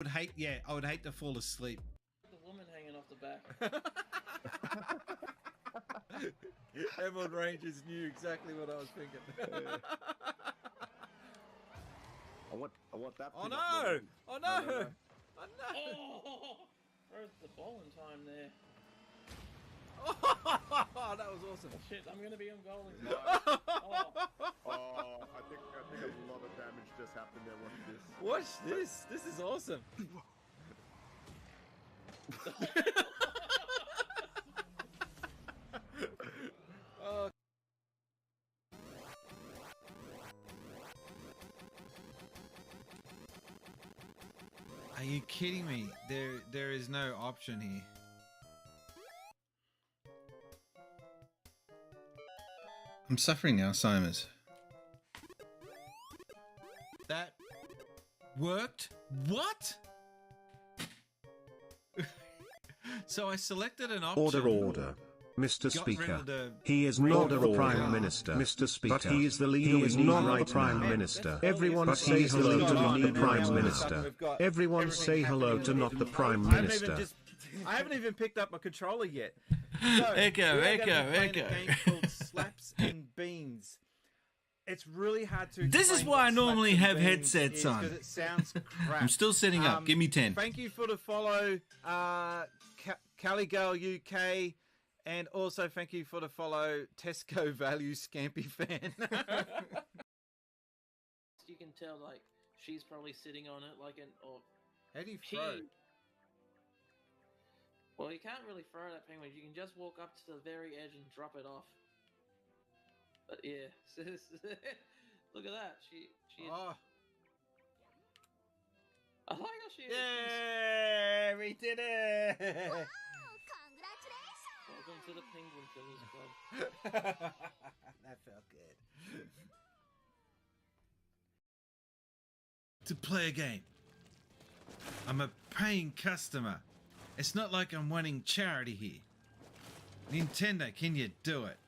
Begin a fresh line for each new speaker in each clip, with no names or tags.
I would hate to fall asleep.
The woman hanging off the back.
Emerald Rangers knew exactly what I was thinking.
I want that.
Oh no! Oh no! Oh no!
Oh, where's the ball in time there?
Oh, that was awesome.
Shit, I'm gonna be on goal in
No.
time. Oh.
Oh, I think a lot of damage just happened there.
Watch this. This is awesome. Oh. Are you kidding me? There is no option here. I'm suffering Alzheimer's. That worked? What? So I selected an option.
Order. Mr.
Got
Speaker.
rid of the
He is not the
order.
Prime Minister. Mr. Speaker. But he is the leader.
He is not
the
the
Prime
Prime
Minister.
Minister.
Everyone
But
say
he is the
hello to
leader.
not the
We've
Prime
got
Minister.
got
Everyone
everything
say hello
happening
to
in
not the Prime
I haven't
Minister.
even I haven't even picked up my controller yet. So,
Echo,
we are
echo,
gonna be playing
echo.
A game called Slaps and Beans. It's really hard to.
This is
explain
why I
what
normally
Slaps
have
and Beans
headsets
is,
on.
'cause it sounds crap.
I'm still setting up. Give me 10.
Thank you for the follow, Caligirl UK, and also thank you for the follow, Tesco Value Scampy Fan.
You can tell, like, she's probably sitting on it, like an. Or
How do you
she.
throw?
Well, you can't really throw that penguin. You can just walk up to the very edge and drop it off. But yeah, look at that. She.
Oh,
I like how she.
yeah, we did it!
Welcome to the Penguin Killers Club.
That felt good. To play a game, I'm a paying customer. It's not like I'm wanting charity here. Nintendo, can you do it?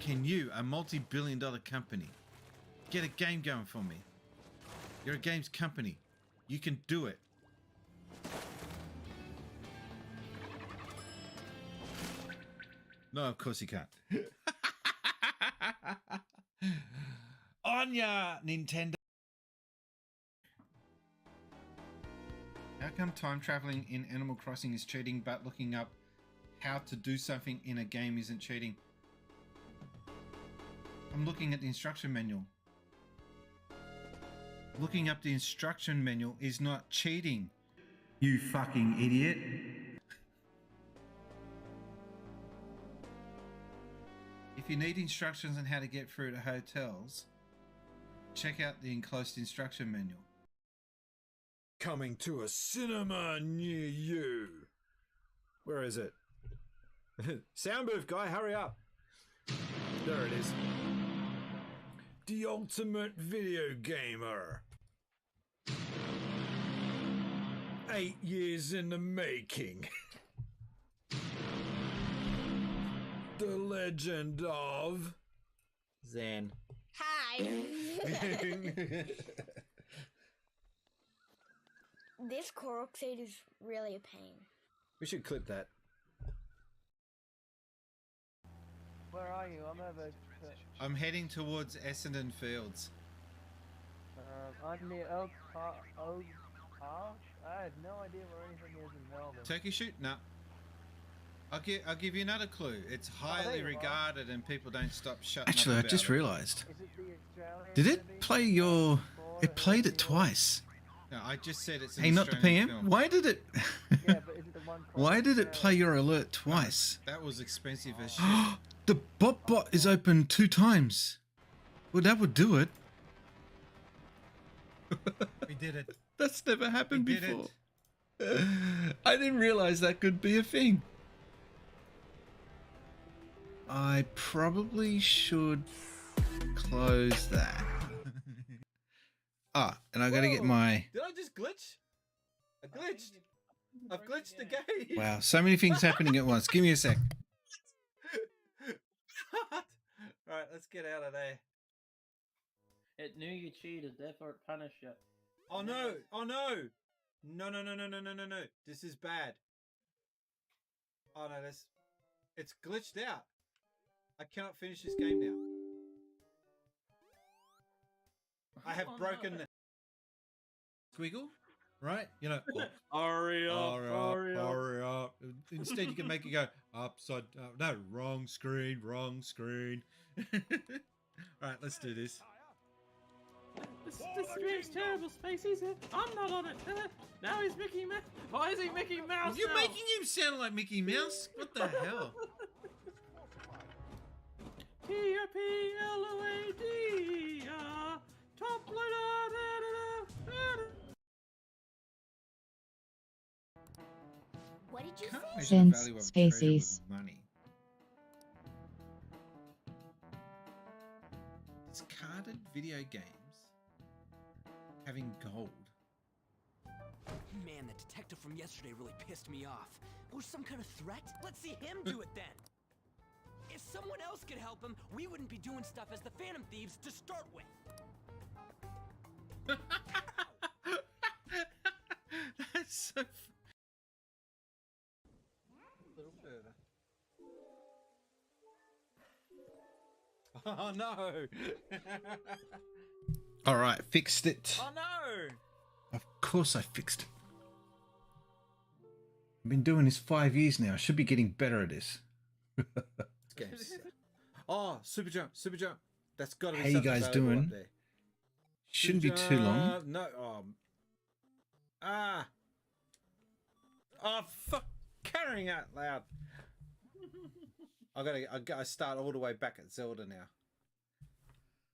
Can you, a multi-billion-dollar company, get a game going for me? You're a games company. You can do it. No, of course you can't. On ya, Nintendo. How come time traveling in Animal Crossing is cheating, but looking up how to do something in a game isn't cheating? I'm looking at the instruction manual. Looking up the instruction manual is not cheating. You fucking idiot. If you need instructions on how to get through to hotels, check out the enclosed instruction manual.
Coming to a cinema near you. Where is it? Sound booth guy, hurry up. There it is. The ultimate video gamer. 8 years in the making. The legend of
Zen.
Hi. This Koroxide is really a pain.
We should clip that.
Where are you? I'm over.
I'm heading towards Essendon Fields.
I'm near Oak Park. I have no idea where anything is in Melbourne.
Turkey shoot? No. I'll give you another clue. It's highly
you are.
regarded and people don't stop shutting
Actually,
up
I
about
just
it.
realised.
Is it the Australian
Did it
movie?
play your...
Before
It played it
or-
twice.
No, I just said it's an
Hey, not the
Australian
PM.
film.
Why did it...
Yeah, but is it the one?
Why did it play your alert twice?
That was expensive as shit.
The bot is open 2 times. Well, that would do it.
We did it.
That's never happened
We did
before. I didn't realize that could be a thing. I probably should close that. Ah, and I gotta get
Whoa.
my...
Did I just glitch? I glitched. I've glitched the game.
Wow, so many things happening at once. Give me a sec.
Alright, let's get out of there.
It knew you cheated, therefore it punished you.
Oh no! Oh no! No! No! No! No! No! No! No! No! This is bad. Oh no! It's glitched out. I cannot finish this game now. I have broken the squiggle, right? You know,
Hurry up, hurry up.
hurry up. Instead, you can make it go upside down. No, wrong screen, wrong screen. All right, let's do this.
This game's terrible, Spacies. I'm not on it. Now he's Mickey Mouse. Why is he Mickey Mouse?
You're
now?
making him sound like Mickey Mouse. What the hell?
T-R-P-L-O-A-D. Top
What did you say?
Can't measure the value of a treasure
SinceSpacies.
with money. Discarded video games having gold.
Man, the detective from yesterday really pissed me off. Was some kind of threat? Let's see him do it then. If someone else could help him, we wouldn't be doing stuff as the Phantom Thieves to start with.
That's so. Oh no!
All right, fixed it.
Oh no!
Of course I fixed it. I've been doing this 5 years now. I should be getting better at this.
Oh, super jump, super jump. That's got to be
How you
something
guys
valuable up
doing?
there.
Shouldn't be too long.
No. Oh, fuck. Carrying out loud. I gotta start all the way back at Zelda now.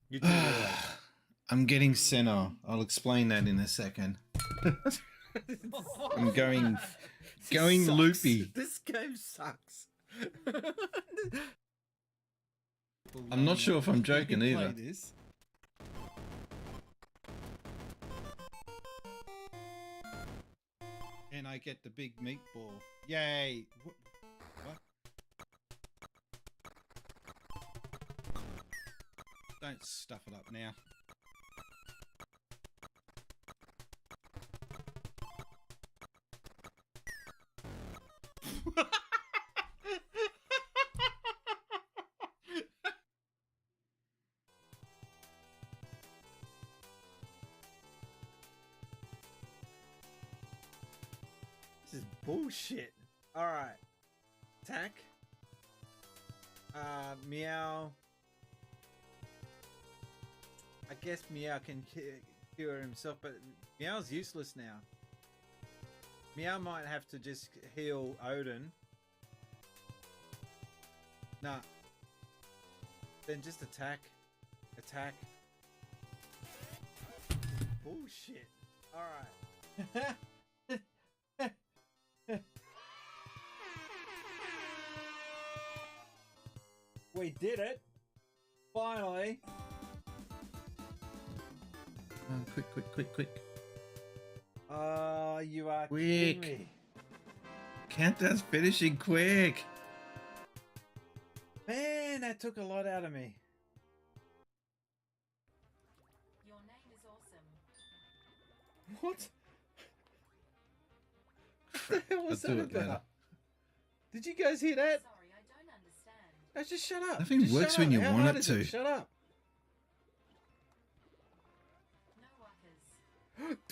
You do realize.
I'm getting Senna. I'll explain that in a second. I'm going
Sucks.
loopy.
This game sucks.
I'm not sure if I'm joking
Play
either.
this. And I get the big meatball. Yay! What? Don't stuff it up now. This is bullshit. Alright. Attack. Meow. I guess Meow can cure himself, but Meow's useless now. Meow might have to just heal Odin. Nah. Then just attack. Attack. Bullshit. Alright. We did it. Finally.
Quick.
You are
Quick.
kidding me.
Countdown's finishing quick.
Man, that took a lot out of me.
Your name is awesome.
What? What the hell was
I'll do
that
it later.
about? Did you guys hear that?
Sorry, I don't understand.
No, just shut up.
Nothing
Just
works
shut
when
up.
you
How
want
hard
it
is
to.
Shut up.
No wuckers.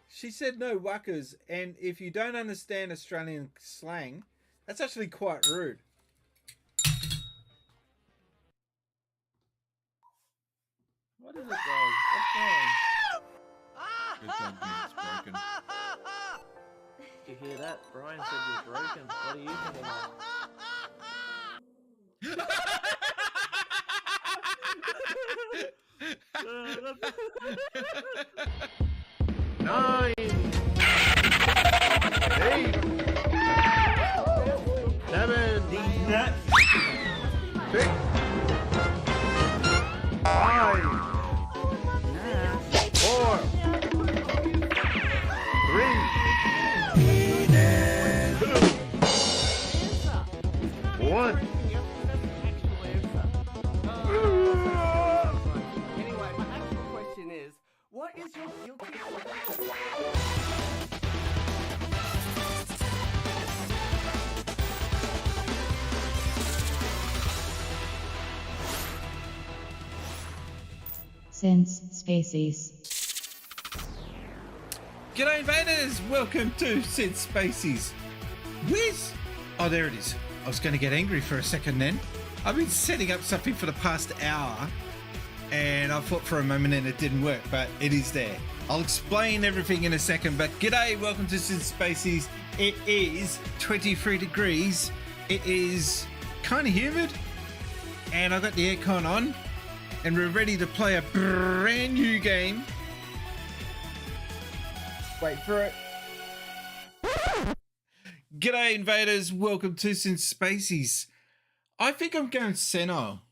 She said no wuckers, and if you don't understand Australian slang, that's actually quite rude. What is it, guys? What's wrong?
Good dog meat's broken.
Did you hear that? Brian said you're broken. What are you thinking of?
Nine, 8, 7, 6, 5, 4, 3, 2, 1.
SinceSpacies.
G'day invaders, welcome to SinceSpacies. Where's... Oh, there it is. I was going to get angry for a second then. I've been setting up something for the past hour and I thought for a moment and it didn't work, but it is there. I'll explain everything in a second, but g'day, welcome to SinceSpacies. It is 23 degrees. It is kind of humid and I've got the aircon on and we're ready to play a brand new game.
Wait for it.
G'day invaders, welcome to SinceSpacies. I think I'm going senile.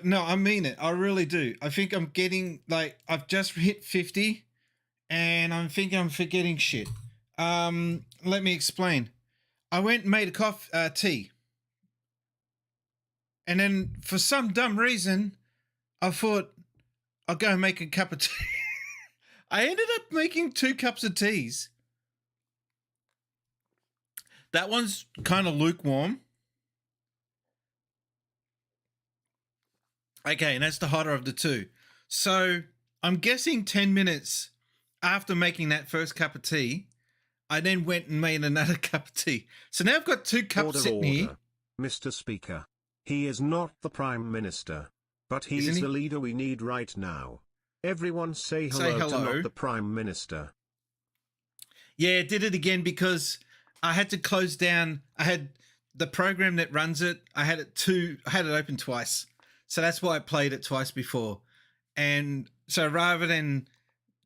No, I mean it. I really do. I think I'm getting, like, I've just hit 50 and I'm thinking I'm forgetting shit. Let me explain. I went and made a tea. And then for some dumb reason, I thought I'll go and make a cup of tea. I ended up making 2 cups of teas. That one's kind of lukewarm. Okay, and that's the hotter of the two. So I'm guessing 10 minutes after making that first cup of tea, I then went and made another cup of tea. So now I've got 2 cups sitting here.
Mr. Speaker, he is not the Prime Minister, but he is the leader we need right now. Everyone say hello to not the Prime Minister.
Yeah, did it again because I had to close down. I had the program that runs it. I had it open twice. So that's why I played it twice before. And so rather than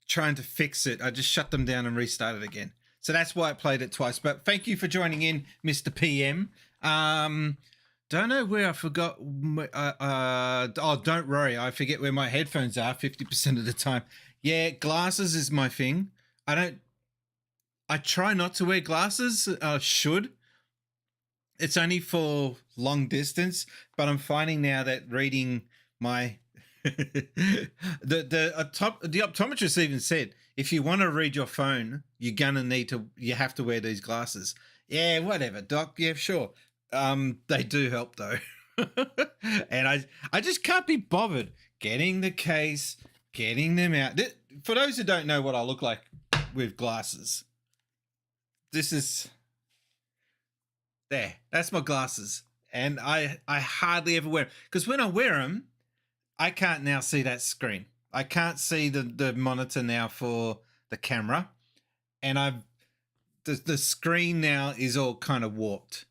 trying to fix it, I just shut them down and restarted again. So that's why I played it twice. But thank you for joining in, Mr. PM. Don't know where I forgot. Oh, don't worry. I forget where my headphones are 50% of the time. Yeah, glasses is my thing. I try not to wear glasses. I should. It's only for long distance, but I'm finding now that reading my the optometrist even said if you want to read your phone, you have to wear these glasses. Yeah, whatever, doc. Yeah, sure. They do help though. And I just can't be bothered getting the case, getting them out. For those who don't know what I look like with glasses, that's my glasses. And I hardly ever wear them because when I wear them, I can't now see that screen. I can't see the monitor now for the camera. And the screen now is all kind of warped.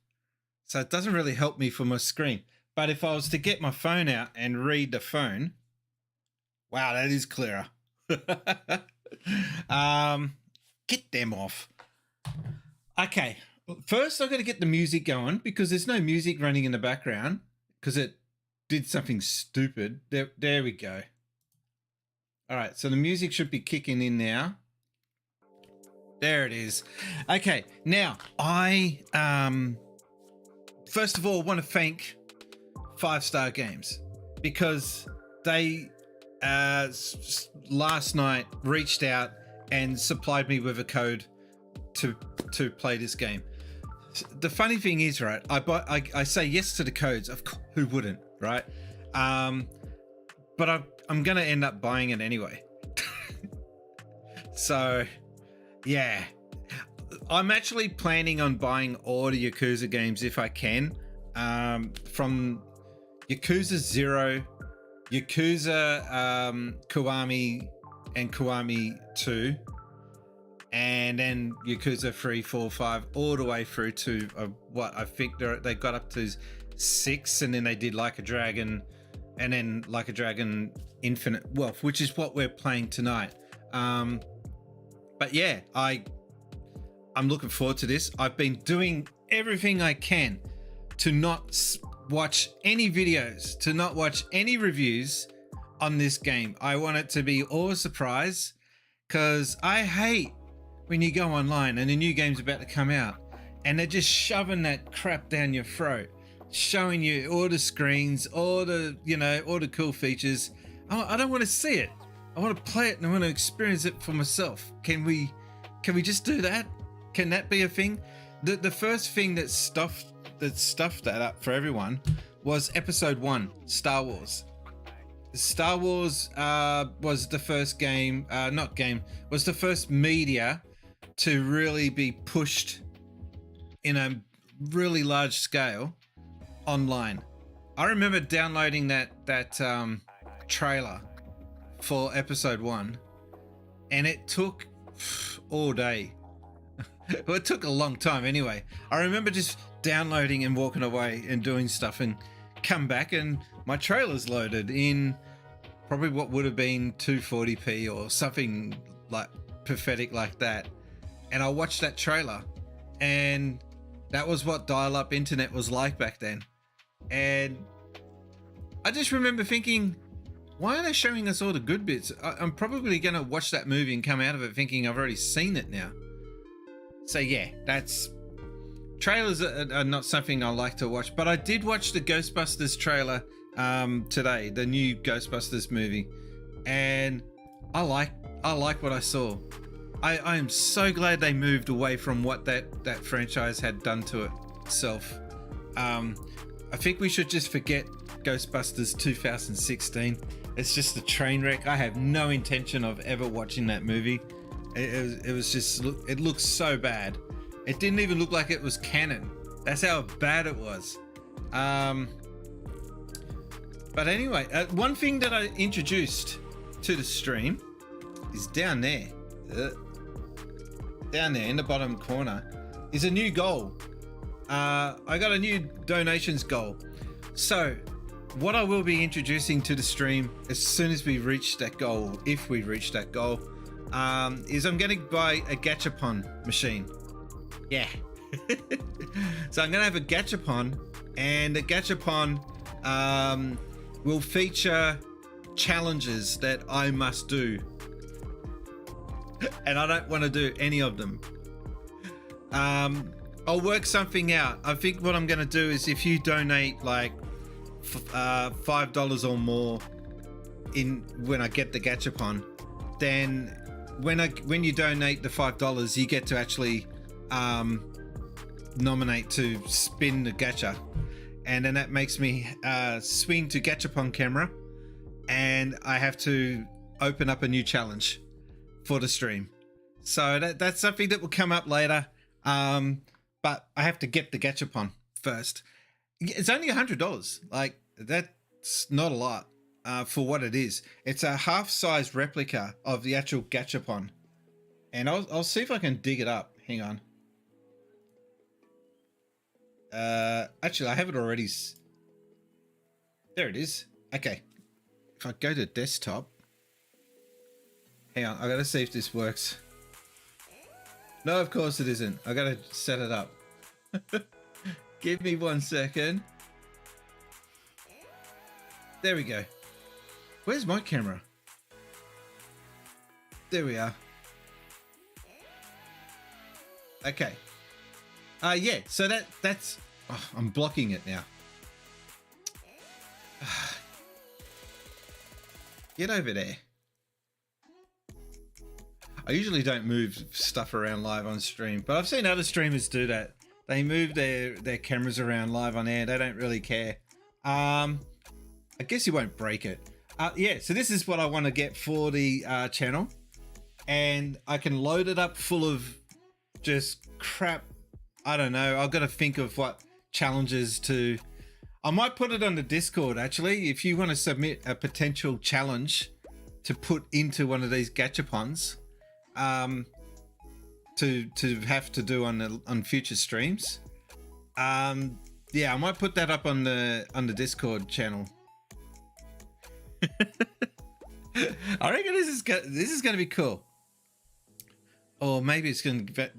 So it doesn't really help me for my screen. But if I was to get my phone out and read the phone, wow, that is clearer. Get them off. Okay, first I've got to get the music going because there's no music running in the background because it did something stupid. There we go. All right, so the music should be kicking in now. There it is. Okay, now I first of all want to thank 5-Star Games because they last night reached out and supplied me with a code to play this game. The funny thing is, right, I say yes to the codes. Of course, who wouldn't, right? But I'm gonna end up buying it anyway. So yeah, I'm actually planning on buying all the Yakuza games if I can, from Yakuza 0, Yakuza Kiwami and Kiwami 2, and then Yakuza 3, 4, 5, all the way through to what I think they got up to 6, and then they did Like a Dragon, and then Like a Dragon Infinite Wealth, which is what we're playing tonight. But yeah, I'm looking forward to this. I've been doing everything I can to not watch any videos, to not watch any reviews on this game. I want it to be all a surprise because I hate when you go online and a new game's about to come out and they're just shoving that crap down your throat, showing you all the screens, all the, all the cool features. I don't want to see it. I want to play it and I want to experience it for myself. Can we just do that? Can that be a thing? The first thing that stuffed that up for everyone was episode 1, Star Wars. Star Wars was the first was the first media to really be pushed in a really large scale online. I remember downloading that trailer for episode 1, and it took all day. Well, it took a long time anyway. I remember just downloading and walking away and doing stuff and come back and my trailer's loaded in probably what would have been 240p or something like pathetic like that. And I watched that trailer, and that was what dial-up internet was like back then. And I just remember thinking, why are they showing us all the good bits? I'm probably going to watch that movie and come out of it thinking I've already seen it now. So yeah, trailers are not something I like to watch, but I did watch the Ghostbusters trailer today, the new Ghostbusters movie, and I like what I saw. I am so glad they moved away from what that franchise had done to itself. I think we should just forget Ghostbusters 2016. It's just a train wreck. I have no intention of ever watching that movie. It was just, it looked so bad. It didn't even look like it was canon. That's how bad it was. But anyway, one thing that I introduced to the stream is down there. Down there in the bottom corner is a new goal. I got a new donations goal. So what I will be introducing to the stream as soon as we reach that goal, if we reach that goal, is I'm going to buy a gachapon machine. Yeah. So I'm going to have a gachapon, and the gachapon will feature challenges that I must do. And I don't want to do any of them. I'll work something out. I think what I'm going to do is if you donate like $5 or more when I get the gachapon, then when you donate the $5, you get to actually nominate to spin the gacha, and then that makes me swing to gachapon camera, and I have to open up a new challenge for the stream. So that's something that will come up later, but I have to get the gachapon first. It's only $100. Like, that's not a lot for what it is. It's a half-size replica of the actual gachapon, and I'll see if I can dig it up. Hang on. Actually, I have it already. There it is. Okay. If I go to desktop, hang on. I gotta see if this works. No, of course it isn't. I gotta set it up. Give me 1 second. There we go. Where's my camera? There we are. Okay. Yeah, so that's... Oh, I'm blocking it now. Get over there. I usually don't move stuff around live on stream, but I've seen other streamers do that. They move their cameras around live on air. They don't really care. I guess you won't break it. Yeah, so this is what I want to get for the channel. And I can load it up full of just crap. I don't know. I've got to think of what challenges to... I might put it on the Discord, actually. If you want to submit a potential challenge to put into one of these gachapons, to have to do on future streams, yeah, I might put that up on the Discord channel. I reckon this is going to be cool. Or maybe it's going to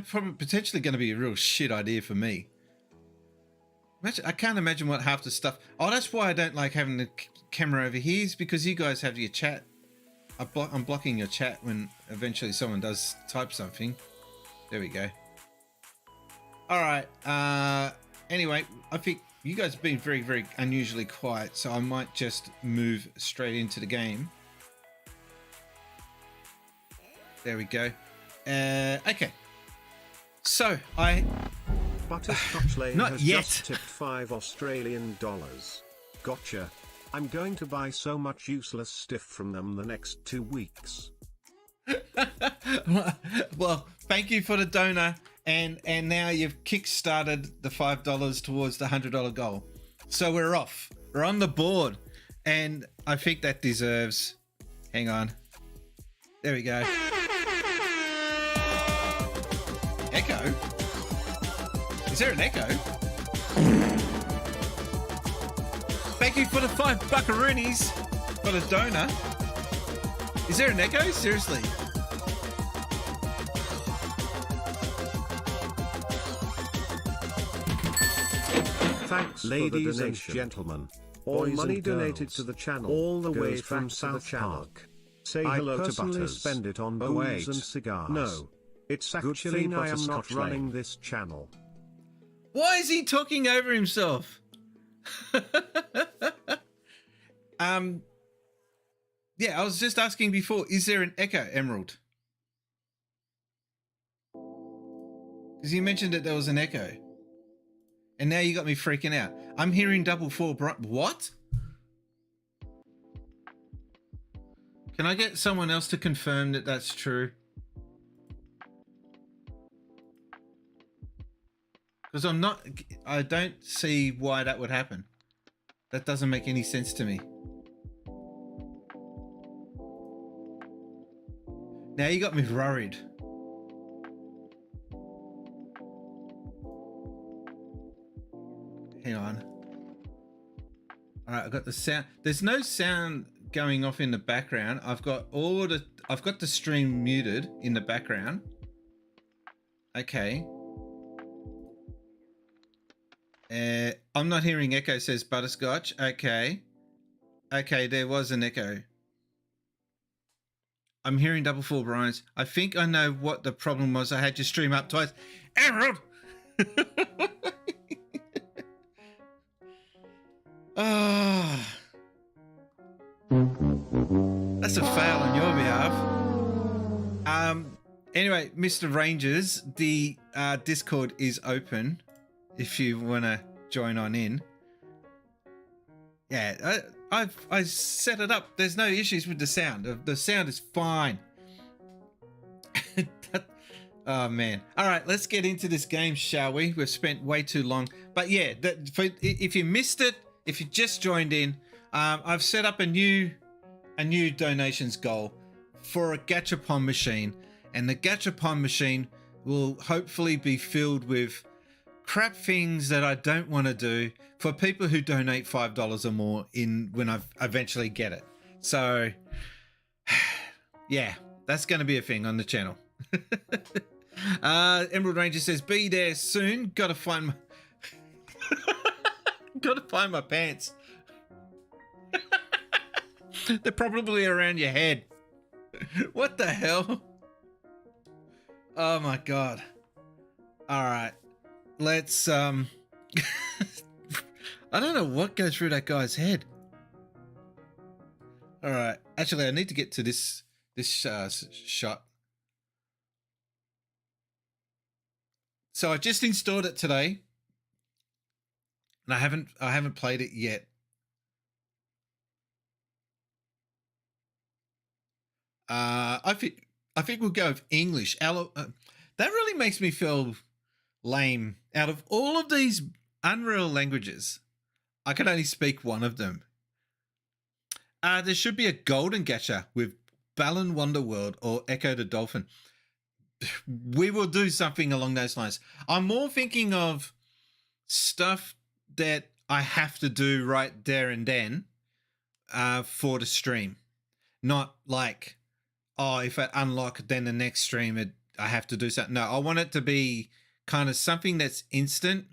probably potentially going to be a real shit idea for me. I can't imagine what half the stuff. Oh, that's why I don't like having the camera over here, is because you guys have your chat. I'm blocking your chat when eventually someone does type something. There we go. All right. Anyway, I think you guys have been very, very unusually quiet, so I might just move straight into the game. There we go. Okay. So
Butterscotch Lane
not
has
yet.
just tipped $5 Australian. Gotcha. I'm going to buy so much useless stuff from them the next 2 weeks.
Well, thank you for the donor, and now you've kick-started the $5 towards the $100 goal. So we're off. We're on the board, and I think that deserves... Hang on. There we go. Echo? Is there an echo? Thank you for the 5 buckaroonies for the donor. Is there an echo? Seriously?
Thanks, ladies and gentlemen. All money donated to the channel, all the way from South Park. Say hello to Butters. Spend it on booze and cigars. No, it's a good thing I am not running this channel.
Why is he talking over himself? Yeah, I was just asking before, is there an echo, Emerald? Because you mentioned that there was an echo. And now you got me freaking out. I'm hearing double four. What? Can I get someone else to confirm that that's true? Because I don't see why that would happen. That doesn't make any sense to me. Now you got me worried. Hang on. All right, I got the sound. There's no sound going off in the background. I've got the stream muted in the background. Okay. I'm not hearing echo, says Butterscotch. Okay. Okay, there was an echo. I'm hearing double four Brian's. I think I know what the problem was. I had your stream up twice. Emerald! Oh. That's a fail on your behalf. Anyway, Mr. Rangers, the Discord is open if you want to join on in. Yeah, I set it up. There's no issues with the sound. The sound is fine. Oh man. All right, let's get into this game, shall we? We've spent way too long. But yeah, if you missed it, if you just joined in, I've set up a new donations goal for a gachapon machine, and the gachapon machine will hopefully be filled with crap things that I don't want to do for people who donate $5 or more when I eventually get it. So yeah, that's going to be a thing on the channel. Emerald Ranger says, be there soon. Gotta find my pants. They're probably around your head. What the hell? Oh my god. All right. Let's I don't know what goes through that guy's head. All right. Actually, I need to get to this shot. So I just installed it today, and I haven't played it yet. I think we'll go with English. That really makes me feel lame. Out of all of these Unreal languages, I can only speak one of them. There should be a golden gacha with Balan Wonderworld or Echo the Dolphin. We will do something along those lines. I'm more thinking of stuff that I have to do right there and then for the stream. Not like, oh, if I unlock, then the next stream I have to do something. No, I want it to be kind of something that's instant.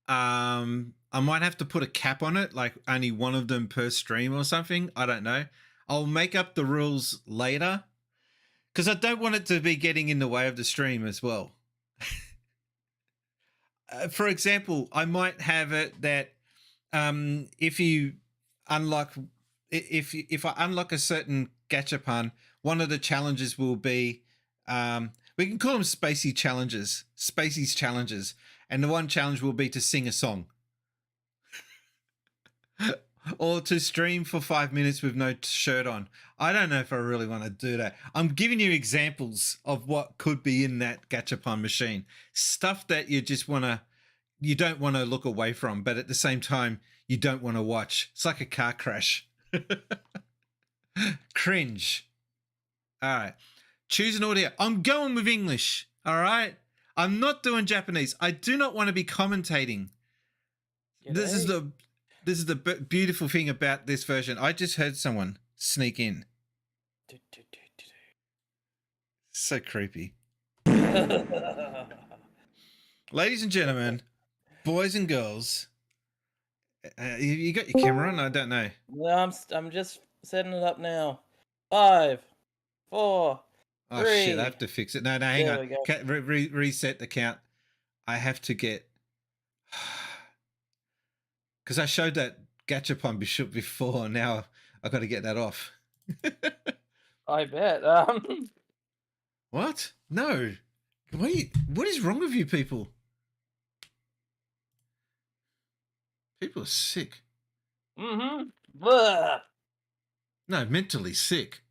I might have to put a cap on it, like only one of them per stream or something. I don't know. I'll make up the rules later, because I don't want it to be getting in the way of the stream as well. For example, I might have it that if I unlock a certain gachapon, one of the challenges will be, we can call them Spacey challenges, Spacey's challenges, and the one challenge will be to sing a song. or to stream for 5 minutes with no shirt on. I don't know if I really want to do that. I'm giving you examples of what could be in that gachapon machine. Stuff that you don't want to look away from, but at the same time, you don't want to watch. It's like a car crash. Cringe. All right. Choose an audio. I'm going with English. All right. I'm not doing Japanese. I do not want to be commentating. This is the beautiful thing about this version. I just heard someone sneak in. So creepy. Ladies and gentlemen, boys and girls, you got your camera on? I don't know.
No, I'm just setting it up now. 5, 4,
Oh
3.
shit! I have to fix it. No, hang
There
on.
we go.
Reset the count. I have to get because I showed that gachapon before. Now I've got to get that off.
I bet.
What? No. What is wrong with you people? People are sick.
Blah.
No, mentally sick.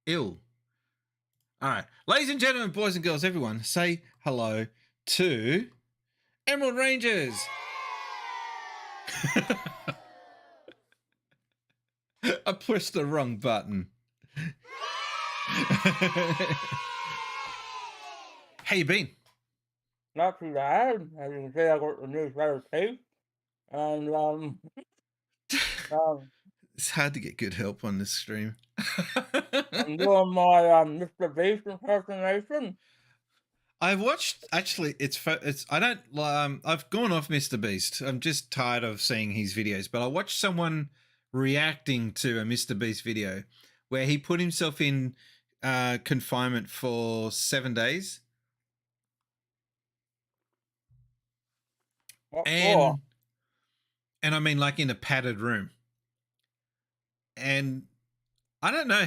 Ill. All right. Ladies and gentlemen, boys and girls, everyone, say hello to Emerald Rangers. I pushed the wrong button. How you been?
Not too bad. As you can see, I got the newsletter too. And
It's hard to get good help on this stream.
I'm doing my Mr. Beast impersonation.
I've watched actually. I don't. I've gone off Mr. Beast. I'm just tired of seeing his videos. But I watched someone reacting to a Mr. Beast video where he put himself in confinement for 7 days.
What
And
for?
I mean, like in a padded room. And I don't know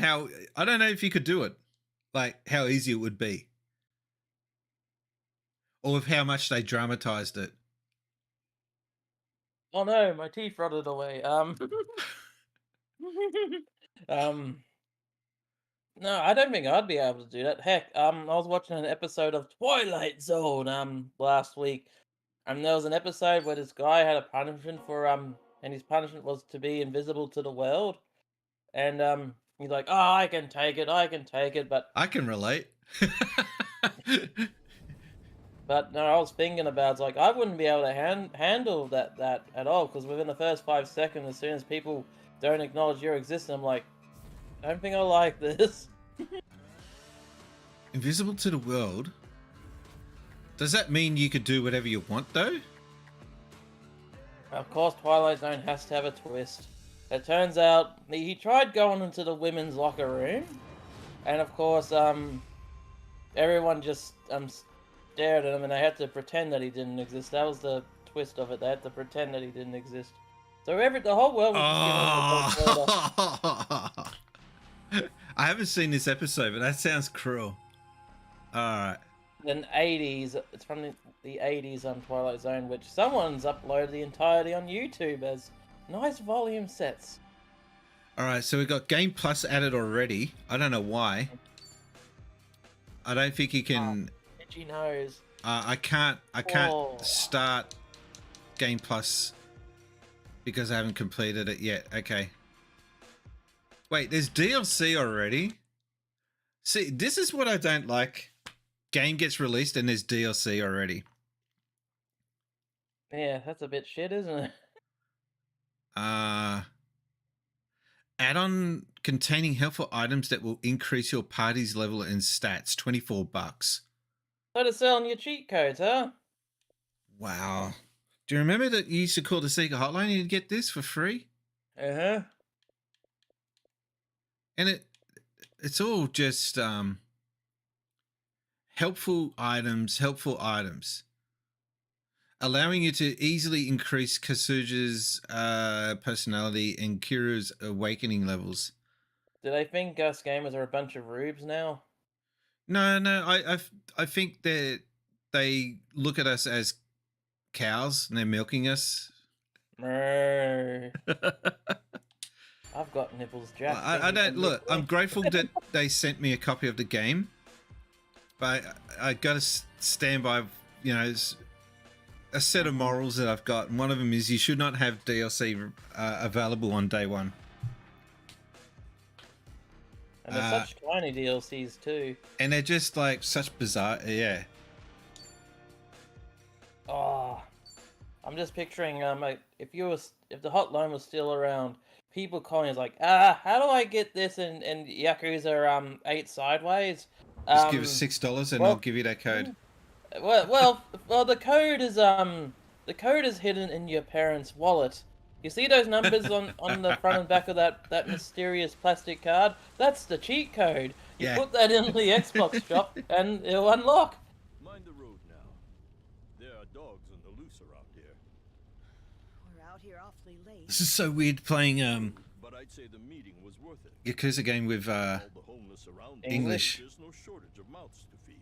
if you could do it, like how easy it would be, or with how much they dramatized it.
Oh no, my teeth rotted away. No, I don't think I'd be able to do that. Heck, I was watching an episode of Twilight Zone last week, and there was an episode where this guy had a punishment for and his punishment was to be invisible to the world, and he's like, oh, I can take it, but
I can relate.
But no, I was thinking about it's like I wouldn't be able to handle that at all, because within the first 5 seconds, as soon as people don't acknowledge your existence, I'm like, I don't think I like this.
Invisible to the world. Does that mean you could do whatever you want, though?
Of course, Twilight Zone has to have a twist. It turns out he tried going into the women's locker room, and of course, everyone just stared at him, and they had to pretend that he didn't exist. That was the twist of it. They had to pretend that he didn't exist. So the whole world was just given a
I haven't seen this episode, but that sounds cruel. All right.
An 80s, it's from the 80s on Twilight Zone, which someone's uploaded the entirety on YouTube as nice volume sets.
All right, so we've got Game Plus added already. I don't know why. I don't think you can.
Itchy nose.
I can't start Game Plus because I haven't completed it yet. Okay. Wait, there's DLC already? See, this is what I don't like. Game gets released and there's DLC already.
Yeah, that's a bit shit, isn't it?
Add-on containing helpful items that will increase your party's level and stats. $24.
So they're selling your cheat codes, huh?
Wow. Do you remember that you used to call the Sega hotline and you'd get this for free?
Uh-huh.
And it's all just helpful items, allowing you to easily increase Kasuja's personality and Kiru's awakening levels.
Do they think us gamers are a bunch of rubes now?
No, I think that they look at us as cows and they're milking us.
got nipples,
Well,
Jack.
I don't look. I'm grateful that they sent me a copy of the game, but I got to stand by, a set of morals that I've got, and one of them is you should not have DLC available on day one.
And they're such tiny DLCs too.
And they're just like such bizarre, yeah.
Oh, I'm just picturing if the hotline was still around, people calling us like, how do I get this in Yakuza 8 Sideways?
Just give us $6 and I'll give you that code.
Well, the code is hidden in your parents' wallet. You see those numbers on the front and back of that mysterious plastic card? That's the cheat code. You put that in the Xbox shop and it'll unlock.
Mind the road now. There are dogs on the loose around here.
We're out here awfully late.
This is so weird playing
But I'd say the meeting was worth it.
Yakuza game with
All the homeless around
English.
There's no shortage of mouths to feed.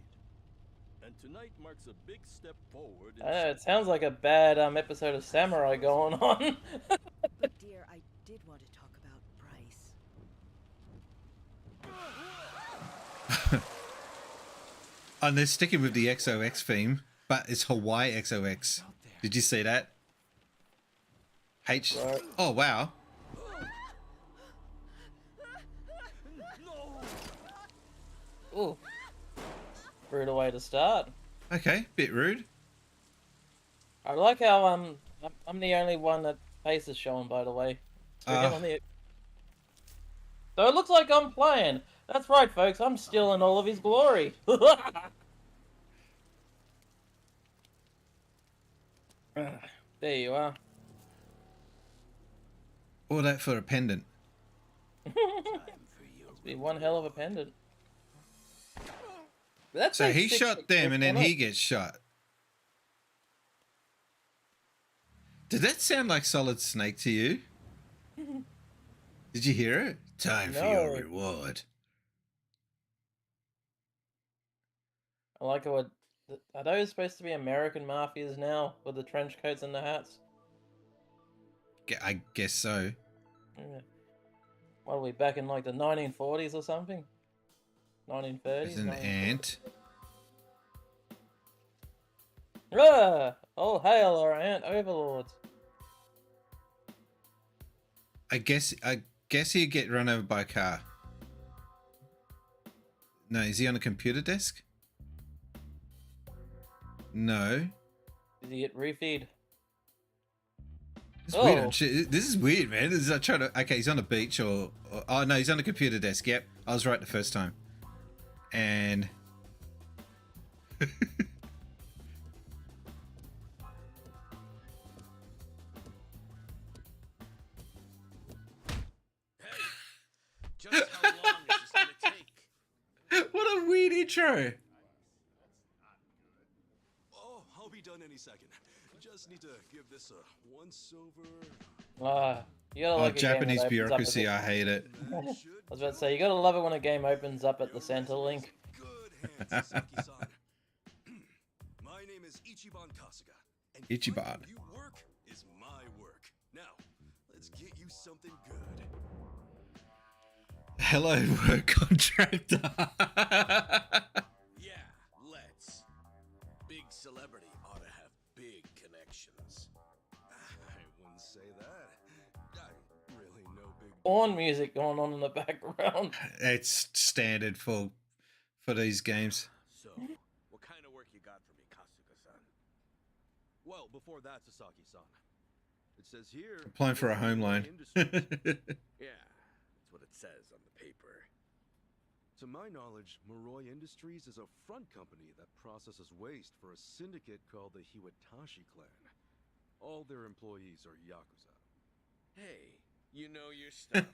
And tonight marks a big step forward.
It sounds like a bad episode of Samurai going on.
But dear, I did want to talk about Bryce.
And they're sticking with the XOX theme, but it's Hawaii XOX. Did you see that? H.
Right.
Oh wow.
Ooh. Rude way to start.
Okay, bit rude.
I like how I'm the only one that face is showing, by the way. So it looks like I'm playing. That's right, folks. I'm still in all of his glory. There you are.
All that for a pendant.
Must be one hell of a pendant. That's
So he shot them and then he gets shot. Did that sound like Solid Snake to you? Did you hear it? Time for your reward.
I like how are those supposed to be American mafias now with the trench coats and the hats?
I guess so.
Yeah. What are we back in like the 1940s or something? 1930s?
There's an ant.
All hail our ant overlords.
I guess he'd get run over by a car. No, is he on a computer desk? No.
Did he get refeed?
This is weird. This is weird, man. This is like trying to. Okay, he's on a beach or oh no, he's on a computer desk. Yep, I was right the first time. And
Just how long is this gonna take?
what a weird intro.
Oh, I'll be done any second. Just need to give this a once over.
You gotta like
Japanese
a game that
bureaucracy,
opens up
I hate it.
I was about to say, you gotta love it when a game opens up at the center link.
Good hands, Sasaki-san. My name is Ichiban Kasuga. And
Ichiban.
finding you work is my work. Now, let's get you something good.
Hello, work contractor.
Yeah, let's. Big celebrity ought to have big connections. I wouldn't say that. I really know big.
Porn music going on in the background.
It's standard for these games.
So, what kind of work you got for me, Kasuga-san? Well, before that, Sasaki-san. It says here.
Applying for a home loan.
Yeah, that's what it says on the paper. To my knowledge, Moroi Industries is a front company that processes waste for a syndicate called the Hiwatashi clan. All their employees are Yakuza. Hey, you know your stuff.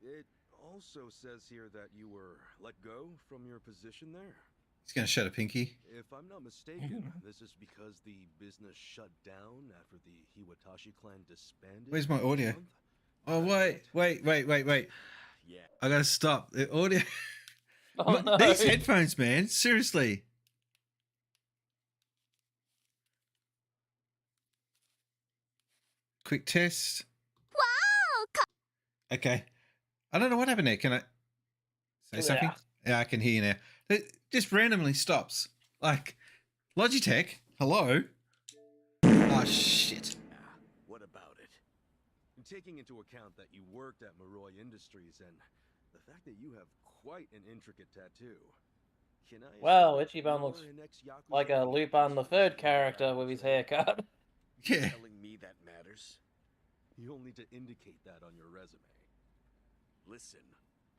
It also says here that you were let go from your position there.
He's gonna shut a pinky.
If I'm not mistaken, this is because the business shut down after the Hiwatashi clan disbanded.
Where's my
last
audio?
month?
Oh wait.
Yeah.
I gotta stop the audio.
Oh, no.
These headphones, man. Seriously. Quick test.
Wow!
Okay. I don't know what happened there. Can I say something? Yeah, I can hear you now. It just randomly stops. Like, Logitech, hello? Oh, shit.
What about it? Taking into account that you worked at Moroi Industries and the fact that you have quite an intricate tattoo. Can I
Well,
assume that
Ichiban looks
you're an ex-Yakuza
like a Lupin the Third character with his haircut.
Yeah.
Telling me that matters? You'll need to indicate that on your resume. Listen,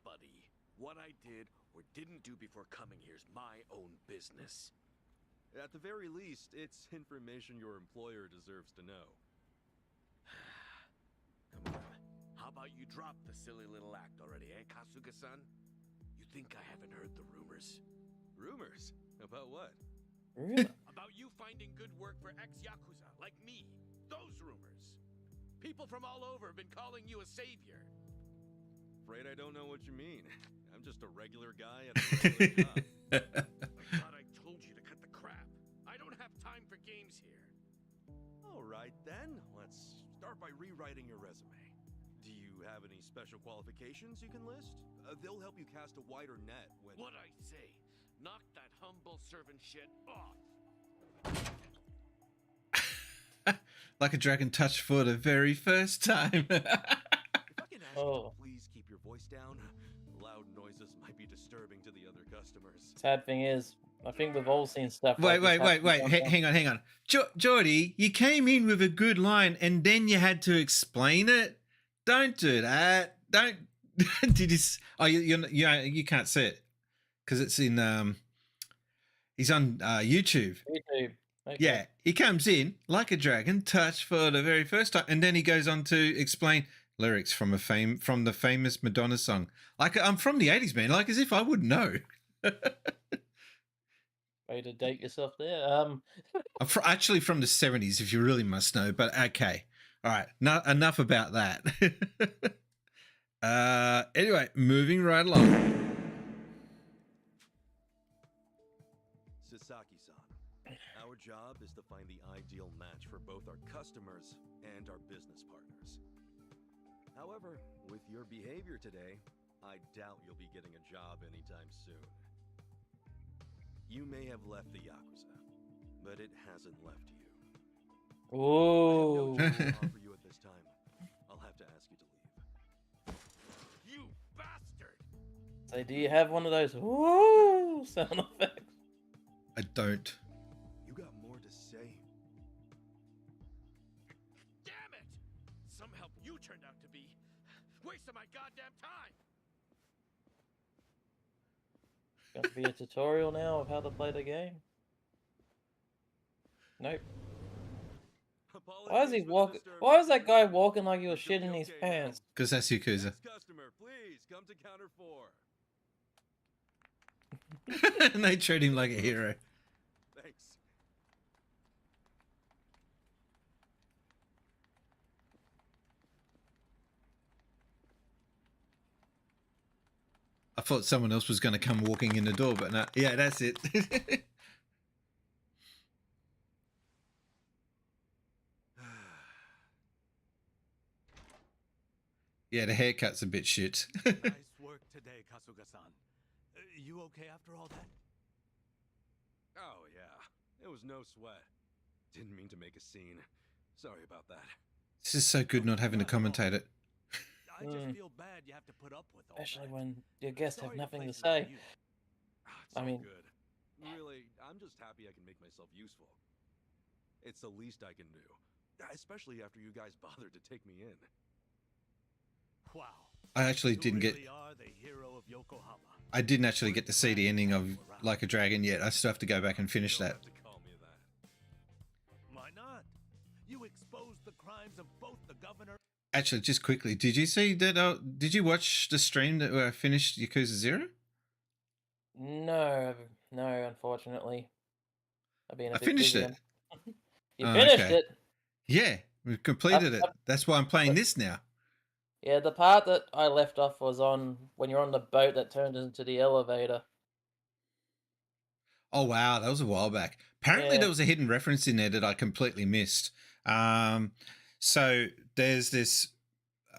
buddy. What I did or didn't do before coming here is my own business. At the very least, it's information your employer deserves to know. Come on. How about you drop the silly little act already, eh, Kasuga-san? You think I haven't heard the rumors? Rumors? About what? About you finding good work for ex-Yakuza, like me. Those rumors. People from all over have been calling you a savior. Afraid I don't know what you mean. I'm just a regular guy at a regular job. I thought I told you to cut the crap. I don't have time for games here. All right then, let's start by rewriting your resume. Do you have any special qualifications you can list? They'll help you cast a wider net when... What I say, knock that humble servant shit off.
Like a dragon touched for the very first time.
If I can ask you to please keep your voice down, loud noises might be disturbing to the other customers.
Sad thing is, I think we've all seen stuff.
Wait.
like this happen
Hang on. Geordie, you came in with a good line and then you had to explain it. Don't do that. Don't. Did you? Oh, you can't see it because it's in. He's on YouTube.
YouTube. Okay.
Yeah, he comes in like a dragon, touched for the very first time, and then he goes on to explain lyrics from the famous Madonna song. Like, I'm from the 80s, man. Like, as if I would know.
Way to date yourself there.
I'm actually from the 70s, if you really must know. But okay, all right. Enough about that. Anyway, moving right along.
Sasaki-san, our job is to find the ideal match for both our customers and our business partners. However, with your behavior today, I doubt you'll be getting a job anytime soon. You may have left the Yakuza, but it hasn't left you.
Ooh.
I have no job to offer you at this time. I'll have to ask you to leave. You bastard!
So do you have one of those woo sound effects?
I don't.
You got more to say. Damn it! Some help you turned out to be. Wasting my goddamn time!
Going to be a tutorial now of how to play the game? Nope. Why is he walking? Why is that guy walking like he was shitting his pants?
Because that's Yakuza.
Next customer, please come to counter 4.
And they treat him like a hero.
Thanks.
I thought someone else was going to come walking in the door, but no. Yeah, that's it. Yeah, the haircut's a bit shit.
Nice work today, Kasuga-san. You okay after all that? Oh, yeah. It was no sweat. Didn't mean to make a scene. Sorry about that.
This is so good not having to commentate it.
I just feel bad you have to put up with all
Especially
that.
when your guests have
Sorry
nothing to
place
say.
you. It's
I
all
mean,
good. Really, I'm just happy I can make myself useful. It's the least I can do. Especially after you guys bothered to take me in. Wow.
I actually didn't get. I didn't actually get to see the ending of Like a Dragon yet. I still have to go back and finish that.
Why not? You exposed the crimes of both the governor.
Actually, just quickly, did you see that? Did you watch the stream that I finished Yakuza 0?
No, unfortunately.
I finished it.
You finished it?
Yeah, we've completed it. That's why I'm playing this now.
Yeah, the part that I left off was on when you're on the boat that turns into the elevator.
Oh wow, that was a while back. Apparently,
Yeah.
there was a hidden reference in there that I completely missed. So there's this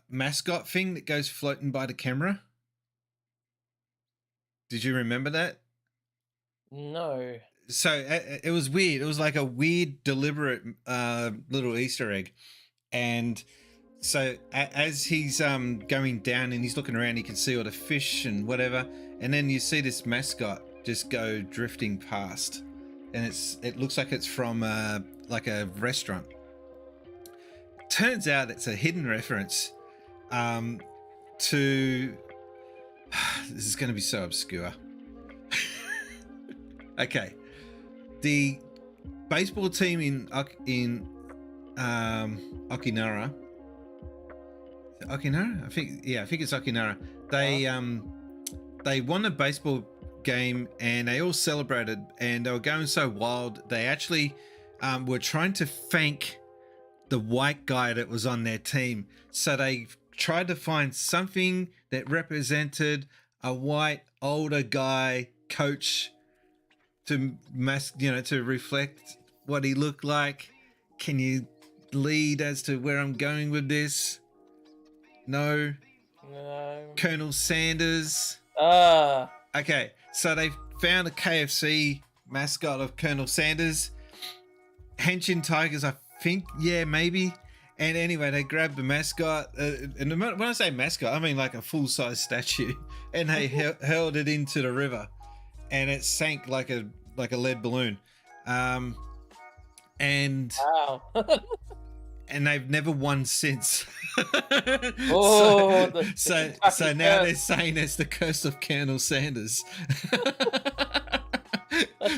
mascot thing that goes floating by the camera? Did you remember that?
No.
So it was weird. It was like a weird, deliberate little Easter egg. And so as he's going down and he's looking around, he can see all the fish and whatever. And then you see this mascot just go drifting past. And it looks like it's from like a restaurant. Turns out it's a hidden reference to... This is going to be so obscure. Okay. The baseball team in Okinawa. Okinawa? I think it's Okinawa. They won a baseball game and they all celebrated and they were going so wild. They actually were trying to thank the white guy that was on their team. So they tried to find something that represented a white older guy coach to to reflect what he looked like. Can you lead as to where I'm going with this? No. Colonel Sanders. Okay, so they found a KFC mascot of Colonel Sanders. Henshin Tigers, I think, yeah, maybe. And anyway, they grabbed the mascot. And when I say mascot, I mean like a full-size statue. And they hurled it into the river. And it sank like a lead balloon. And
wow.
And they've never won since.
Oh,
so now they're saying it's the curse of Colonel Sanders.
That's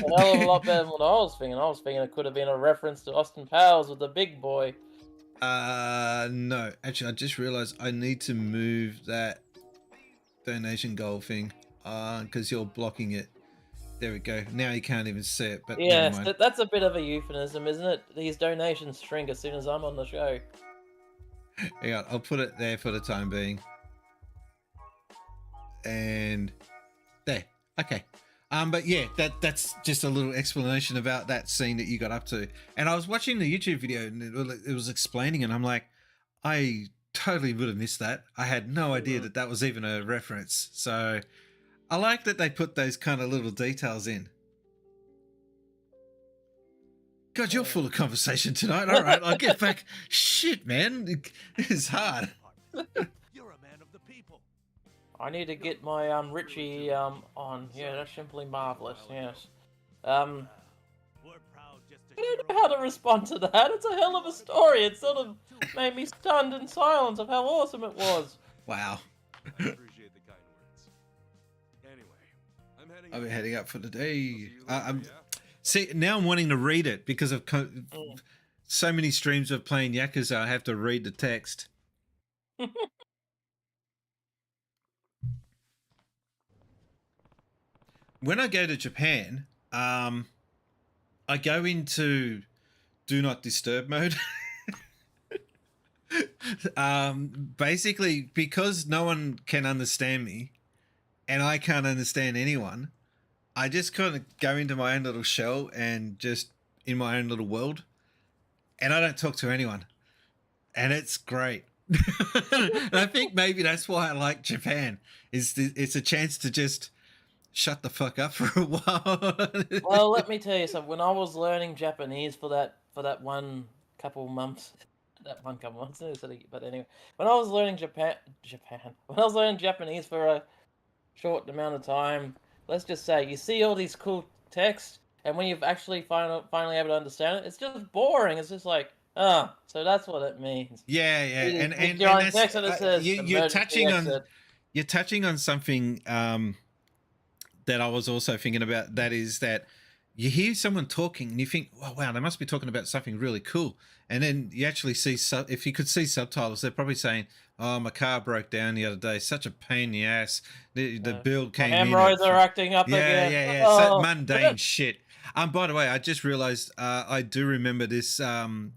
a hell of a lot better than what I was thinking. I was thinking it could have been a reference to Austin Powers with the big boy.
No. Actually, I just realized I need to move that donation goal thing because you're blocking it. There we go. Now you can't even see it, but
yeah,
never mind.
that's a bit of a euphemism, isn't it? These donations shrink as soon as I'm on the show.
Hang on, I'll put it there for the time being. And there. Okay. But yeah, that's just a little explanation about that scene that you got up to. And I was watching the YouTube video and it was explaining, and I'm like, I totally would have missed that. I had no idea that was even a reference. So I like that they put those kind of little details in. God, you're full of conversation tonight. All right, I'll get back. Shit, man. It's hard.
I need to get my Richie on. Yeah, that's simply marvelous. Yes. I don't know how to respond to that. It's a hell of a story. It sort of made me stunned in silence of how awesome it was.
Wow. I'm heading up for the day. See, now I'm wanting to read it because of so many streams of playing Yakuza. I have to read the text. When I go to Japan, I go into do not disturb mode. Basically, because no one can understand me and I can't understand anyone, I just kind of go into my own little shell and just in my own little world, and I don't talk to anyone, and it's great. And I think maybe that's why I like Japan. It's a chance to just shut the fuck up for a while.
Well, let me tell you something. When I was learning Japanese for that one couple months, but anyway, when I was learning when I was learning Japanese for a short amount of time, let's just say you see all these cool text, and when you've actually finally able to understand it, it's just boring. It's just like, so that's what it means.
Yeah, and
that's, text and it says,
you're touching on something that I was also thinking about. That is that you hear someone talking and you think, oh, wow, they must be talking about something really cool. And then you actually see, if you could see subtitles, they're probably saying, oh, my car broke down the other day. Such a pain in the ass. The bill came in.
Hemorrhoids are acting up again.
Yeah. So mundane shit. By the way, I just realized I do remember this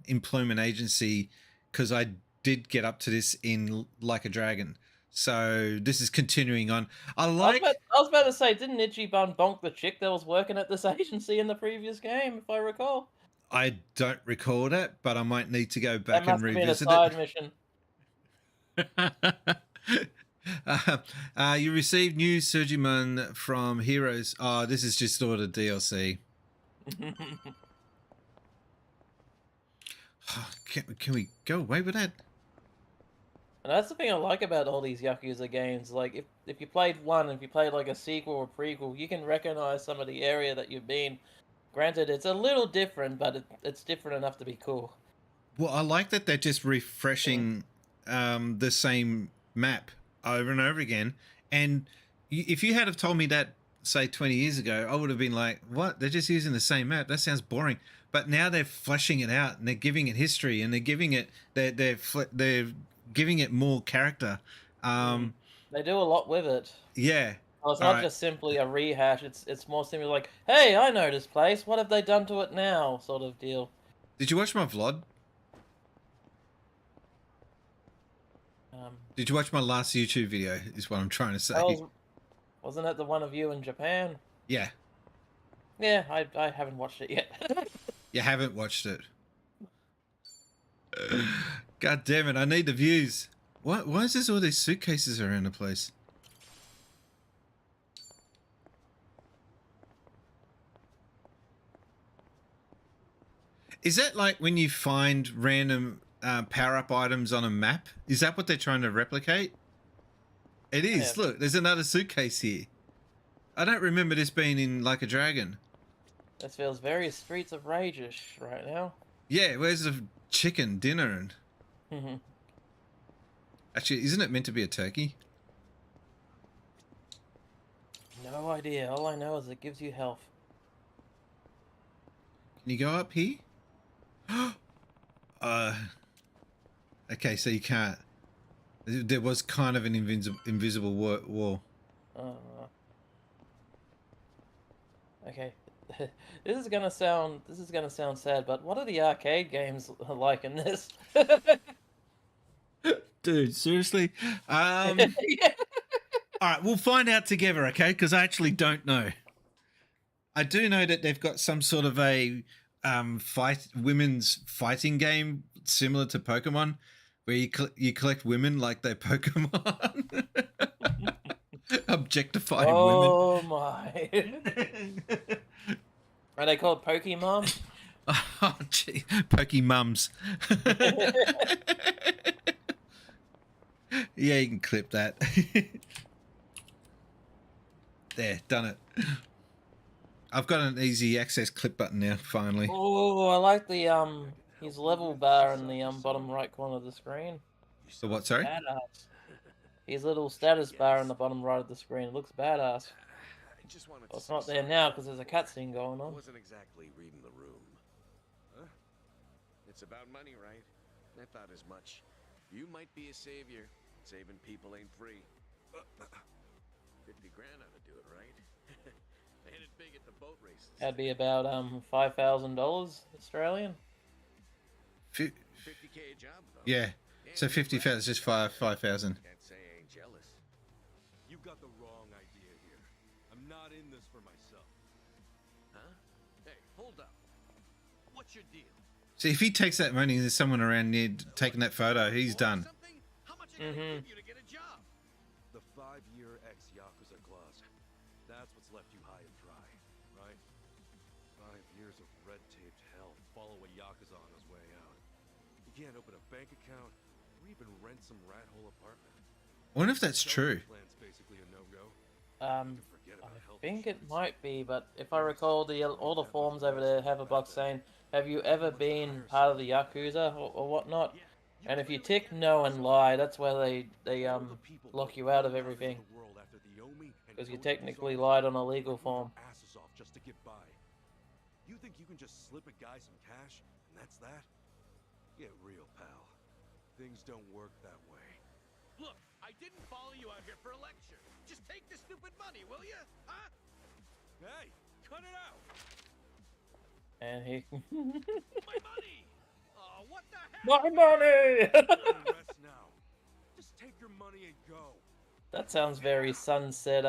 employment agency because I did get up to this in Like a Dragon. So this is continuing on. I
was about to say, didn't Ichiban bonk the chick that was working at this agency in the previous game, if I recall?
I don't recall that, but I might need to go back and revisit it.
That must have been a side mission.
You received new Surgiman from Heroes. Oh, this is just ordered DLC. Can we go away with that?
And that's the thing I like about all these Yakuza games. Like, if you played one, if you played like a sequel or prequel, you can recognize some of the area that you've been. Granted, it's a little different, but it's different enough to be cool.
Well, I like that they're just refreshing the same map over and over again. And if you had have told me that, say, 20 years ago, I would have been like, what? They're just using the same map? That sounds boring. But now they're fleshing it out, and they're giving it history, and they're giving it they're giving it more character.
They do a lot with it.
Yeah.
Well, it's not just simply a rehash. It's more simply like, hey, I know this place. What have they done to it now? Sort of deal.
Did you watch my vlog? Did you watch my last YouTube video? Is what I'm trying to say.
Wasn't it the one of you in Japan?
Yeah.
Yeah, I haven't watched it yet.
You haven't watched it. God damn it! I need the views. Why is there all these suitcases around the place? Is that like when you find random power-up items on a map? Is that what they're trying to replicate? It is. Yeah. Look, there's another suitcase here. I don't remember this being in Like a Dragon.
This feels very Streets of Rage-ish right now.
Yeah, where's the chicken dinner? And actually, isn't it meant to be a turkey?
No idea. All I know is it gives you health.
Can you go up here? Okay, so you can't. There was kind of an invisible wall.
Okay. This is gonna sound sad, but what are the arcade games like in this?
Dude, seriously?
Yeah.
All right, we'll find out together, okay? Because I actually don't know. I do know that they've got some sort of a women's fighting game similar to Pokemon, where you collect women like they're Pokemon. Objectifying women.
Oh my. Are they called Pokemon?
Oh, gee. Pokemums. Yeah, you can clip that. There, done it. I've got an easy access clip button now, finally.
Oh, I like the his level bar in the bottom right corner of the screen.
The what, sorry?
Badass. His little status bar in the bottom right of the screen. It looks badass. Well, it's not there now because there's a cutscene going on.
I wasn't exactly reading the room. Huh? It's about money, right? I thought as much. You might be a savior. Saving people ain't free. 50 grand ought to do it, right? I hit it big at the boat races.
That'd be about $5,000 Australian.
50K a job, though.
Yeah. So 50,000 is just 5,000.
Can't say I ain't jealous.
You got the wrong idea here. I'm not in this for myself.
Huh? Hey, hold up. What's your deal?
See, if he takes that money and there's someone around near taking that photo, he's done.
How much are gonna give you to get a job?
The 5-year ex-Yakuza clause. That's what's left you high and dry, right? 5 years of red-taped hell follow a Yakuza on his way out. You can't open a bank account or even rent some rat hole apartment.
I wonder if that's true.
Plan's basically a no-go.
I think it might be, but if I recall, all the forms over there have a box saying, have you ever been part of the Yakuza or whatnot? And if you tick no and lie, that's where they lock you out of everything. Because you technically lied on a legal form.
Asses off just to get by. You think you can just slip a guy some cash and that's that? Get real, pal. Things don't work that way.
Look, I didn't follow you out here for a lecture. Just take the stupid money, will you? Huh?
Hey, cut it out!
And he...
My money! Oh, what the hell?
My money!
Rest now. Just take your money and go.
That sounds very Sunset,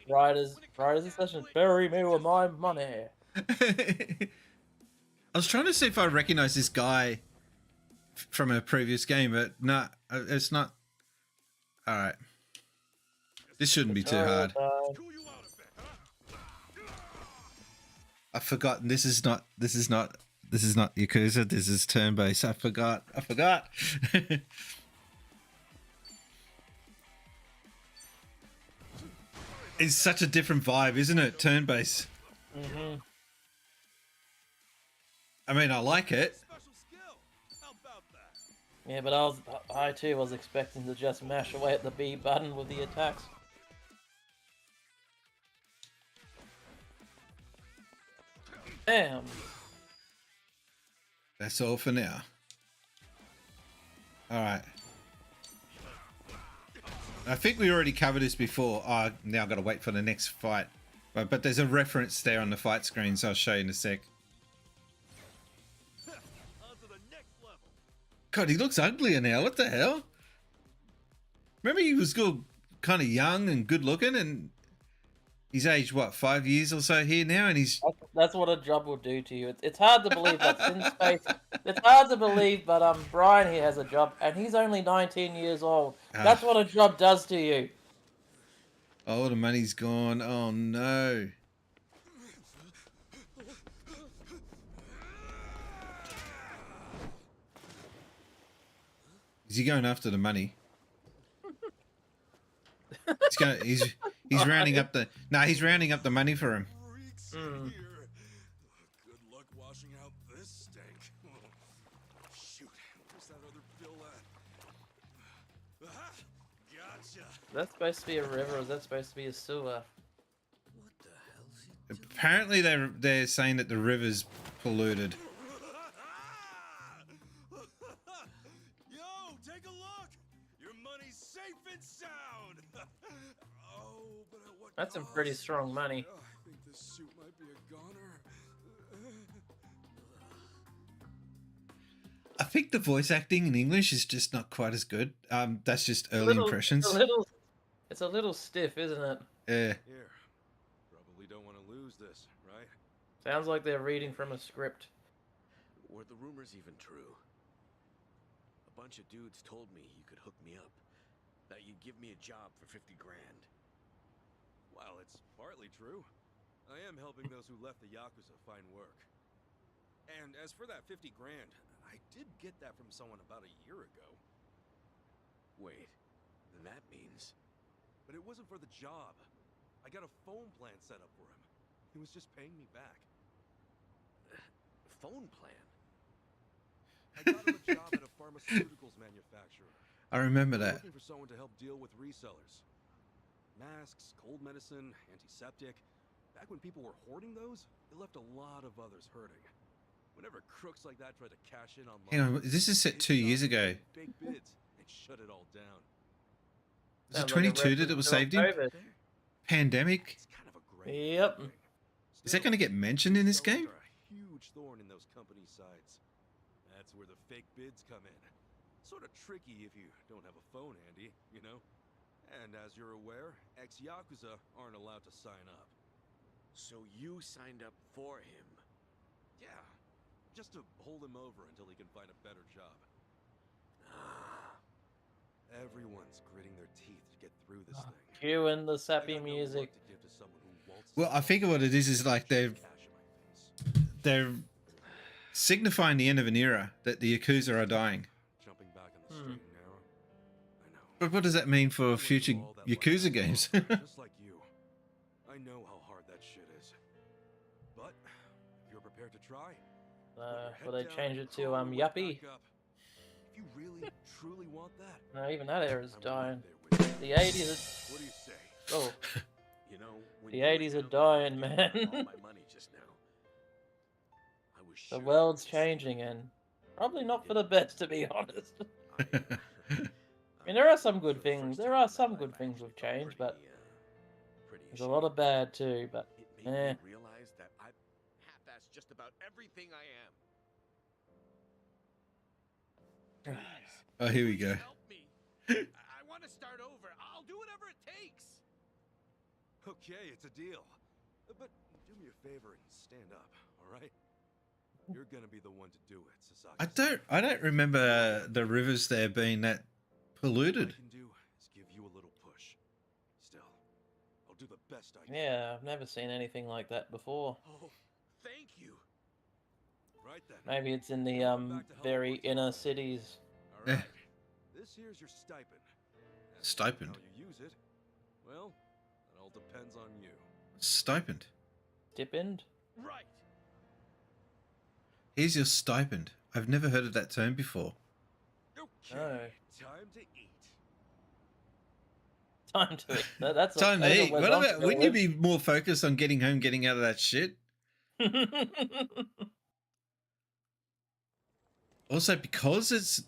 Riders session. Bury me with my money.
I was trying to see if I recognize this guy from a previous game, but no, it's not. All right, this shouldn't be too hard. I've forgotten. This is not Yakuza. This is turn-based. I forgot. It's such a different vibe, isn't it? Turn-based.
Mm-hmm.
I mean, I like it.
Yeah, but I too was expecting to just mash away at the B button with the attacks. Damn.
That's all for now. All right. I think we already covered this before. Oh, now I've got to wait for the next fight. But there's a reference there on the fight screen, so I'll show you in a sec. God, he looks uglier now. What the hell? Remember he was still kind of young and good looking, and he's aged, what, 5 years or so here now, and he's...
That's what a job will do to you. It's hard to believe that SinceSpaces... It's hard to believe, but Brian here has a job, and he's only 19 years old. That's what a job does to you.
Oh, the money's gone. Oh, no. Is he going after the money? He's rounding up the... No, he's rounding up the money for him.
Mm.
Good luck washing out this stank. Shoot, where's that other bill at? Aha! Gotcha.
Is that supposed to be a river, or is that supposed to be a sewer?
Apparently they're saying that the river's polluted.
Yo, take a look. Your money's safe and sound. Oh, but at what
That's some pretty strong money.
I think this suit might be a goner.
I think the voice acting in English is just not quite as good. That's just early impressions.
It's a little stiff, isn't it?
Yeah.
Here, probably don't want to lose this, right?
Sounds like they're reading from a script.
Were the rumors even true? A bunch of dudes told me you could hook me up, that you'd give me a job for 50 grand.
Well, it's partly true. I am helping those who left the Yakuza find work. And as for that 50 grand, I did get that from someone about a year ago.
Wait, then that means...
But it wasn't for the job. I got a phone plan set up for him. He was just paying me back.
Phone plan?
I got him a job at a pharmaceuticals manufacturer.
I remember that.
Looking for someone to help deal with resellers. Masks, cold medicine, antiseptic. Back when people were hoarding those, it left a lot of others hurting. Whenever crooks like that tried to cash in on
Hang on, this is set 2 years ago.
Big bids and shut it all down.
Was it 22 that it was saved him? Pandemic?
Yep.
Is that going to get mentioned in this game?
Huge thorn in those companies' sides. That's where the fake bids come in. Sort of tricky if you don't have a phone handy, you know? And as you're aware, ex-Yakuza aren't allowed to sign up.
So you signed up for him?
Yeah, just to hold him over until he can find a better job. Everyone's gritting their teeth to get through this thing.
Cue in the sappy music.
Well, I figure what it is like they're signifying the end of an era, that the Yakuza are dying.
Jumping back in the straight and narrow. I know.
But what does that mean for future Yakuza games?
Just like you. I know how hard that shit is. But if you're prepared to try,
Will they change it to Yuppie?
if you really truly want that.
No, even that era's dying. The 80s are...
What do you say?
Oh.
You know, when
The
you were
80s are
down there
dying,
taking all
man.
my money just now, I was
The
sure
world's changing, and probably not for the best, to be honest. I mean, there are some good things. There are some good things with change, but there's a lot of bad too. But
it made me realize that I half-assed just about everything I am.
Oh, here we go.
Help me. I want to start over. I'll do whatever it takes.
Okay, it's a deal. But do me a favor and stand up, all right? You're gonna be the one to do it, Sasaki.
I don't remember the rivers there being that polluted.
All I can do is give you a little push. Still, I'll do the best I can.
Yeah, I've never seen anything like that before.
Oh, thank you. Right then.
Maybe it's in the very inner cities.
All right. This here's your stipend.
Stipend.
How you use it? Well, that all depends on you.
Stipend.
Stipend?
Right.
Here's your stipend. I've never heard of that term before.
Okay.
Oh.
Time to eat.
Time to eat. That's
Time to eat. What about? Wouldn't you
be?
be more focused on getting home, getting out of that shit? Also, because it's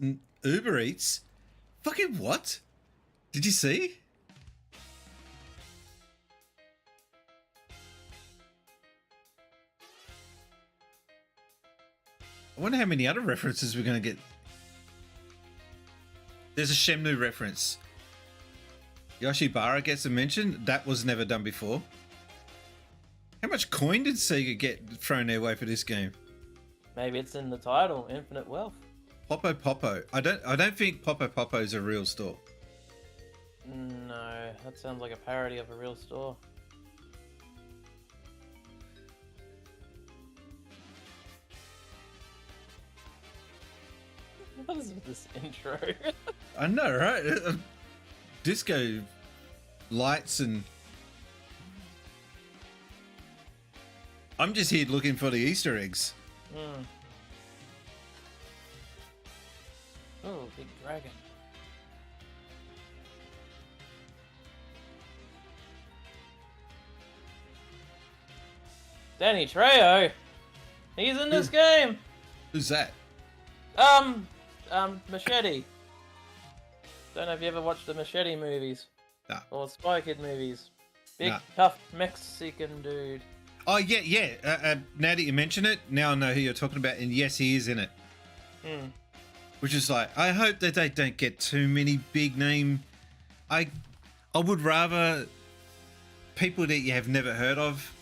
Uber Eats, fucking what? Did you see? I wonder how many other references we're going to get. There's a Shenmue reference. Yoshibara gets a mention. That was never done before. How much coin did Sega get thrown their way for this game?
Maybe it's in the title, Infinite Wealth.
Popo Popo. I don't think Popo Popo is a real store.
No, that sounds like a parody of a real store. What is with this intro?
I know, right? Disco lights and... I'm just here looking for the Easter eggs.
Oh, big dragon. Danny Trejo! He's in this game!
Who's that?
Machete. Don't know if you ever watched the Machete movies.
No.
Or Spy Kid movies. Big,
No.
tough Mexican dude.
Oh, yeah. Now that you mention it, now I know who you're talking about. And yes, he is in it. Which is like, I hope that they don't get too many big name. I would rather people that you have never heard of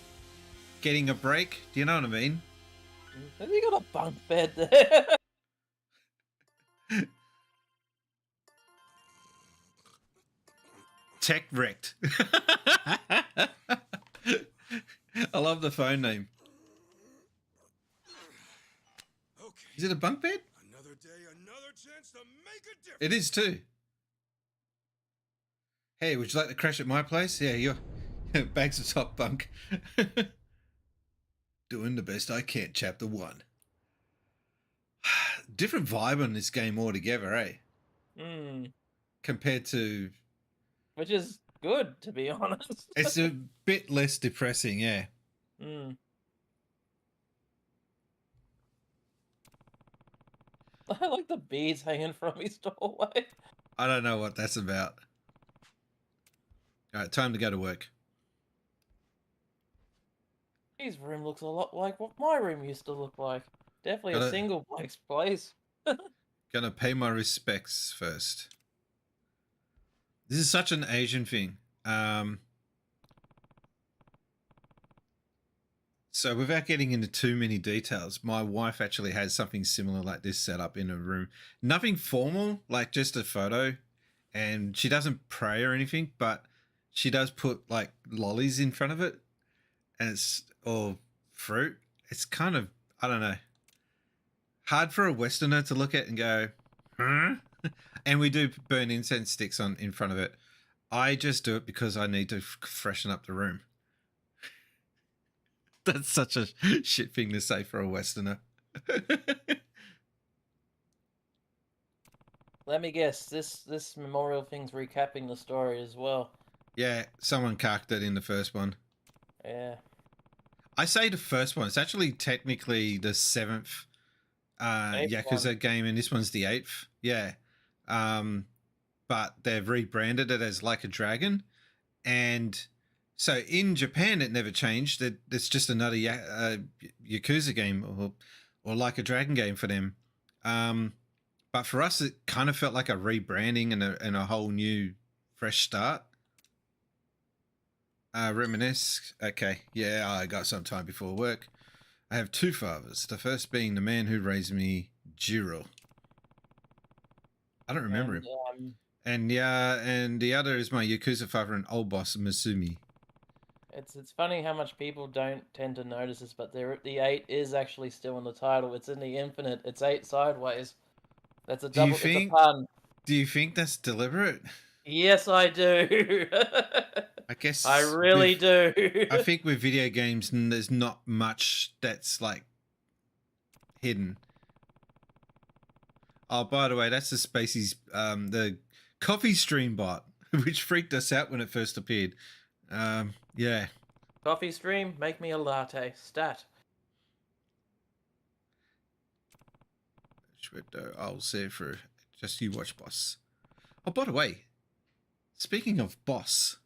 getting a break. Do you know what I mean?
Has he got a bunk bed there?
Tech wrecked. I love the phone name. Is it a bunk bed?
Another day, another chance to make a difference.
It is too. Hey, would you like to crash at my place? Yeah, you're bags of top bunk. Doing the best I can, chapter 1. Different vibe on this game altogether, eh? Compared to...
Which is good, to be honest.
It's a bit less depressing, yeah.
I like the beads hanging from his doorway.
I don't know what that's about. All right, time to go to work.
His room looks a lot like what my room used to look like. Definitely
Gotta-
a single place.
Gonna pay my respects first. This is such an Asian thing. So without getting into too many details, my wife actually has something similar like this set up in her room. Nothing formal, like just a photo. And she doesn't pray or anything, but she does put like lollies in front of it. And it's all fruit. It's kind of, I don't know, hard for a Westerner to look at and go, huh? And we do burn incense sticks in front of it. I just do it because I need to freshen up the room. That's such a shit thing to say for a Westerner.
Let me guess, this memorial thing's recapping the story as well.
Yeah, someone carked it in the first one.
Yeah.
I say the first one. It's actually technically the 7th Yakuza
one.
game, and this one's the 8th. Yeah. But they've rebranded it as Like a Dragon. And so in Japan, it never changed. It's just another Yakuza game or Like a Dragon game for them. But for us, it kind of felt like a rebranding and a whole new, fresh start. Reminisce. Okay. Yeah, I got some time before work. I have two fathers. The first being the man who raised me, Jiro. I don't remember him. And the other is my Yakuza father and old boss, Masumi.
It's funny how much people don't tend to notice this, but the 8 is actually still in the title. It's in the infinite. It's 8 sideways. That's a double. It's a pun.
Do you think that's deliberate?
Yes, I do.
I guess
I really do.
I think with video games, there's not much that's like hidden. Oh, by the way, that's the Spacies, the coffee stream bot, which freaked us out when it first appeared. Yeah.
Coffee stream, make me a latte. Stat.
I'll say for just you watch, boss. Oh, by the way, speaking of boss,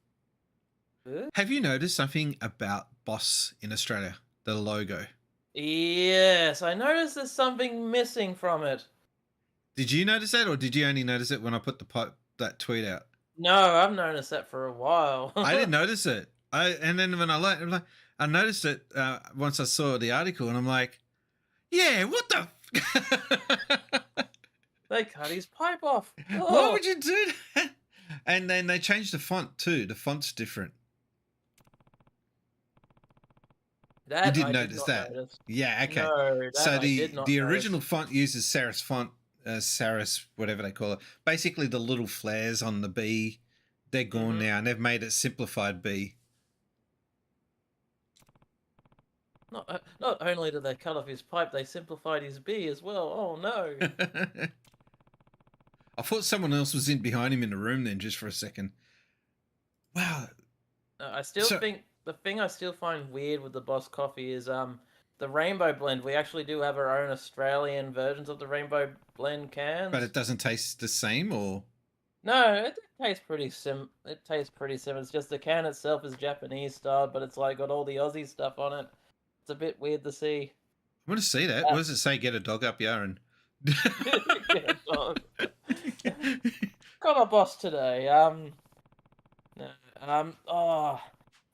have you noticed something about boss in Australia? The logo.
Yes, I noticed there's something missing from it.
Did you notice that, or did you only notice it when I put that tweet out?
No, I've noticed that for a while.
I didn't notice it. And then when I noticed it once I saw the article, and I'm like, yeah, what the?
They cut his pipe off. Oh.
Why would you do that? And then they changed the font too. The font's different. You didn't notice that? Yeah, okay.
No,
so the original font uses Saris font, Saris, whatever they call it. Basically, the little flares on the B, they're gone now, and they've made it simplified B.
Not only did they cut off his pipe, they simplified his B as well. Oh no!
I thought someone else was in behind him in the room then, just for a second. Wow.
I still think the thing I still find weird with the Boss Coffee is the Rainbow Blend. We actually do have our own Australian versions of the Rainbow Blend cans.
But it doesn't taste the same, or?
No, it tastes pretty sim. It tastes pretty similar. It's just the can itself is Japanese style, but it's like got all the Aussie stuff on it. It's a bit weird to see.
I want to see that. What does it say? Get a dog up your and.
Get a dog. Got a boss today. I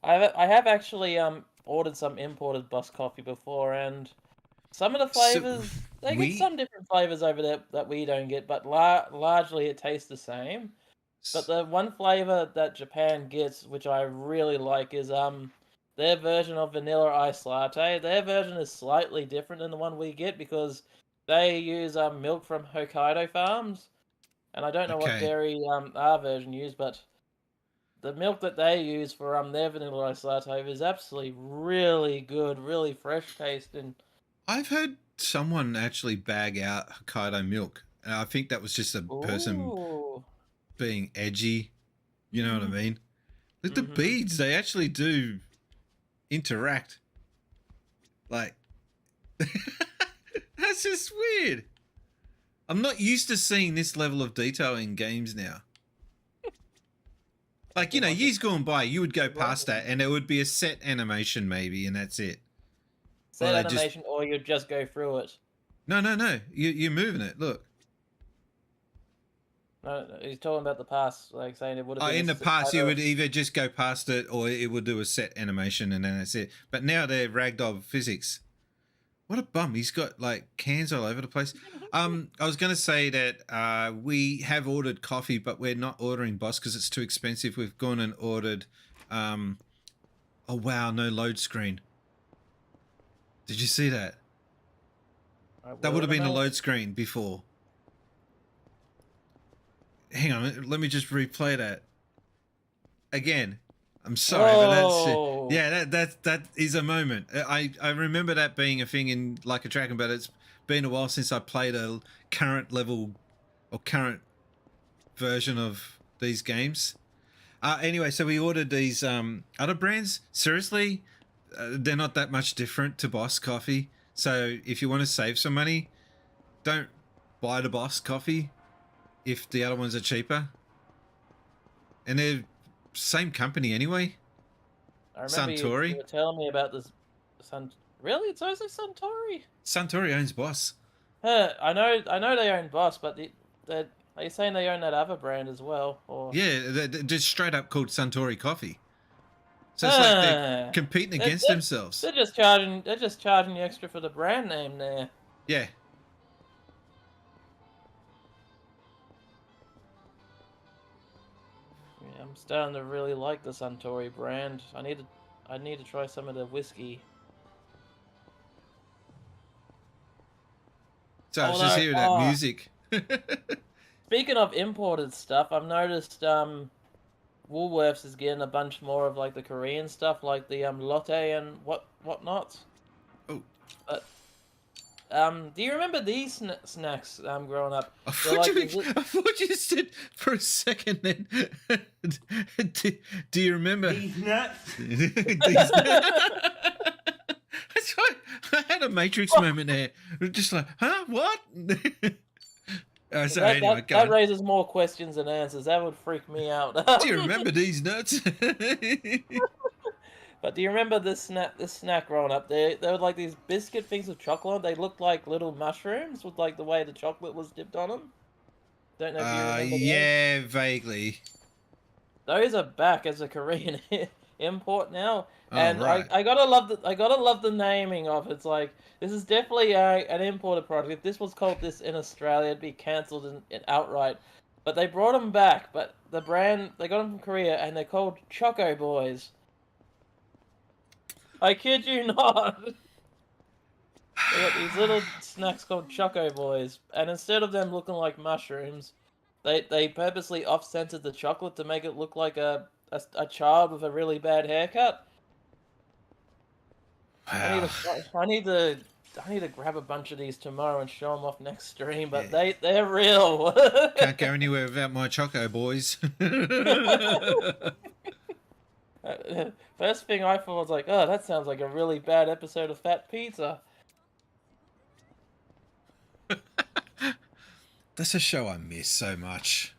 have actually ordered some imported Boss Coffee before, and some of the flavors they get some different flavors over there that we don't get, but largely it tastes the same. But the one flavor that Japan gets, which I really like, is their version of vanilla iced latte. Their version is slightly different than the one we get because they use milk from Hokkaido farms, and I don't know what dairy our version used, but the milk that they use for their vanilla iced latte is absolutely really good, really fresh tasting.
I've heard someone actually bag out Hokkaido milk, and I think that was just a person being edgy. You know what I mean? With the beads, they actually do interact. Like, that's just weird. I'm not used to seeing this level of detail in games now. Like, you know, years gone by, you would go past that and it would be a set animation maybe, and that's it.
Set animation, or you'd just go through it.
No. You're moving it. Look.
No, he's talking about the past, like saying it would have been...
in the past, you would either just go past it or it would do a set animation and then that's it. But now they're ragdoll physics. What a bum. He's got, like, cans all over the place. I was going to say that we have ordered coffee, but we're not ordering Boss because it's too expensive. We've gone and ordered... oh, wow, no load screen. Did you see that? That would have been a load screen before. Hang on, let me just replay that. Again. I'm sorry, but that is a moment. I remember that being a thing in Like a Dragon, but it's been a while since I played a current level or current version of these games. Anyway, so we ordered these other brands. Seriously, they're not that much different to Boss Coffee. So if you want to save some money, don't buy the Boss Coffee if the other ones are cheaper. And they're same company anyway.
I remember
Suntory.
You were telling me about this. Really? It's also Suntory?
Suntory owns Boss.
I know they own Boss, but are you saying they own that other brand as well? Or...
Yeah, they're just straight up called Suntory Coffee. So it's like they're competing against themselves.
They're just charging you extra for the brand name there.
Yeah.
Yeah, I'm starting to really like the Suntory brand. I need to try some of the whiskey.
So I was just hearing that music.
Speaking of imported stuff, I've noticed Woolworths is getting a bunch more of like the Korean stuff, like the Lotte and whatnot.
Oh.
But do you remember these snacks growing up?
I thought you said for a second then. do you remember
These nuts?
These That's right. I had a Matrix moment there. Just like, huh? What?
That raises more questions than answers. That would freak me out.
Do you remember these nuts?
But do you remember this snack growing up? They were like these biscuit things with chocolate. They looked like little mushrooms with like the way the chocolate was dipped on them. Don't know if you remember
yeah, vaguely.
Those are back as a Korean import now, and
right.
I gotta love the naming of it. It's like this is definitely an imported product. If this was called this in Australia, it'd be cancelled outright. But they brought them back. But the brand they got them from Korea, and they're called Choco Boys. I kid you not. They got these little snacks called Choco Boys, and instead of them looking like mushrooms, they purposely off-centered the chocolate to make it look like a child with a really bad haircut.
Wow.
I need to grab a bunch of these tomorrow and show them off next stream, but they're real.
Can't go anywhere without my Choco Boys.
First thing I thought was like, oh, that sounds like a really bad episode of Fat Pizza.
That's a show I miss so much.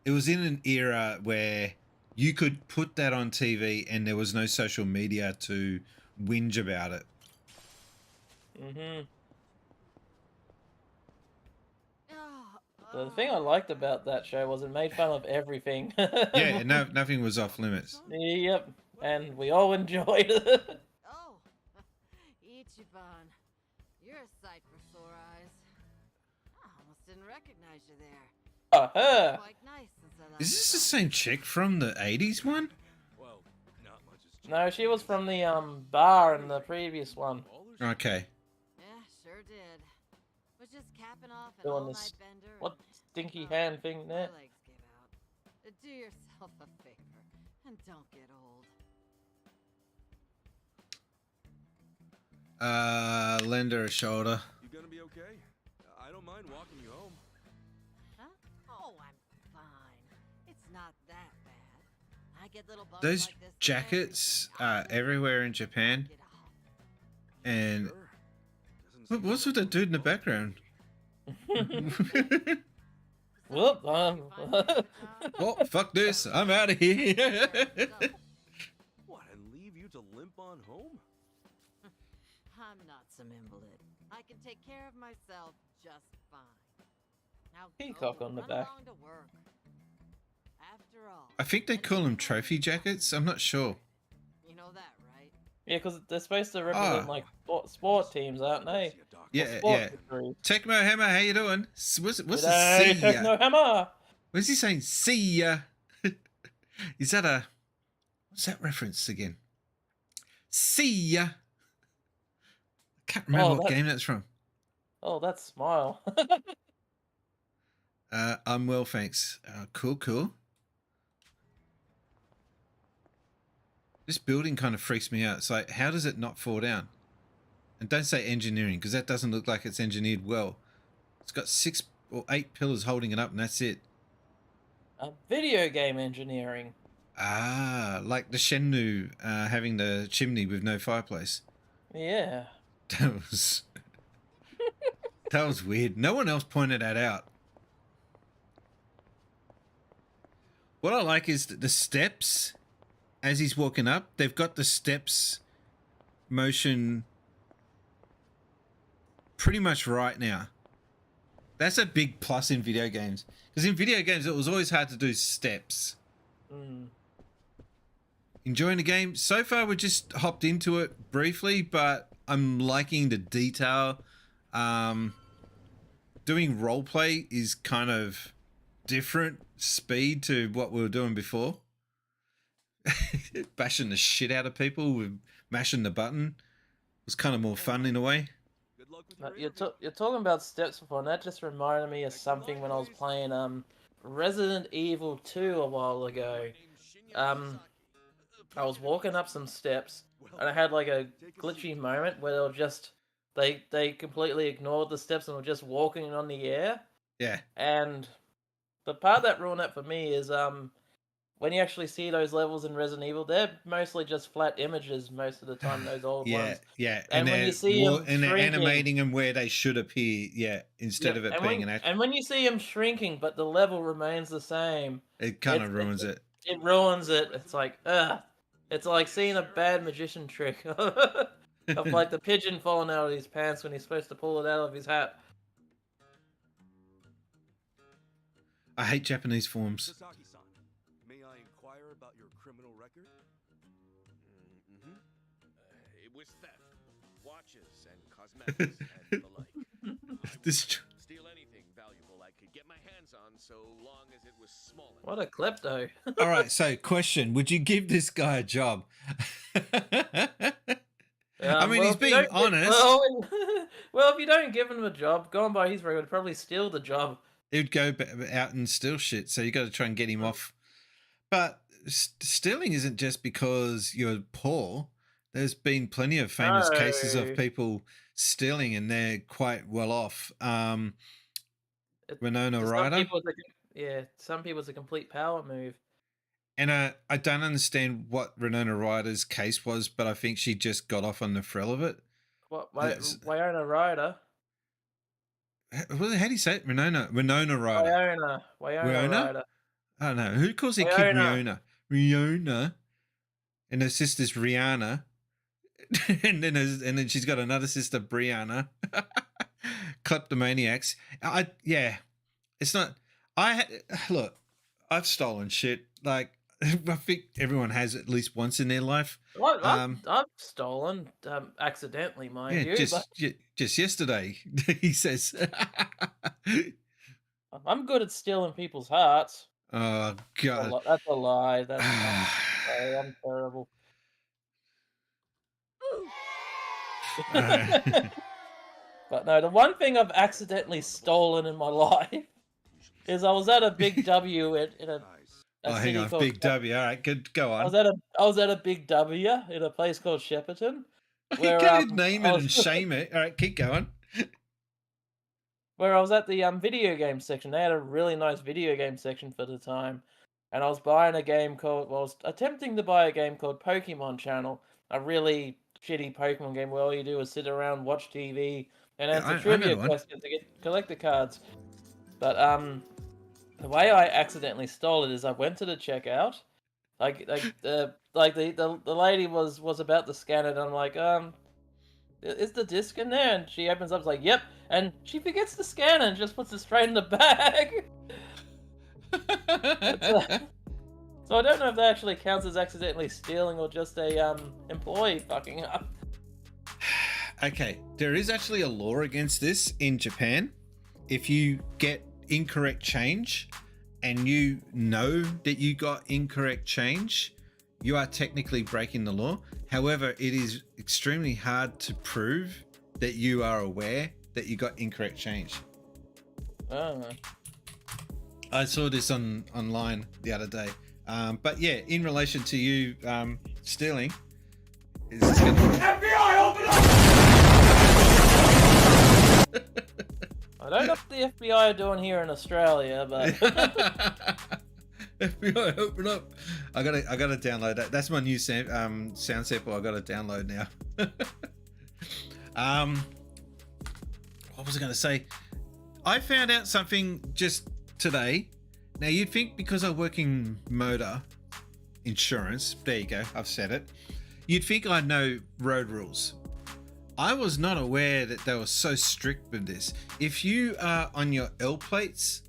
It was in an era where you could put that on TV and there was no social media to whinge about it.
Mm-hmm. The thing I liked about that show was it made fun of everything.
Yeah, nothing was off limits.
Yep, and we all enjoyed it.
Oh, Ichiban, you're a sight for sore eyes. I almost didn't recognize you there.
Oh, her.
Quite nice since I last
Is this the same chick from the 80s one?
Well, not much has changed.
No, she was from the bar in the previous one.
Okay.
Yeah, sure did. Was just capping off an
Doing
all-night
this
bender.
what stinky hand thing
My
there?
legs give out. Do yourself a favor and don't get old.
Lend her a shoulder.
You gonna be okay? I don't mind walking you home.
Huh? Oh, I'm fine. It's not that bad. I get little bumps
Those
like this
jackets are everywhere in Japan. And what's with that dude in the background?
Whoop,
Oh, fuck this. I'm out of here.
What, and leave you to limp on home?
I'm not some invalid. I can take care of myself just fine. Now
Peacock
go,
on the
run
back.
along to work. After all,
I think they call them trophy jackets. I'm not sure.
you know that, right?
Yeah, because they're supposed to represent like sport teams, aren't they?
Yeah,
Sport
yeah.
victories.
Tecmo Hammer, how you doing? What's the
G'day,
see ya?
Techno Hammer.
What's he saying? See ya. Is that a... What's that reference again? See ya. I can't remember what game that's from.
Oh, that smile.
I'm well, thanks. Cool. This building kind of freaks me out. It's like, how does it not fall down? And don't say engineering, because that doesn't look like it's engineered well. It's got 6 or 8 pillars holding it up, and that's it.
Video game engineering.
Ah, like the Shenmue having the chimney with no fireplace.
Yeah.
That was weird. No one else pointed that out. What I like is that the steps, as he's walking up, they've got the steps motion pretty much right now. That's a big plus in video games. Because in video games, it was always hard to do steps.
Mm.
Enjoying the game. So far, we just hopped into it briefly, but I'm liking the detail. Doing roleplay is kind of different speed to what we were doing before. Bashing the shit out of people with mashing the button was kind of more fun in a way.
You're talking about steps before, and that just reminded me of something when I was playing Resident Evil 2 a while ago. I was walking up some steps, and I had like a glitchy moment where they completely ignored the steps and were just walking on the air.
Yeah.
And the part that ruined that for me is when you actually see those levels in Resident Evil, they're mostly just flat images most of the time. Those old ones.
Yeah,
And when you see them
and they're
shrinking,
animating them where they should appear. Yeah, instead of it
and
being
when,
an action,
and when you see them shrinking, but the level remains the same,
it kind of ruins it.
It ruins it. It's like, ugh. It's like seeing a bad magician trick of like the pigeon falling out of his pants when he's supposed to pull it out of his hat.
I hate Japanese forms.
Sasaki-san, may I inquire about your criminal record?
It was theft, watches, and cosmetics, and the like. Steal anything valuable I could get my hands on, so long as it was small enough.
What a klepto.
All right, so question: would you give this guy a job? I mean, he's being honest.
Well, if you don't give him a job, going by his record, he'd probably steal the job.
He'd go out and steal shit, so you got to try and get him off. But stealing isn't just because you're poor. There's been plenty of famous cases of people stealing, and they're quite well off. Winona Ryder.
Some people it's a complete power move.
And I don't understand what Winona Ryder's case was, but I think she just got off on the thrill of it.
What? Winona Ryder?
How do you say it? Winona Ryder.
Winona Ryder.
I don't know. Who calls their kid Riona? Riona. And her sister's Rihanna. and then she's got another sister, Brianna. Kleptomaniacs. It's not. Look, I've stolen shit. Like, I think everyone has at least once in their life.
I've stolen accidentally, mind you.
Just yesterday, he says.
I'm good at stealing people's hearts.
Oh God,
that's a lie. I'm terrible. But no, the one thing I've accidentally stolen in my life is I was at a big W in a
hang on, Big W. All right, good. Go on.
I was at a Big W in a place called Shepperton.
You can't name it and shame it. All right, keep going.
Where I was at the video game section. They had a really nice video game section for the time, and I was buying a game called. Well, I was attempting to buy a game called Pokemon Channel, a really shitty Pokemon game where all you do is sit around, watch TV, and answer trivia questions to get collector cards. But the way I accidentally stole it is I went to the checkout, the lady was about to scan it. And I'm like, is the disc in there? And she opens up, like, yep, and she forgets to scan it and just puts it straight in the bag. So I don't know if that actually counts as accidentally stealing or just a employee fucking up.
Okay, there is actually a law against this in Japan. If you get incorrect change and you know that you got incorrect change, you are technically breaking the law. However, it is extremely hard to prove that you are aware that you got incorrect change.
Oh.
I saw this online the other day. But yeah, in relation to you stealing, is this gonna...
FBI, open up!
I don't know what the FBI are doing here in Australia, but
FBI, open up! I gotta download that. That's my new sound sample. I gotta download now. What was I gonna say? I found out something just today. Now, you'd think because I work in motor insurance, there you go, I've said it, you'd think I know road rules. I was not aware that they were so strict with this. If you are on your L plates,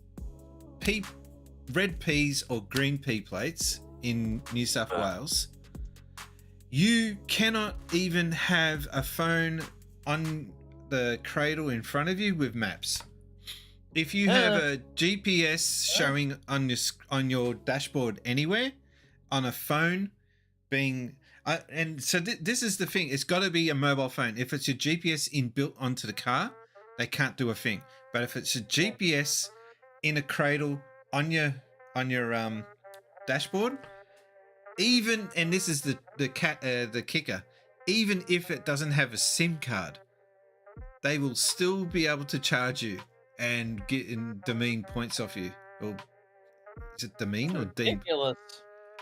red P's or green P plates in New South Wales, You cannot even have a phone on the cradle in front of you with maps. If you have a GPS showing on your dashboard anywhere, on a phone, and so this is the thing. It's got to be a mobile phone. If it's your GPS inbuilt onto the car, they can't do a thing. But if it's a GPS in a cradle on your dashboard, even, and this is the kicker, even if it doesn't have a SIM card, they will still be able to charge you and get in demean points off you. Or is it demean or deem?
Ridiculous.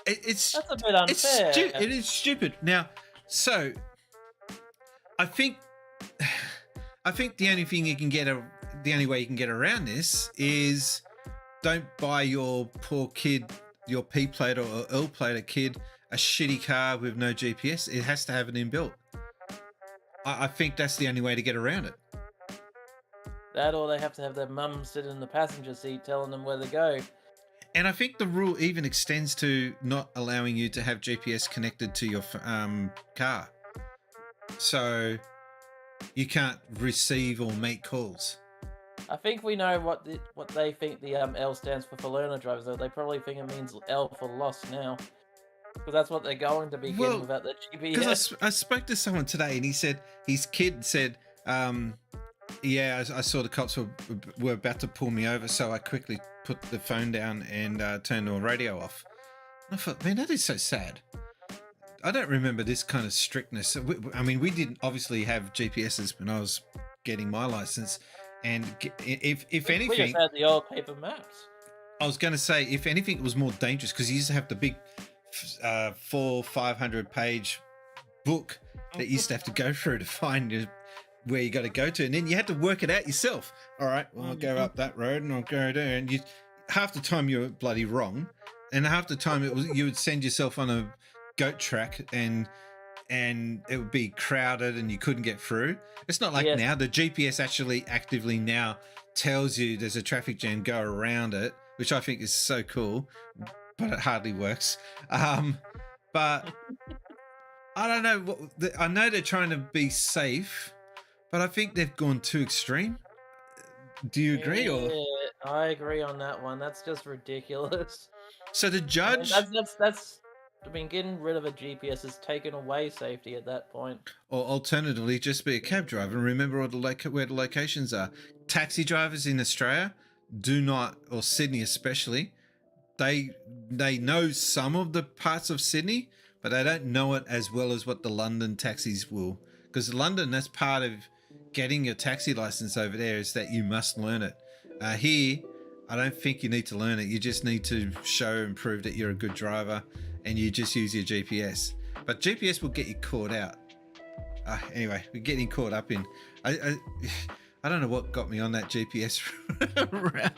It's
That's a bit unfair.
It is stupid. Now, so I think the only thing you can get the only way you can get around this is don't buy your poor kid, your P plater or L plater kid, a shitty car with no GPS. It has to have it inbuilt. I think that's the only way to get around it.
That, or they have to have their mum sit in the passenger seat telling them where to go.
And I think the rule even extends to not allowing you to have GPS connected to your car. So you can't receive or make calls.
I think we know what they think the L stands for learner drivers, though. They probably think it means L for lost now. Because that's what they're going to be getting without the GPS.
Because I spoke to someone today and he said his kid said, yeah, I saw the cops were about to pull me over, so I quickly put the phone down and turned the radio off. And I thought, man, that is so sad. I don't remember this kind of strictness. I mean, we didn't obviously have GPSs when I was getting my license. And if anything...
We just had the old paper maps.
I was going to say, if anything, it was more dangerous because you used to have the big 400-500 page book that you used to have to go through to find where you got to go to, and then you had to work it out yourself. All right, well, I'll go up that road and I'll go there, and half the time you were bloody wrong, and half the time you would send yourself on a goat track and it would be crowded and you couldn't get through. It's not like now the GPS actually actively now tells you there's a traffic jam, go around it, which I think is so cool, but it hardly works. But I don't know. I know they're trying to be safe, but I think they've gone too extreme. Do you agree?
Yeah, I agree on that one. That's just ridiculous.
So the judge...
That's I mean, getting rid of a GPS has taken away safety at that point.
Or alternatively, just be a cab driver and remember where the locations are. Taxi drivers in Australia do not, or Sydney especially, they know some of the parts of Sydney, but they don't know it as well as what the London taxis will. Because London, that's part of getting your taxi license over there, is that you must learn it. Here, I don't think you need to learn it. You just need to show and prove that you're a good driver, and you just use your GPS. But GPS will get you caught out. Anyway, we're getting caught up in... I don't know what got me on that GPS route.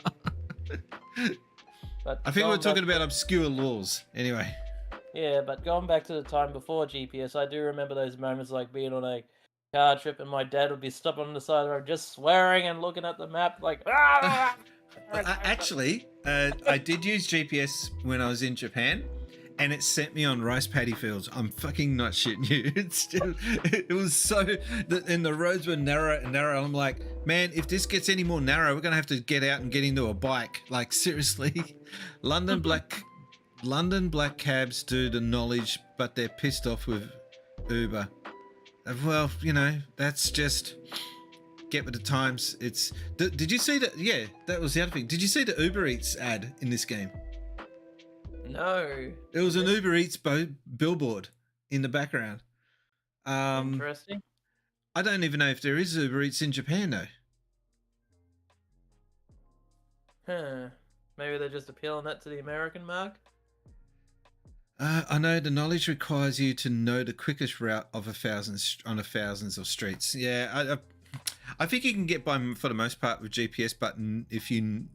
But
I think we're talking about obscure laws. Anyway.
Yeah, but going back to the time before GPS, I do remember those moments like being on a car trip and my dad would be stopping on the side of the road just swearing and looking at the map like...
Actually, I did use GPS when I was in Japan, and it sent me on rice paddy fields. I'm fucking not shitting you. It was so... And the roads were narrow and narrow. I'm like, man, if this gets any more narrow, we're going to have to get out and get into a bike. Like, seriously. London black cabs do the knowledge, but they're pissed off with Uber. Well, you know, that's just... Get with the times. It's... Did you see that? Yeah, that was the other thing. Did you see the Uber Eats ad in this game?
No.
It was an Uber Eats billboard in the background.
Interesting.
I don't even know if there is Uber Eats in Japan, though.
Huh. Maybe they're just appealing that to the American mark?
I know the knowledge requires you to know the quickest route of thousands of streets. Yeah, I think you can get by for the most part with GPS, but if you,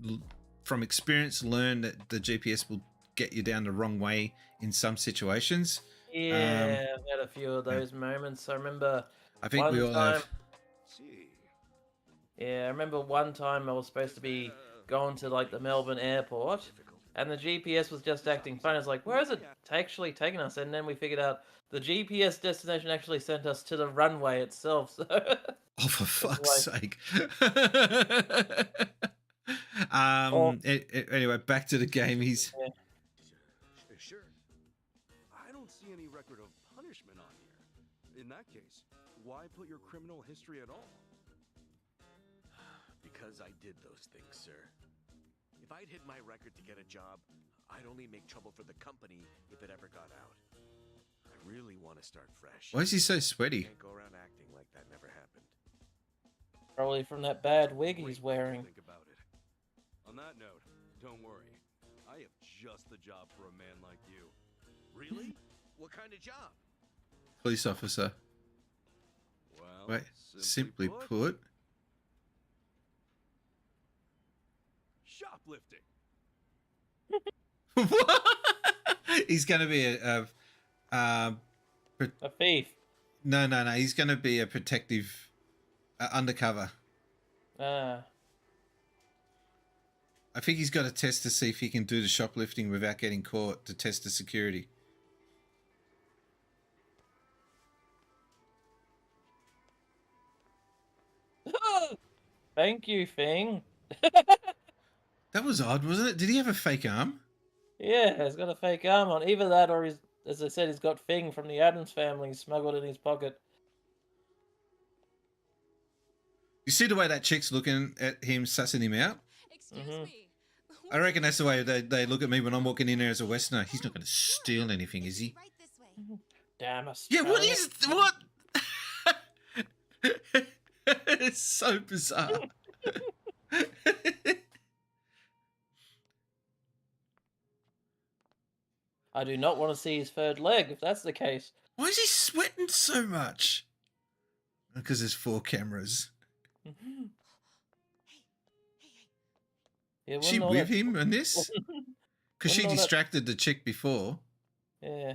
from experience, learn that the GPS will get you down the wrong way in some situations.
Yeah, I've had a few of those moments. I remember.
I think we all have.
Yeah, I remember one time I was supposed to be going to like the Melbourne airport, and the GPS was just acting funny. It's like, where is it actually taking us? And then we figured out the GPS destination actually sent us to the runway itself. So
Oh, for fuck's sake. Anyway, back to the game. He's...
Sure. I don't see any record of punishment on here. In that case, why put your criminal history at all?
Because I did those things, sir. If I'd hit my record to get a job, I'd only make trouble for the company if it ever got out. I really want to start fresh.
Why is he so sweaty?
Can't go around acting like that never happened.
Probably from that bad wig he's wearing.
Think about it. On that note, don't worry. I have just the job for a man like you.
Really? What kind of job?
Police officer.
Well,
Wait, simply put...
shoplifting.
He's going to be a
thief.
No. He's going to be a protective, undercover.
Ah.
I think he's got a test to see if he can do the shoplifting without getting caught to test the security.
Thank you, Fing.
That was odd, wasn't it? Did he have a fake arm?
Yeah, he's got a fake arm on. Either that or he's, as I said, he's got Fing from the Addams Family smuggled in his pocket.
You see the way that chick's looking at him, sussing him out?
Excuse me.
I reckon that's the way they look at me when I'm walking in there as a Westerner. He's not going to steal anything, is he?
Right this way.
Damn us.
Yeah, what is... What? It's so bizarre.
I do not want to see his third leg, if that's the case.
Why is he sweating so much? Because there's 4 cameras.
Yeah,
Is she with him in this? Because she distracted the chick before.
Yeah.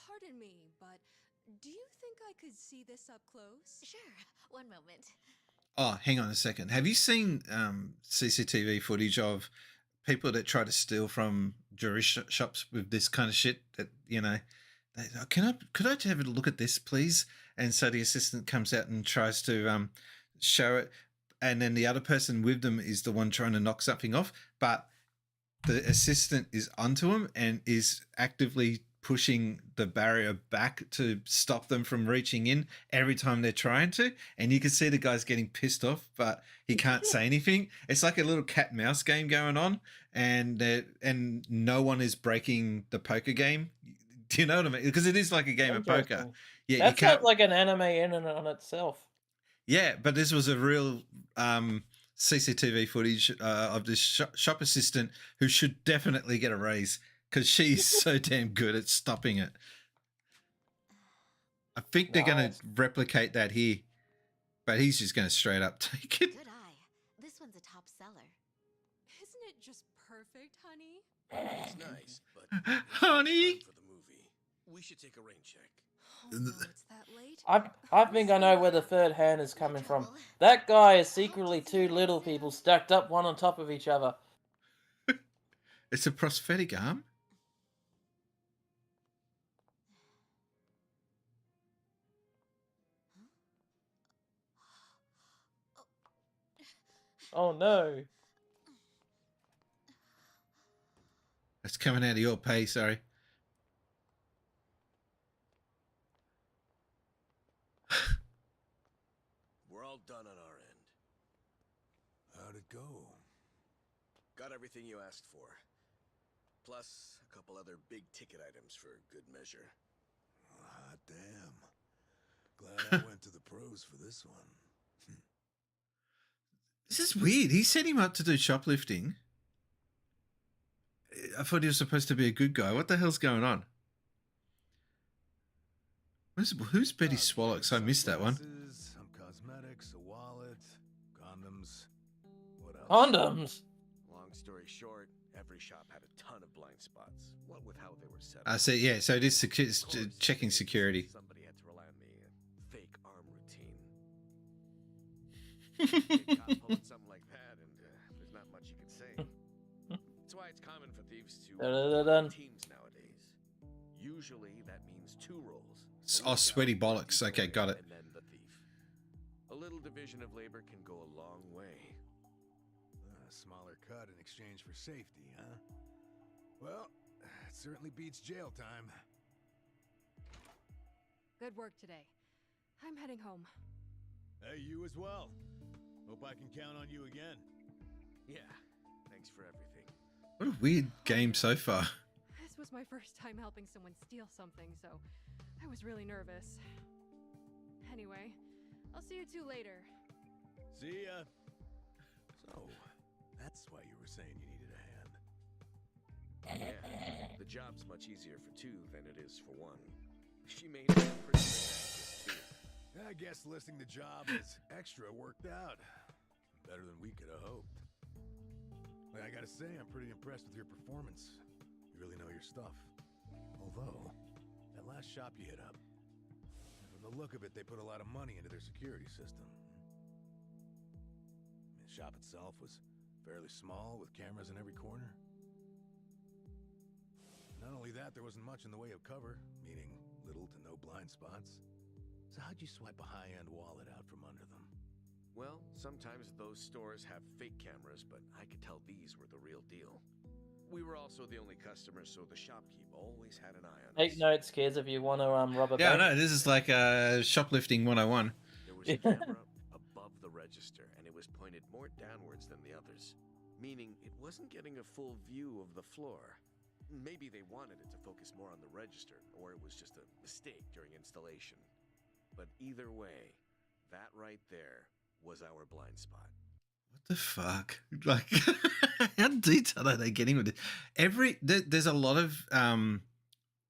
Pardon me, but do you think I could see this up close?
Sure. One moment.
Oh, hang on a second. Have you seen CCTV footage of people that try to steal from jewelry shops with this kind of shit? That, you know, could I have a look at this, please? And so the assistant comes out and tries to show it, and then the other person with them is the one trying to knock something off, but the assistant is onto him and is actively pushing the barrier back to stop them from reaching in every time they're trying to. And you can see the guy's getting pissed off, but he can't say anything. It's like a little cat mouse game going on, and no one is breaking the poker game. Do you know what I mean? Because it is like a game of poker. Yeah,
that
you can't...
sounds like an anime in and on itself.
Yeah, but this was a real CCTV footage of this shop assistant who should definitely get a raise because she's so damn good at stopping it. I think they're going to replicate that here, but he's just going to straight up take it.
Good eye. This one's a top seller.
Isn't it just perfect, honey?
It's nice, but
honey,
for the movie, we should take a rain check.
Oh, no, it's that late.
I think I know where the third hand is coming from. That guy is secretly 2 little people stacked up one on top of each other.
It's a prosthetic arm.
Oh no.
It's coming out of your pay, sorry.
We're all done on our end.
How'd it go?
Got everything you asked for. Plus a couple other big ticket items for good measure.
Ah, damn. Glad I went to the pros for this one.
This is weird. He set him up to do shoplifting. I thought he was supposed to be a good guy. What the hell's going on? Who's Betty Swallows? I missed that one.
Some cosmetics, a wallet, condoms. What else?
Condoms?
Long story short, every shop had a ton of blind spots. What with how they were set up.
I see. Yeah, so it is checking security.
Somebody had to rely on the fake arm routine. Get caught pulling something like that, and there's not much you can say.
Dun-dun-dun-dun.
teams nowadays. Usually that means 2 roles.
Oh, sweaty bollocks. Okay, got it.
And then the thief. A little division of labor can go a long way.
A smaller cut in exchange for safety, huh? Well, it certainly beats jail time.
Good work today. I'm heading home.
Hey, you as well. Hope I can count on you again.
Yeah, thanks for everything.
What a weird game so far.
This was my first time helping someone steal something, so I was really nervous. Anyway, I'll see you two later.
See ya. So, that's why you were saying you needed a hand.
Yeah, the job's much easier for 2 than it is for 1. She made it pretty active too.
I guess listing the job as extra worked out. Better than we could have hoped. I gotta say, I'm pretty impressed with your performance. You really know your stuff. Although, that last shop you hit up, from the look of it, they put a lot of money into their security system. The shop itself was fairly small, with cameras in every corner. Not only that, there wasn't much in the way of cover, meaning little to no blind spots. So how'd you swipe a high-end wallet out from under them?
Well, sometimes those stores have fake cameras, but I could tell these were the real deal. We were also the only customers, so the shopkeep always had an eye on us.
Take notes, kids, if you want to rob a
Yeah, I
bank.
know. This is like shoplifting 101.
There was a camera above the register, and it was pointed more downwards than the others, meaning it wasn't getting a full view of the floor. Maybe they wanted it to focus more on the register, or it was just a mistake during installation. But either way, that right there was our blind spot.
What the fuck? Like, how detailed are they getting with it? There's a lot of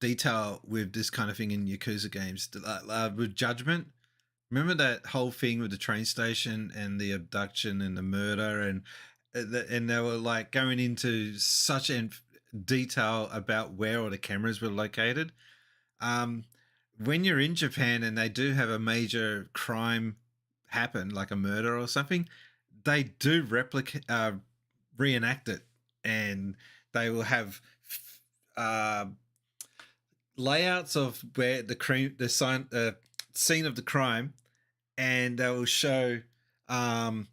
detail with this kind of thing in Yakuza games. With judgment, remember that whole thing with the train station and the abduction and the murder, and they were like going into such detail about where all the cameras were located. When you're in Japan and they do have a major crime happen, like a murder or something, they do reenact it, and they will have layouts of where the scene of the crime, and they will show. I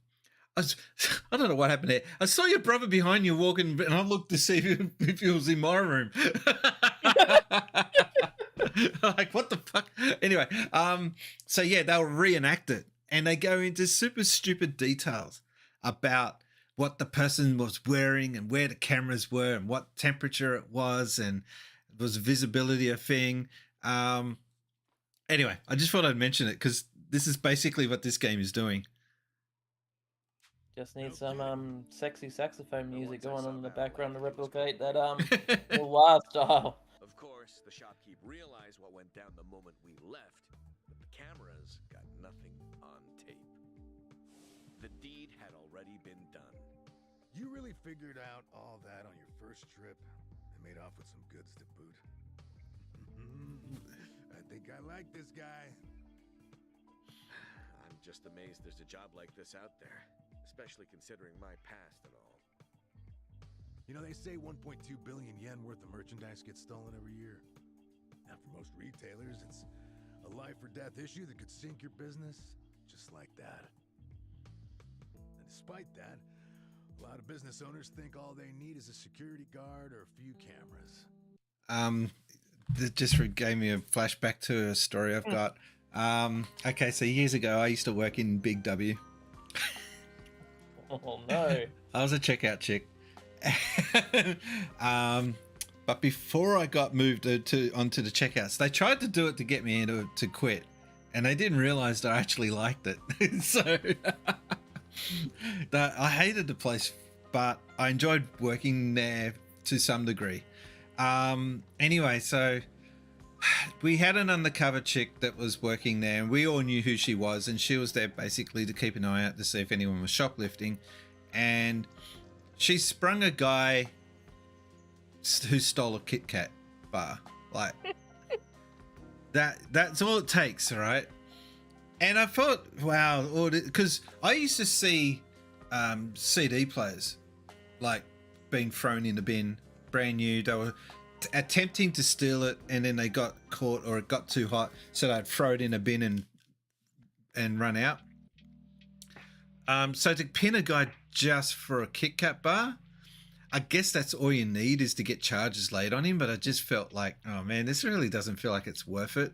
don't know what happened there. I saw your brother behind you walking, and I looked to see if he was in my room. Like, what the fuck? Anyway, so yeah, they'll reenact it, and they go into super stupid details about what the person was wearing and where the cameras were and what temperature it was, and was visibility a thing. Anyway, I just thought I'd mention it because this is basically what this game is doing.
Just need some sexy saxophone music going on in the background to replicate that wild style.
Of course, the shopkeep realized what went down the moment we left, but the cameras got nothing on tape. The deed had already been done.
You really figured out all that on your first trip and made off with some goods to boot. I think I like this guy.
I'm just amazed there's a job like this out there, especially considering my past and all.
You know, they say 1.2 billion yen worth of merchandise gets stolen every year. Now, for most retailers, it's a life or death issue that could sink your business just like that. And despite that, a lot of business owners think all they need is a security guard or a few cameras.
That just gave me a flashback to a story I've got. Okay, so years ago, I used to work in Big W.
Oh no!
I was a checkout chick. But before I got moved onto the checkouts, they tried to do it to get me to quit, and they didn't realize that I actually liked it. So I hated the place, but I enjoyed working there to some degree. Anyway, so we had an undercover chick that was working there, and we all knew who she was, and she was there basically to keep an eye out to see if anyone was shoplifting. And she sprung a guy who stole a Kit Kat bar. Like, that's all it takes, all right? And I thought, wow, because I used to see CD players like being thrown in the bin brand new. They were attempting to steal it, and then they got caught, or it got too hot, so they'd throw it in a bin and run out. So to pin a guy just for a Kit Kat bar, I guess that's all you need is to get charges laid on him. But I just felt like, oh man, this really doesn't feel like it's worth it.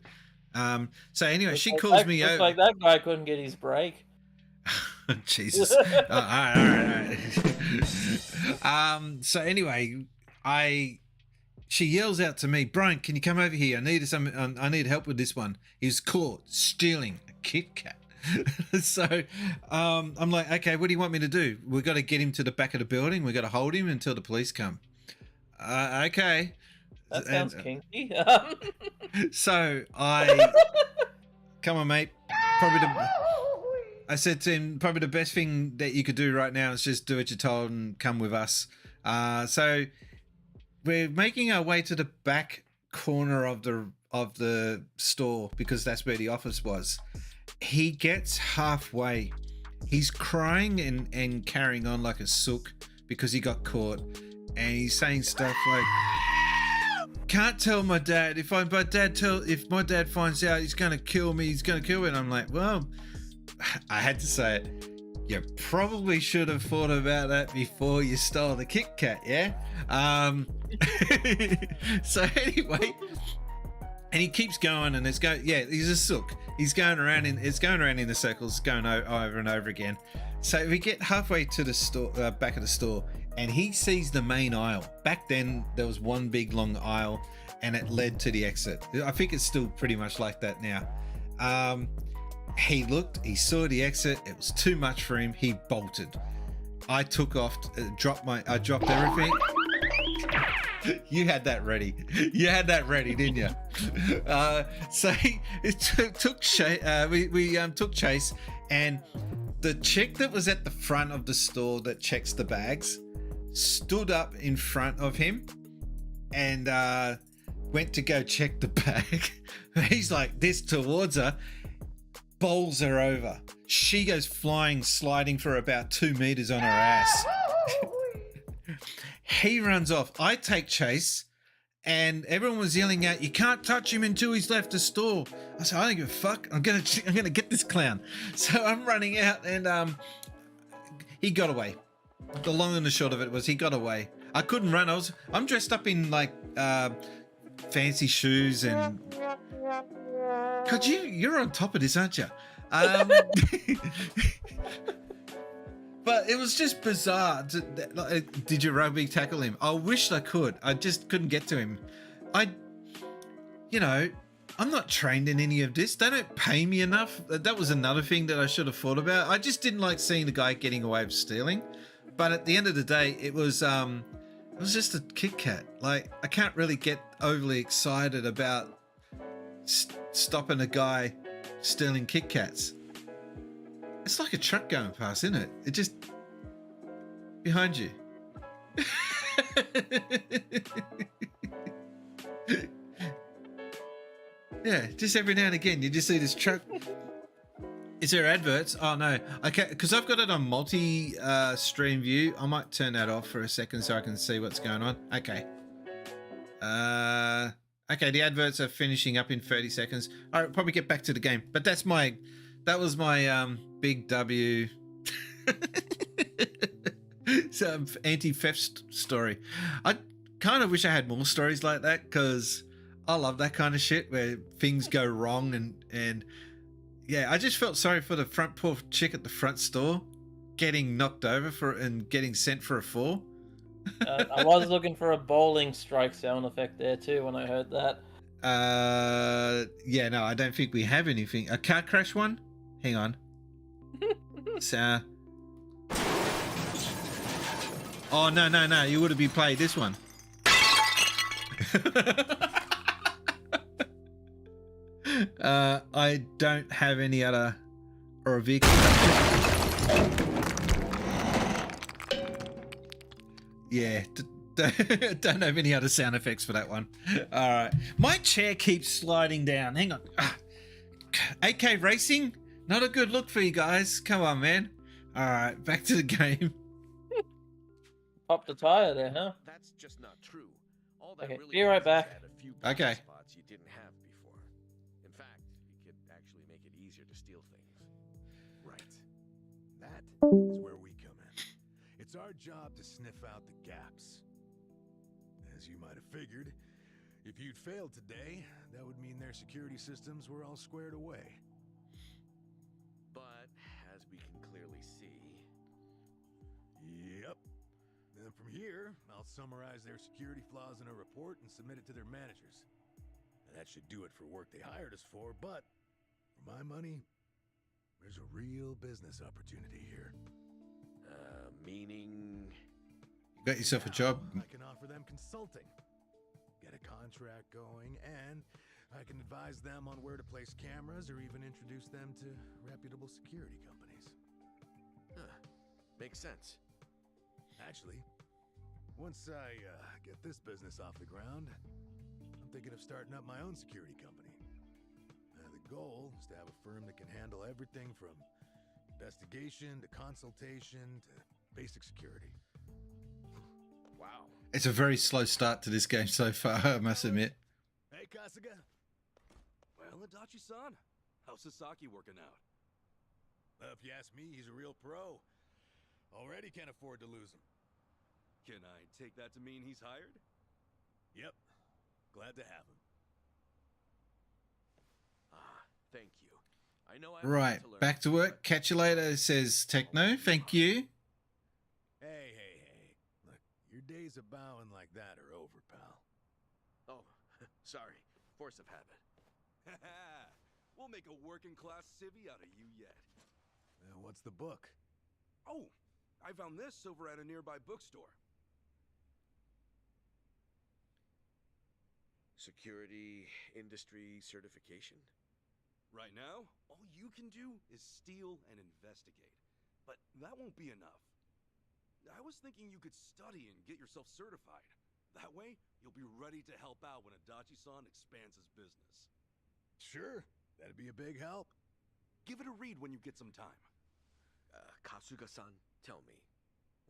So anyway, she calls me over.
Like that guy couldn't get his break.
Jesus. All right. So anyway, she yells out to me, Brian, can you come over here? I need help with this one. He's caught stealing a Kit Kat. So I'm like, okay, what do you want me to do? We've got to get him to the back of the building. We've got to hold him until the police come. Okay.
That sounds kinky.
So come on, mate. I said to him, probably the best thing that you could do right now is just do what you're told and come with us. So we're making our way to the back corner of the store because that's where the office was. He gets halfway. He's crying and carrying on like a sook because he got caught. And he's saying stuff like, can't tell my dad. If my dad finds out, he's going to kill me. He's going to kill me. And I'm like, well, I had to say it. You probably should have thought about that before you stole the Kit Kat, yeah? So anyway, and he keeps going, and he's a sook. He's going around in the circles, going over and over again. So we get halfway to the store, back of the store, and he sees the main aisle. Back then, there was one big long aisle, and it led to the exit. I think it's still pretty much like that now. He looked, he saw the exit. It was too much for him. He bolted. I took off, I dropped everything. You had that ready. You had that ready, didn't you? So it took chase. We took chase, and the chick that was at the front of the store that checks the bags stood up in front of him and went to go check the bag. He's like this towards her, bowls her over. She goes flying, sliding for about 2 meters on her ass. He runs off. I take chase, and everyone was yelling out, "You can't touch him until he's left the store." I said, "I don't give a fuck. I'm gonna get this clown." So I'm running out, and he got away. The long and the short of it was he got away. I couldn't run. I'm dressed up in like fancy shoes, and God, you're on top of this, aren't you? But it was just bizarre. Did you rugby tackle him? I wished I could. I just couldn't get to him. I'm not trained in any of this. They don't pay me enough. That was another thing that I should have thought about. I just didn't like seeing the guy getting away with stealing. But at the end of the day, it was just a Kit Kat. Like, I can't really get overly excited about stopping a guy stealing Kit Kats. It's like a truck going past, isn't it? It just behind you. Yeah, just every now and again you just see this truck. Is there adverts? Oh no, okay, because I've got it on multi-stream view. I might turn that off for a second so I can see what's going on. Okay. Okay, the adverts are finishing up in 30 seconds. All right, probably get back to the game. But that was my big W some anti-theft story. I kind of wish I had more stories like that because I love that kind of shit where things go wrong and yeah, I just felt sorry for the front poor chick at the front store getting knocked over and getting sent for a fall.
I was looking for a bowling strike sound effect there too when I heard that.
Yeah, no, I don't think we have anything. A car crash one? Hang on. So, oh no! You would have been playing this one. I don't have any other or a vehicle. Yeah, don't have any other sound effects for that one. All right, my chair keeps sliding down. Hang on. AK Racing. Not a good look for you guys. Come on, man. All right, back to the game.
Popped a tire there, huh?
That's just not true. All that
Okay,
really
be right
does is
back.
add a few
Okay.
blind spots you didn't have before. In fact, it could actually make it easier to steal things.
Right. That is where we come in. It's our job to sniff out the gaps. As you might have figured, if you'd failed today, that would mean their security systems were all squared away.
But, as we can clearly see...
Yep. Then from here, I'll summarize their security flaws in a report and submit it to their managers. And that should do it for work they hired us for, but for my money, there's a real business opportunity here.
Meaning...
You got yourself a job.
I can offer them consulting, get a contract going, and I can advise them on where to place cameras or even introduce them to reputable security companies.
Huh. Makes sense.
Actually, once I get this business off the ground, I'm thinking of starting up my own security company. The goal is to have a firm that can handle everything from investigation to consultation to basic security.
Wow.
It's a very slow start to this game so far, I must admit.
Hey, Kasuga.
Well, Adachi-san, how's Sasaki working out?
If you ask me, he's a real pro. Already can't afford to lose him.
Can I take that to mean he's hired?
Yep. Glad to have him.
Thank you. I know I
Right, back to work. Catch you later, says Techno. Thank you.
Hey. Look, your days of bowing like that are over, pal.
Oh, sorry. Force of habit. We'll make a working class civvy out of you yet.
What's the book?
Oh, I found this over at a nearby bookstore. Security Industry Certification. Right now, all you can do is steal and investigate. But that won't be enough. I was thinking you could study and get yourself certified. That way, you'll be ready to help out when Adachi-san expands his business.
Sure, that'd be a big help.
Give it a read when you get some time. Kasuga-san, tell me,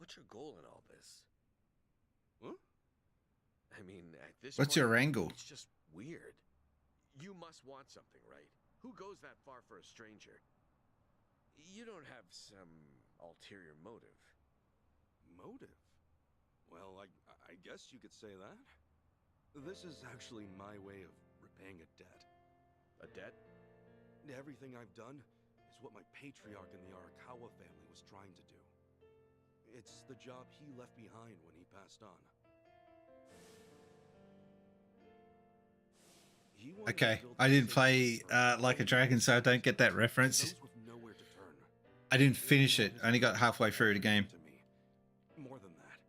what's your goal in all this? Huh? I mean, at this
What's
point,
your angle?
It's just weird. You must want something, right? Who goes that far for a stranger? You don't have some ulterior motive. Motive? Well, I guess you could say that. This is actually my way of repaying a debt. A debt? Everything I've done is what my patriarch in the Arakawa family was trying to do. It's the job he left behind when he passed on.
Okay, I didn't play Like a Dragon, so I don't get that reference. I didn't finish it. I only got halfway through the game.
More than that,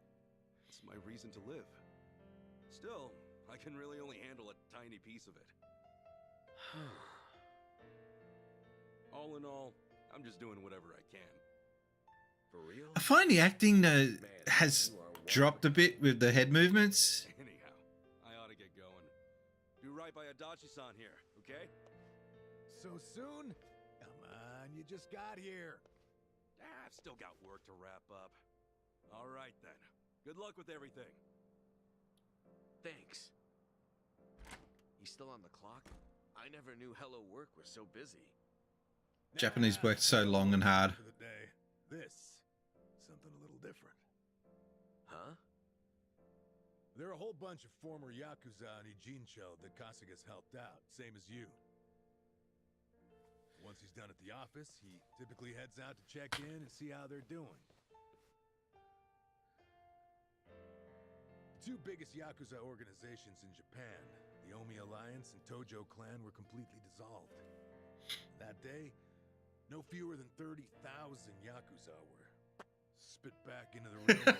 it's my reason to live. Still, I can really only handle a tiny piece of it. All in all, I'm just doing whatever I can. For real?
I find the acting has dropped a bit with the head movements.
Anyhow, I ought to get going. Do right by Adachi-san here, okay?
So soon? Come on, you just got here.
I've still got work to wrap up. All right then. Good luck with everything. Thanks. You still on the clock? I never knew Hello Work was so busy.
Japanese worked so long and hard.
For the day. This, something a little different.
Huh?
There are a whole bunch of former Yakuza on Ijincho that Kasuga's helped out, same as you. Once he's done at the office, he typically heads out to check in and see how they're doing. The two biggest Yakuza organizations in Japan, the Omi Alliance and Tojo Clan, were completely dissolved. That day, no fewer than 30,000 Yakuza were spit back into the real world.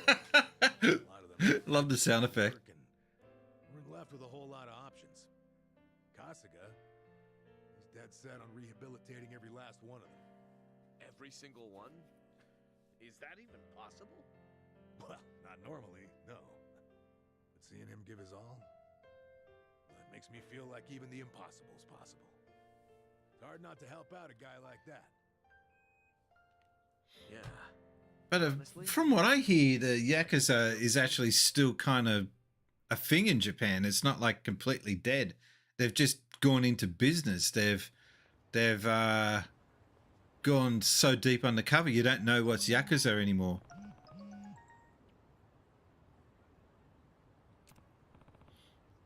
A lot of them
Love the sound effect.
we're left with a whole lot of options. Kasuga, he's dead set on rehabilitating every last one of them.
Every single one? Is that even possible?
Well, not normally, no. But seeing him give his all, well, it makes me feel like even the impossible is possible. It's hard not to help out a guy like that.
Yeah,
But from what I hear, the Yakuza is actually still kind of a thing in Japan. It's not like completely dead. They've just gone into business. They've gone so deep undercover you don't know what's Yakuza anymore.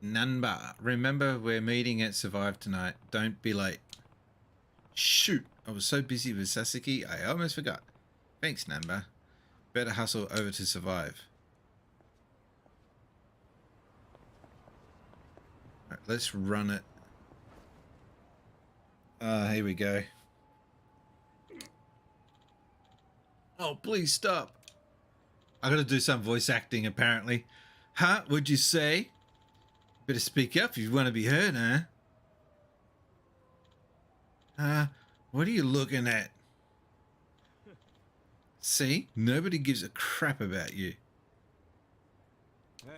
Nanba, remember we're meeting at Survive tonight. Don't be late. Shoot, I was so busy with Sasuke, I almost forgot. Thanks, Nanba. Better hustle over to Survive. All right, let's run it. Here we go. Oh, please stop. I gotta do some voice acting, apparently. Huh? What'd you say? Better speak up if you want to be heard, huh? What are you looking at? See? Nobody gives a crap about you.
Hey.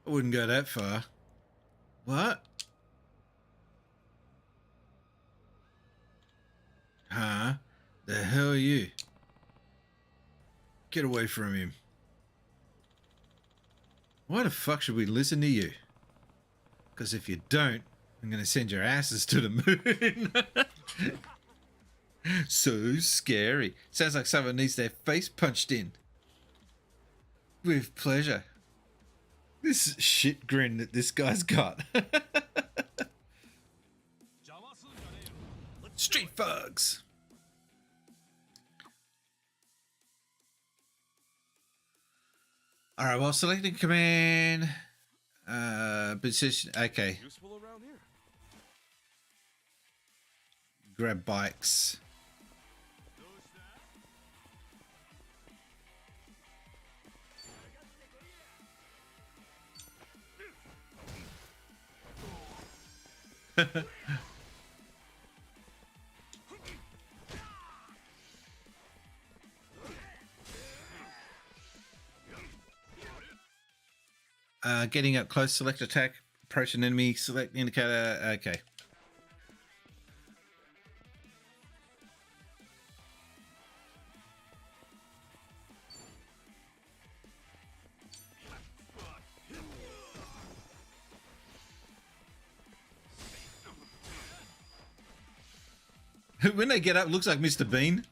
I wouldn't go that far. What? Huh? The hell are you? Get away from him. Why the fuck should we listen to you? Because if you don't, I'm going to send your asses to the moon. So scary. Sounds like someone needs their face punched in. With pleasure. This shit grin that this guy's got. Street thugs. Alright, well, selecting command. Position. Okay.
Useful around here.
Grab bikes. Getting up close, select attack, approach an enemy, select indicator. Okay. When they get up, it looks like Mr. Bean.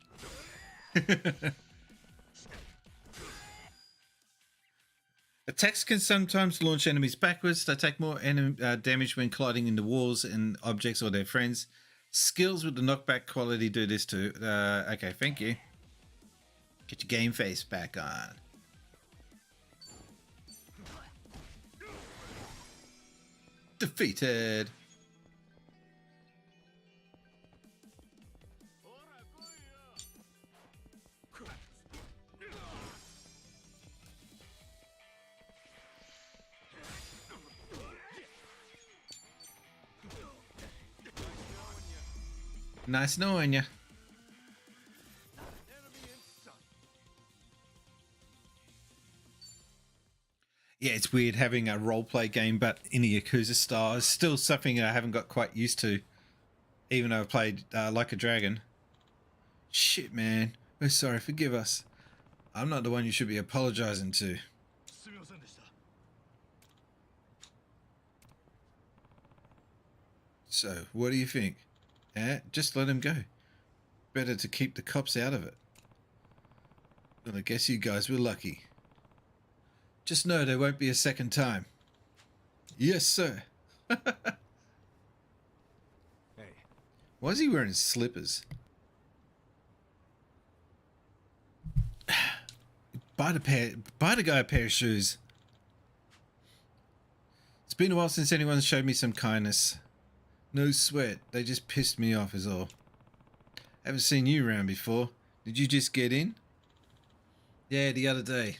Attacks can sometimes launch enemies backwards. They take more damage when colliding into walls and objects or their friends. Skills with the knockback quality do this too. Okay, thank you. Get your game face back on. Defeated. Nice knowing you. Yeah, it's weird having a roleplay game, but in a Yakuza style. It's still something I haven't got quite used to, even though I've played Like a Dragon. Shit, man. We're sorry. Forgive us. I'm not the one you should be apologizing to. So, what do you think? Just let him go. Better to keep the cops out of it. Well, I guess you guys were lucky. Just know there won't be a second time. Yes, sir.
Hey.
Why is he wearing slippers? Buy the guy a pair of shoes. It's been a while since anyone showed me some kindness. No sweat, they just pissed me off is all. Haven't seen you around before. Did you just get in? Yeah, the other day.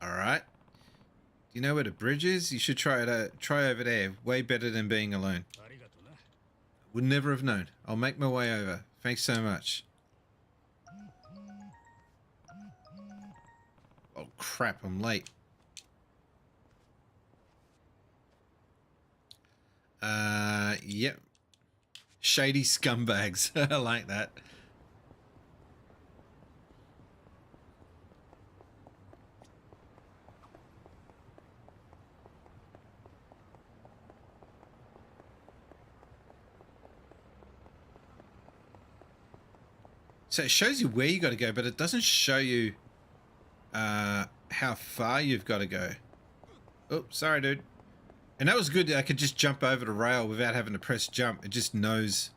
Alright. Do you know where the bridge is? You should try over there. Way better than being alone. Would never have known. I'll make my way over. Thanks so much. Oh crap, I'm late. Yep. Shady scumbags. I like that. So it shows you where you got to go, but it doesn't show you how far you've got to go. Oh, sorry, dude. And that was good. I could just jump over the rail without having to press jump. It just knows.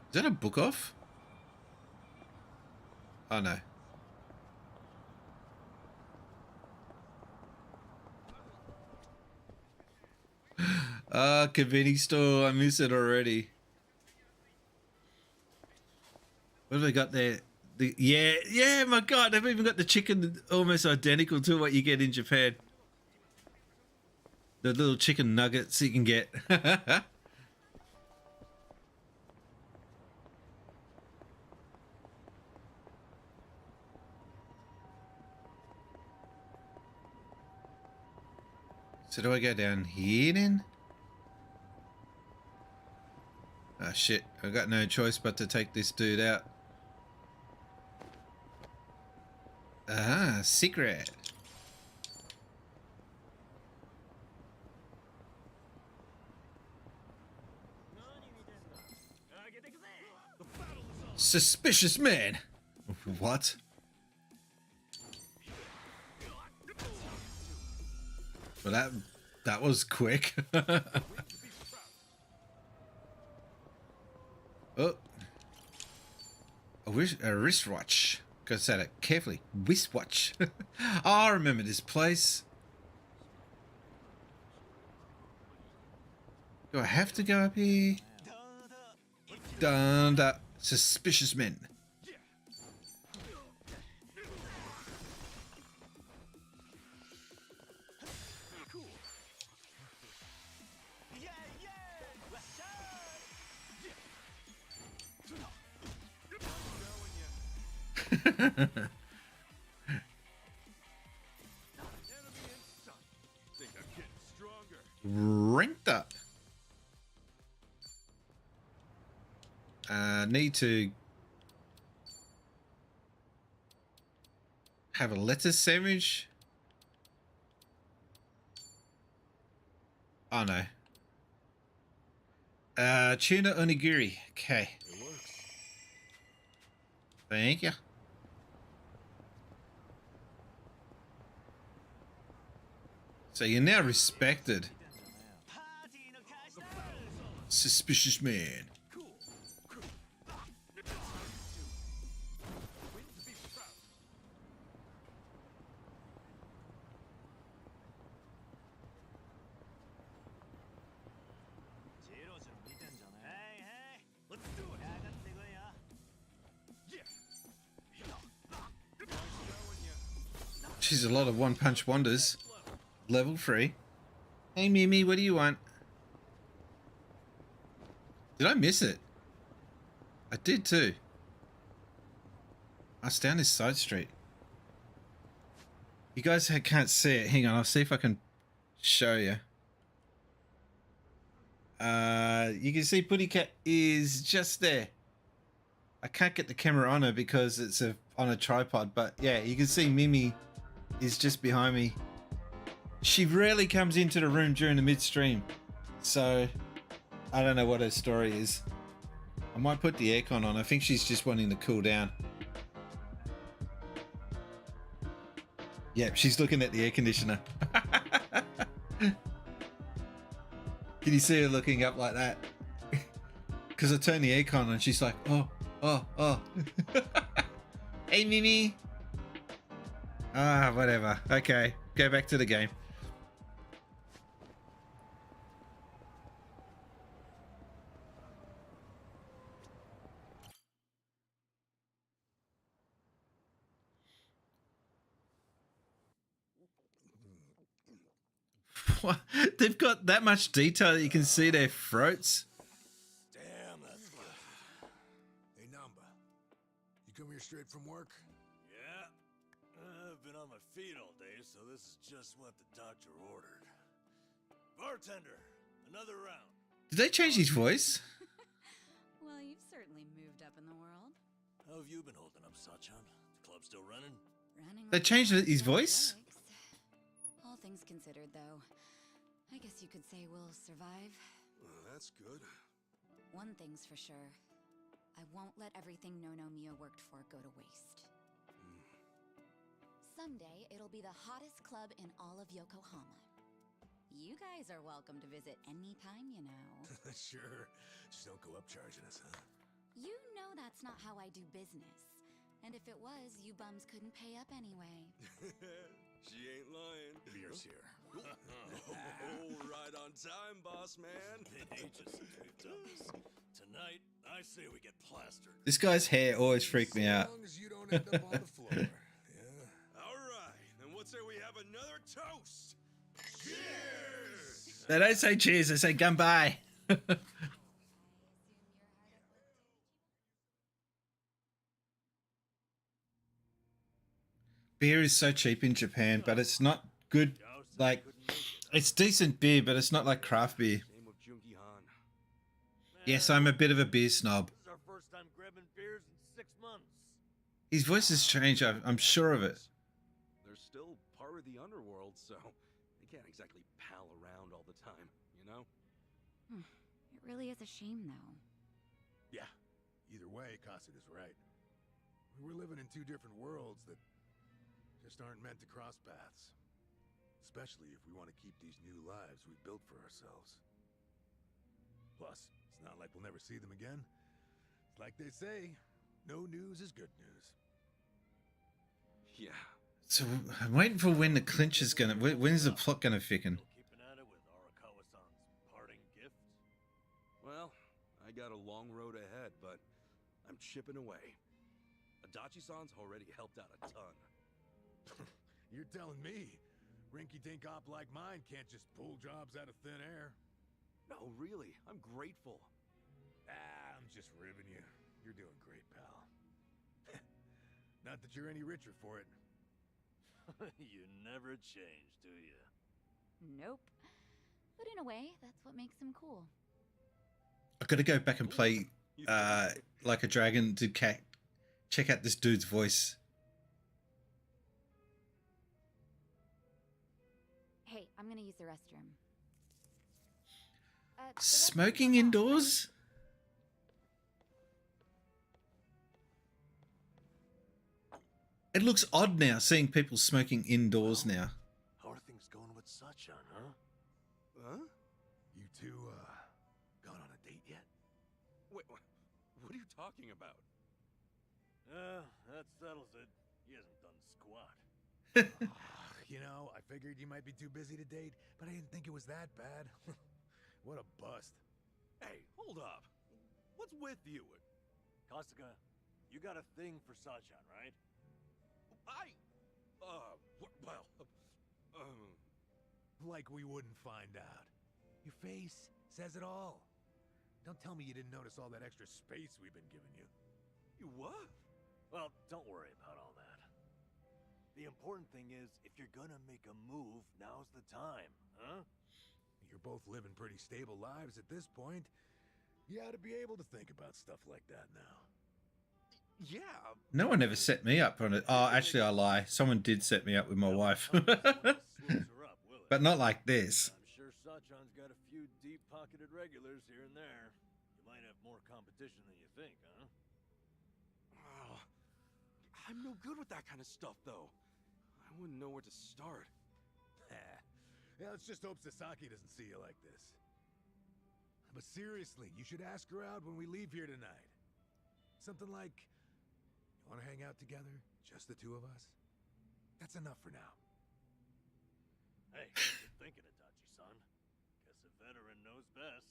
Is that a book off? Oh, no. Ah, convenience store. I miss it already. What have they got there? Yeah, my God. They've even got the chicken almost identical to what you get in Japan. The little chicken nuggets you can get. So do I go down here then? Oh shit, I got no choice but to take this dude out. Ah, secret. Suspicious man. What? Well, that was quick. Oh, a wristwatch. Gotta say that carefully. Wristwatch. Oh, I remember this place. Do I have to go up here? Dun, dun. Suspicious men. Ranked up. Need to have a lettuce sandwich. Oh no. Tuna onigiri. Okay. Thank you. So you're now respected. Suspicious man. She's a lot of one-punch wonders. Level 3. Hey, Mimi, what do you want? Did I miss it? I did too. I was down this side street. You guys can't see it. Hang on, I'll see if I can show you. You can see Putty Cat is just there. I can't get the camera on her because it's on a tripod, but yeah, you can see Mimi is just behind me. She rarely comes into the room during the midstream, so I don't know what her story is. I might put the aircon on. I think she's just wanting to cool down. Yep, she's looking at the air conditioner. Can you see her looking up like that? Because I turned the aircon on and she's like, oh. Hey, Mimi. Ah, whatever. Okay, go back to the game. What? They've got that much detail that you can see their throats.
Damn, that's good. Hey, Namba. You come here straight from work?
Yeah. I've been on my feet all day, so this is just what the doctor ordered. Bartender, another round.
Did they change his voice?
Well, you've certainly moved up in the world.
How have you been holding up, Sachan? The club still running?
They changed his voice?
All things considered, though, I guess you could say we'll survive.
Well, that's good.
One thing's for sure.
I won't let everything No Mia worked for go to waste. Someday, it'll be the hottest club in all of Yokohama. You guys are welcome to visit anytime, you know.
Sure. Just don't go up charging us, huh?
You know that's not how I do business. And if it was, you bums couldn't pay up anyway.
She ain't lying.
Beer's here.
Oh, right on time, boss man.
Been ages since we've done this. Tonight, I say we get plastered.
This guy's hair always freaked me out.
As long as you don't end up on the floor. Yeah.
All right, then what say we have another toast? Cheers!
They don't say cheers, they say gunbye. Beer is so cheap in Japan, but it's not good. Like, it's decent beer, but it's not like craft beer.
Same with Junkie Han.
Yes, I'm a bit of a beer snob.
This is our first time grabbing beers in 6 months.
His voice has changed, I'm sure of it.
They're still part of the underworld, so they can't exactly pal around all the time, you know?
It really is a shame, though.
Yeah. Either way, Cosset is right. We're living in two different worlds that just aren't meant to cross paths. Especially if we want to keep these new lives we built for ourselves. Plus, it's not like we'll never see them again. It's like they say, no news is good news.
Yeah.
So I'm waiting for when the clinch is gonna. When's the plot gonna thicken?
Keeping at it with Arakawa-san's parting gift.
Well, I got a long road ahead, but I'm chipping away. Adachi-san's already helped out a ton.
You're telling me rinky-dink op like mine can't just pull jobs out of thin air?
No, really, I'm grateful.
I'm just ribbing you. You're doing great, pal. Not that you're any richer for it.
You never change, do you?
Nope. But in a way, that's what makes him cool.
I've got to go back and play Like a Dragon to check out this dude's voice.
Hey, I'm gonna use the restroom.
Smoking indoors? It looks odd now, seeing people smoking indoors now.
How are things going with Sachan, huh?
Huh?
You two, gone on a date yet?
Wait, what are you talking about?
That settles it. He hasn't done squat.
You know, I figured you might be too busy to date, but I didn't think it was that bad. What a bust.
Hey, hold up. What's with you?
Kasuga, you got a thing for Sachan, right?
Like we wouldn't find out. Your face says it all. Don't tell me you didn't notice all that extra space we've been giving you.
You what?
Well, don't worry about all that. The important thing is, if you're gonna make a move, now's the time, huh?
You're both living pretty stable lives at this point. You ought to be able to think about stuff like that now.
Yeah.
No one ever set me up on it. Oh, actually, I lie. Someone did set me up with my wife. But not like this.
I'm sure Sachan's got a few deep-pocketed regulars here and there. You might have more competition than you think, huh?
Oh, I'm no good with that kind of stuff, though. I wouldn't know where to start.
Yeah, let's just hope Sasaki doesn't see you like this. But seriously, you should ask her out when we leave here tonight. Something like, you want to hang out together? Just the two of us? That's enough for now.
Hey, good thinking, Itachi-san. Guess a veteran knows best.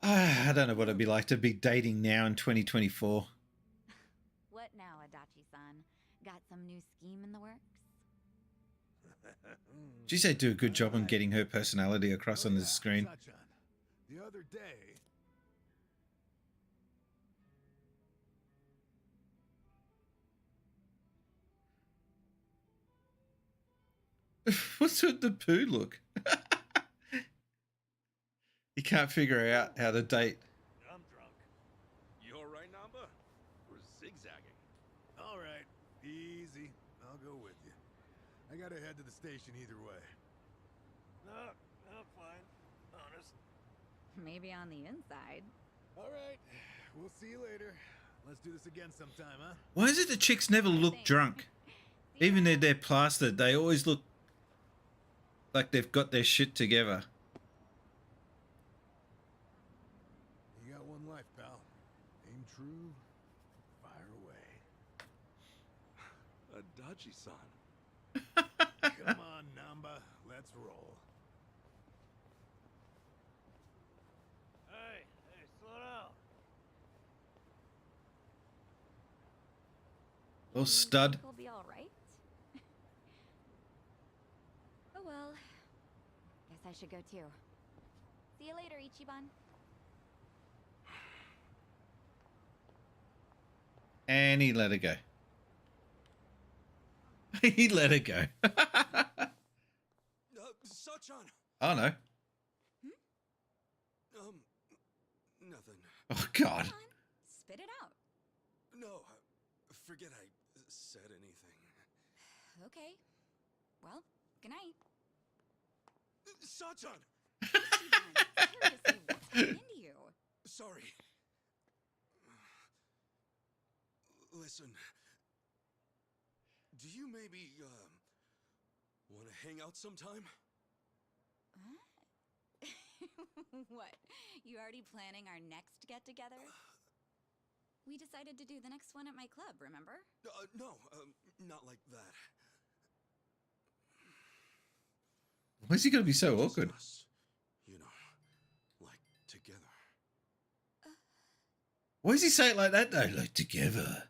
I don't know what it'd be like to be dating now in 2024.
What now, Adachi-san? Got some new scheme in the works?
Geez, they do a good job on getting her personality across on the screen.
Sachan, the other day...
What's with the poo look? You can't figure out how to date.
I'm drunk.
You alright, Namba? We're zigzagging.
Alright, easy. I'll go with you. I gotta head to the station either way.
No, I'm fine. Honest.
Maybe on the inside.
Alright, We'll see you later. Let's do this again sometime, huh?
Why is it the chicks never look drunk? Even if they're plastered, they always look like they've got their shit together.
You got one life, pal. Aim true, fire away.
Adachi-san.
Come on, Namba. Let's roll.
Hey, slow down.
Oh, stud.
We'll be all right. Oh well. Guess I should go too. See you later, Ichiban.
And he let her go. He let her go.
Sachan.
Oh no.
Nothing.
Oh God.
Spit it out.
No, forget I said anything.
Okay. Well, good night.
Sachan!
Seriously, what's happening to you?
Sorry. Listen. Do you maybe, want to hang out sometime?
Huh? What? You already planning our next get-together? We decided to do the next one at my club, remember?
No, not like that.
Why is he gonna be so awkward?
Us, you know, like together.
Why does he say it like that though? Like together.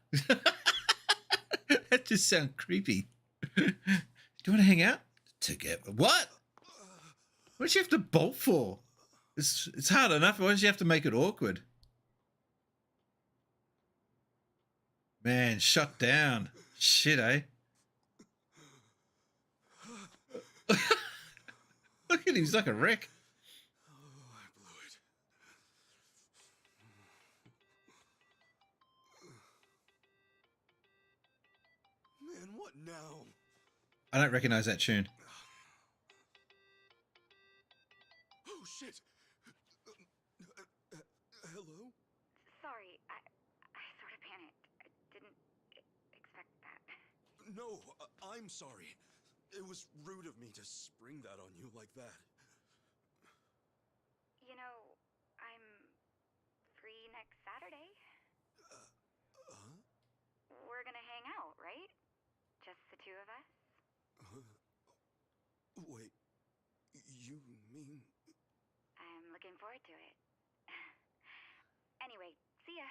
That just sounds creepy. Do you want to hang out? Together. What? What does she have to bolt for? It's hard enough. Why does she have to make it awkward? Man, shut down. Shit, eh? Look at him, he's like a wreck.
I blew it. Man, what now?
I don't recognize that tune.
Oh, shit. Hello?
Sorry, I sort of panicked. I didn't expect that.
No, I'm sorry. It was rude of me to spring that on you like that.
You know, I'm free next Saturday. We're gonna hang out, right? Just the two of us?
Wait, you mean...
I'm looking forward to it. Anyway, see ya.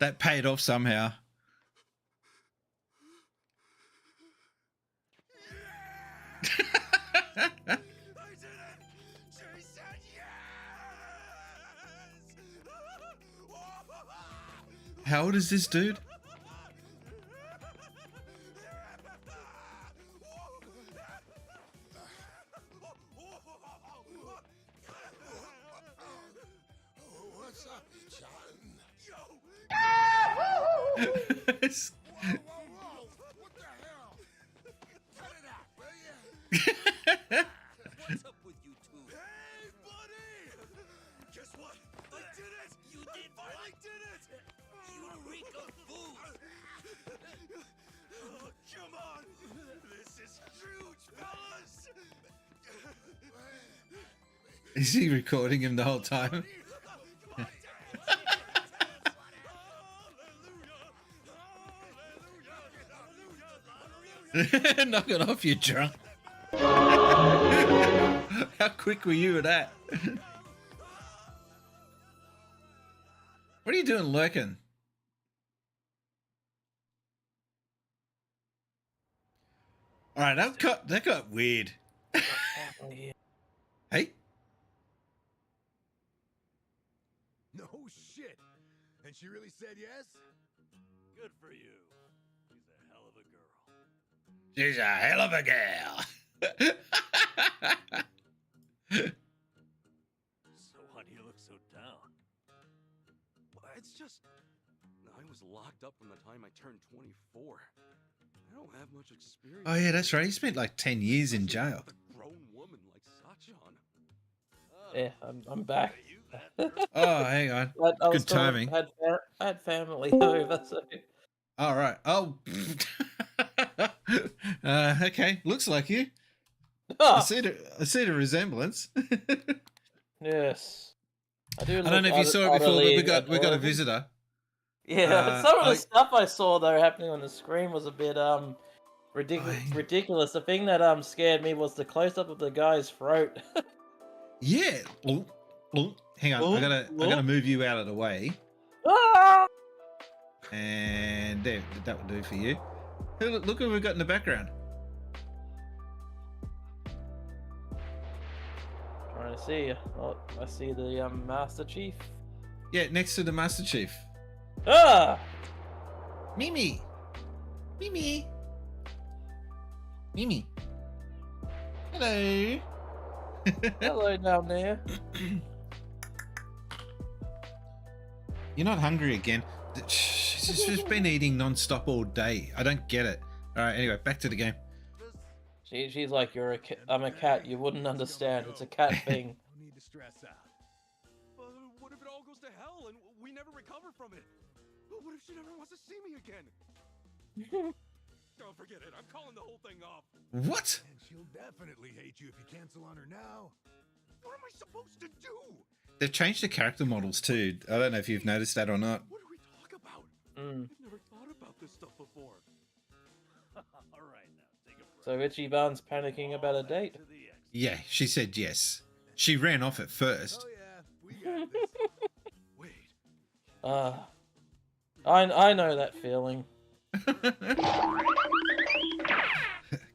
That paid off somehow. How old is this dude?
What's up, John?
It's-
Whoa! What the hell? Cut it out, will you?
What's up with you two?
Hey, buddy! Guess what? I did it!
You did what?
I did it!
You reek of food!
Oh, come on! This is huge, fellas!
Is he recording him the whole time? Knock it off, you drunk. How quick were you at that? What are you doing lurking? Alright, that got weird. Hey?
No shit. And she really said yes?
Good for you. She's a hell of a girl.
She's a hell of a girl.
So why do you look so down?
It's just... I was locked up from the time I turned 24. I don't have much experience.
Oh yeah, that's right. He spent like 10 years in jail.
A grown woman like Sachan.
Yeah, I'm back.
Oh, hang on.
I was
Good timing.
I had family over, so
All right. Oh. Okay. Looks like you. I see the resemblance.
yes. I do.
I don't know if you saw it before, but we got a visitor.
Yeah, some of the stuff I saw though happening on the screen was a bit ridiculous. The thing that scared me was the close up of the guy's throat.
Yeah. Oh, hang on. I gotta move you out of the way.
Ah!
And there, that will do for you. Look who we've got in the background.
Trying to see. Oh, I see the Master Chief.
Yeah, next to the Master Chief.
Ah!
Mimi. Hello.
Hello down there.
You're not hungry again. She's been eating non-stop all day. I don't get it. All right, anyway, back to the game.
She's like, I'm a cat. You wouldn't understand. It's a cat thing.
No need to stress out.
What if it all goes to hell and we never recover from it? What if she never wants to see me again? Don't forget it. I'm calling the whole thing off.
What?
And she'll definitely hate you if you cancel on her now.
What am I supposed to do?
They've changed the character models too. I don't know if you've noticed that or not.
What do we talk about?
Mm.
I've never thought about this stuff before.
All right, now take a breath.
So Richie Barnes panicking about a date.
Yeah, she said yes. She ran off at first.
Oh yeah, we got this.
Wait.
I know that feeling.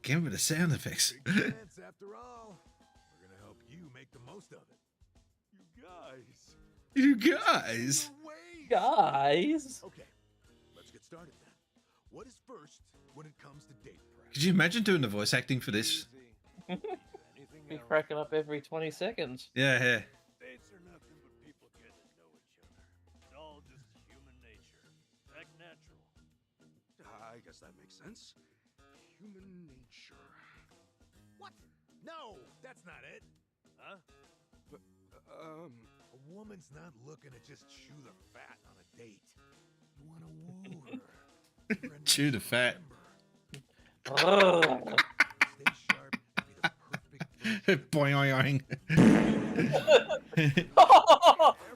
Again with the sound effects.
Big chance after all. We're gonna help you make the most of it.
You guys.
You guys.
Guys.
Okay, let's get started then. What is first when it comes to date prep?
Could you imagine doing the voice acting for this?
Be cracking up every 20 seconds.
Yeah.
Dates are nothing but people getting to know each other. It's all just human nature. Act natural.
I guess that makes sense. Human nature.
What? No, that's not it.
Huh?
But,
A woman's not looking to just chew the fat on a date. You want to woo her. Give her a
Chew the
nice
fat.
number. Stay sharp and be the perfect
Boing.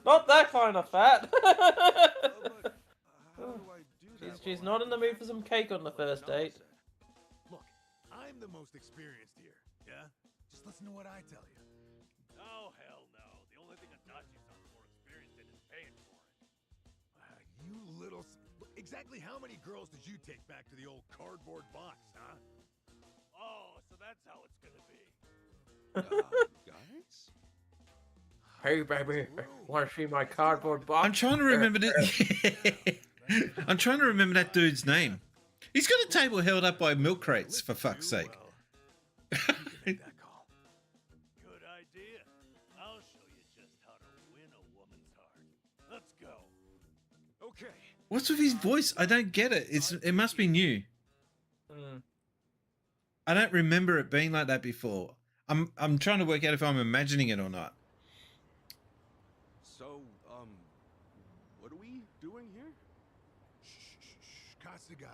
Not that kind of fat.
how do I do that?
She's not in the mood for some cake on the first date.
Look, I'm the most experienced here, yeah? Just listen to what I tell you.
Oh, hell no. The only thing Adachi sounds more experienced in is paying for it.
You little... Exactly how many girls did you take back to the old cardboard box, huh?
Oh, so that's how it's gonna be.
Guys?
Hey, baby, want to see my cardboard box?
I'm trying to remember I'm trying to remember that dude's name. He's got a table held up by milk crates, for fuck's sake.
You can make that call. Good idea. I'll show you just how to win a woman's heart. Let's go.
Okay.
What's with his voice? I don't get it. It must be new. I don't remember it being like that before. I'm trying to work out if I'm imagining it or not.
So, what are we doing here?
Shh, Kasuga.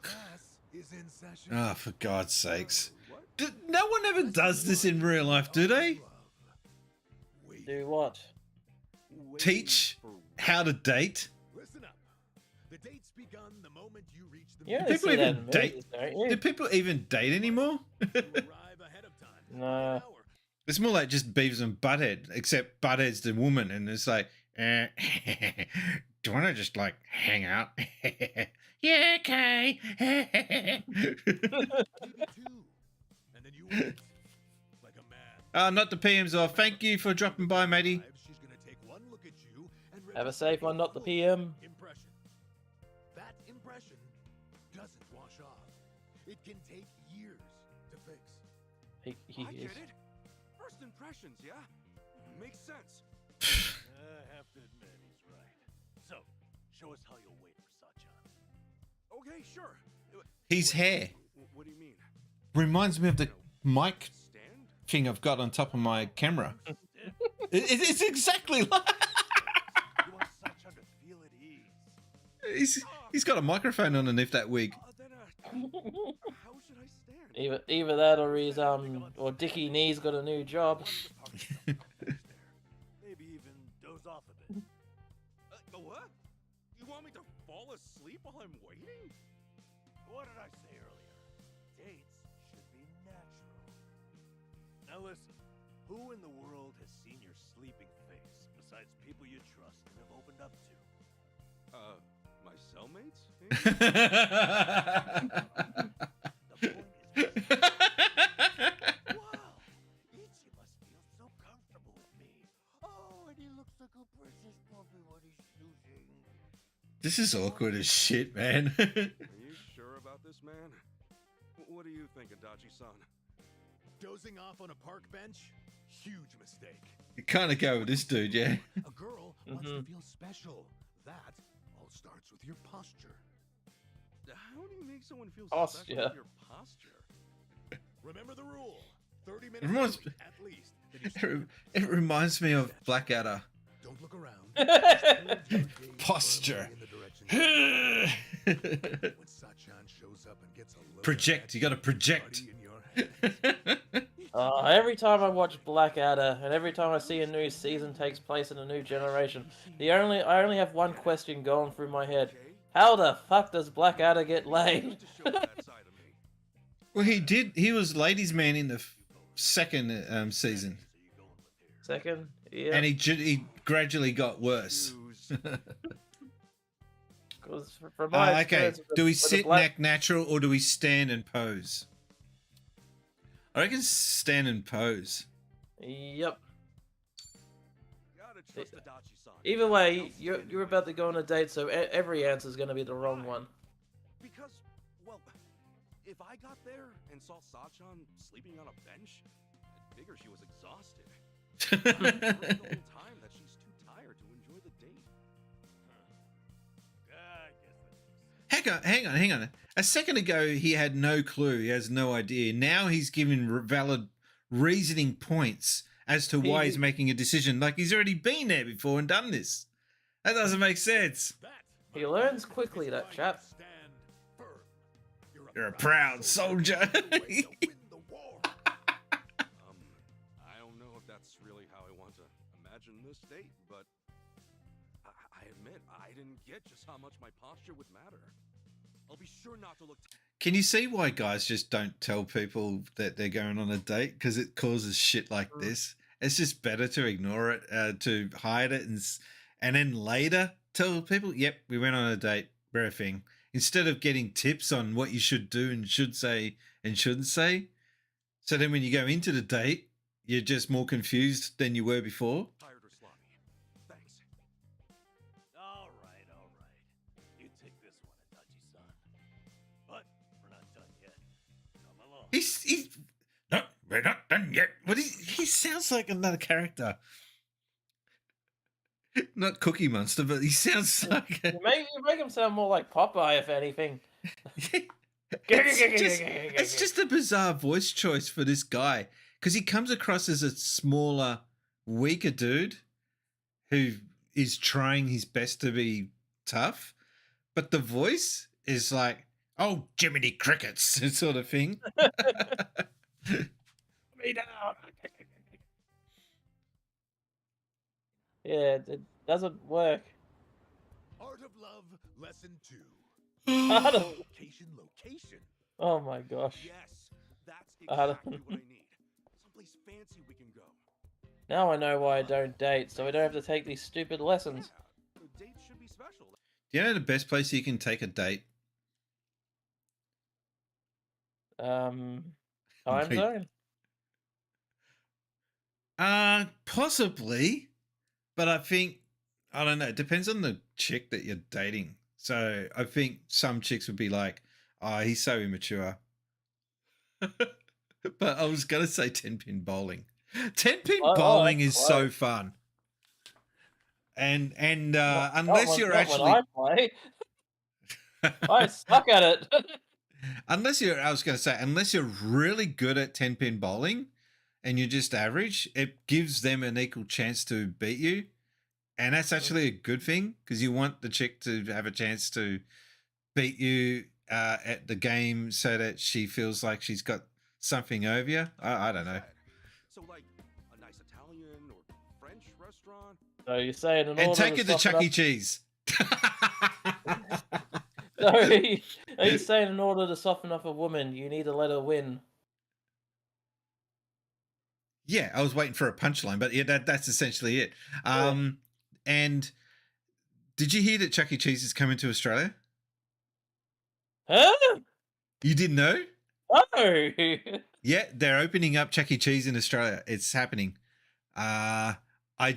Class is in session.
Oh, for God's sakes. No one ever does this in real life, do they?
Do what?
Teach how to date?
Listen up. The date's begun the moment you reach the
Yeah,
Do people
see that
even
in
date?
movies, don't you?
Do people even date anymore?
No.
It's more like just Beavis and Butthead, except Butthead's the woman, and it's like, do you want to just like hang out? Yeah, okay. Not the PM's off. Thank you for dropping by, matey.
Have a safe one, not the PM.
Impression. That impression doesn't wash off. It can take years to fix.
He
I
is.
get it. First impressions, yeah? Makes sense.
I have to admit, he's right. So, show us how you'll wait for Sachan.
Okay, sure.
His hair
What do you mean?
reminds me of the mic thing I've got on top of my camera. It's exactly like.
You are such a feel at ease.
He's got a microphone underneath that wig.
How should I stand?
Either that or he's or Dickie Knee's got a new job.
Maybe even doze off a bit.
What? You want me to fall asleep while I'm waiting?
What did I say earlier? Dates should be natural. Now listen, who in the world has seen your sleeping face besides people you trust and have opened up to?
My cellmates?
Wow, Ichi must feel so comfortable with me. Oh, and he looks like a precious puppy when he's shooting.
This is awkward as shit, man.
Are you sure about this, man? What do you think, Adachi-san?
Dozing off on a park bench? Huge mistake.
You kind of go with this dude, yeah.
A girl wants to feel special. That all starts with your posture.
How do you make someone feel
Posture.
special with your posture?
Remember the rule. 30
It
minutes
reminds,
early, at least. Then you
it reminds me of Blackadder.
don't look around.
Posture.
When Sachan shows up and gets a look
Project. You got to project.
in your head.
Every time I watch Blackadder and every time I see a new season takes place in a new generation, I only have one question going through my head: how the fuck does Blackadder get laid?
Well, he did. He was ladies' man in the second season,
Second, yeah.
and he gradually got worse.
Because from my
Okay.
experience with
Do we
with the
sit
Black-
natural or do we stand and pose? I reckon stand and pose.
Yep.
Gotta trust Adachi-san.
Either way, you're about to go on a date, so every answer is going to be the wrong one.
Because, well, if I got there and saw Sachan sleeping on a bench, I'd figure she was exhausted. I'd worry the whole time that she's too tired to enjoy the date.
I guess that
Hang on. A second ago, he had no clue. He has no idea. Now he's giving valid reasoning points as to why he's making a decision. Like he's already been there before and done this. That doesn't make sense.
He learns quickly, that chap.
You're a proud soldier.
I don't know if that's really how I want to imagine this date, but I admit I didn't get just how much my posture would matter. I'll be sure not to look.
Can you see why guys just don't tell people that they're going on a date? Because it causes shit like this. It's just better to ignore it, to hide it, and then later tell people, yep, we went on a date, briefing. Instead of getting tips on what you should do and should say and shouldn't say. So then when you go into the date, you're just more confused than you were before.
Tired or sloppy? Thanks.
All right. You take this one, Adachi-san. But we're not done yet. Come along.
He's no, we're not done yet. But he sounds like another character. Not Cookie Monster, but he sounds like
You make him sound more like Popeye, if anything.
it's just a bizarre voice choice for this guy because he comes across as a smaller, weaker dude who is trying his best to be tough, but the voice is like, "Oh, Jiminy Crickets," sort of thing.
Me down. Yeah, it doesn't work.
Art of Love, Lesson 2.
Art of-
Location.
Oh my gosh.
Yes, that's
Art
exactly
of-
what I need. Someplace fancy we can go.
Now I know why I don't date, so I don't have to take these stupid lessons.
The date should be special.
Do you know the best place you can take a date?
Time
Wait.
zone.
Possibly, but I think I don't know. It depends on the chick that you're dating. So I think some chicks would be like, "Oh, he's so immature." But I was gonna say 10-pin bowling. 10-pin bowling is
that's
so
close.
fun. And
Not
unless
when-
you're
not
actually
when I play. I suck at it.
unless you're really good at 10-pin bowling, and you're just average, it gives them an equal chance to beat you. And that's actually a good thing because you want the chick to have a chance to beat you at the game so that she feels like she's got something over you. I don't know.
So, like a nice Italian or French restaurant.
So you're saying in
And
order
take
to
it to
soften
Chuck E.
up-
Cheese.
So are you saying in order to soften up a woman, you need to let her win?
Yeah, I was waiting for a punchline, but yeah, that's essentially it. And did you hear that Chuck E. Cheese is coming to Australia?
Huh?
You didn't know?
Oh.
Yeah, they're opening up Chuck E. Cheese in Australia. It's happening. I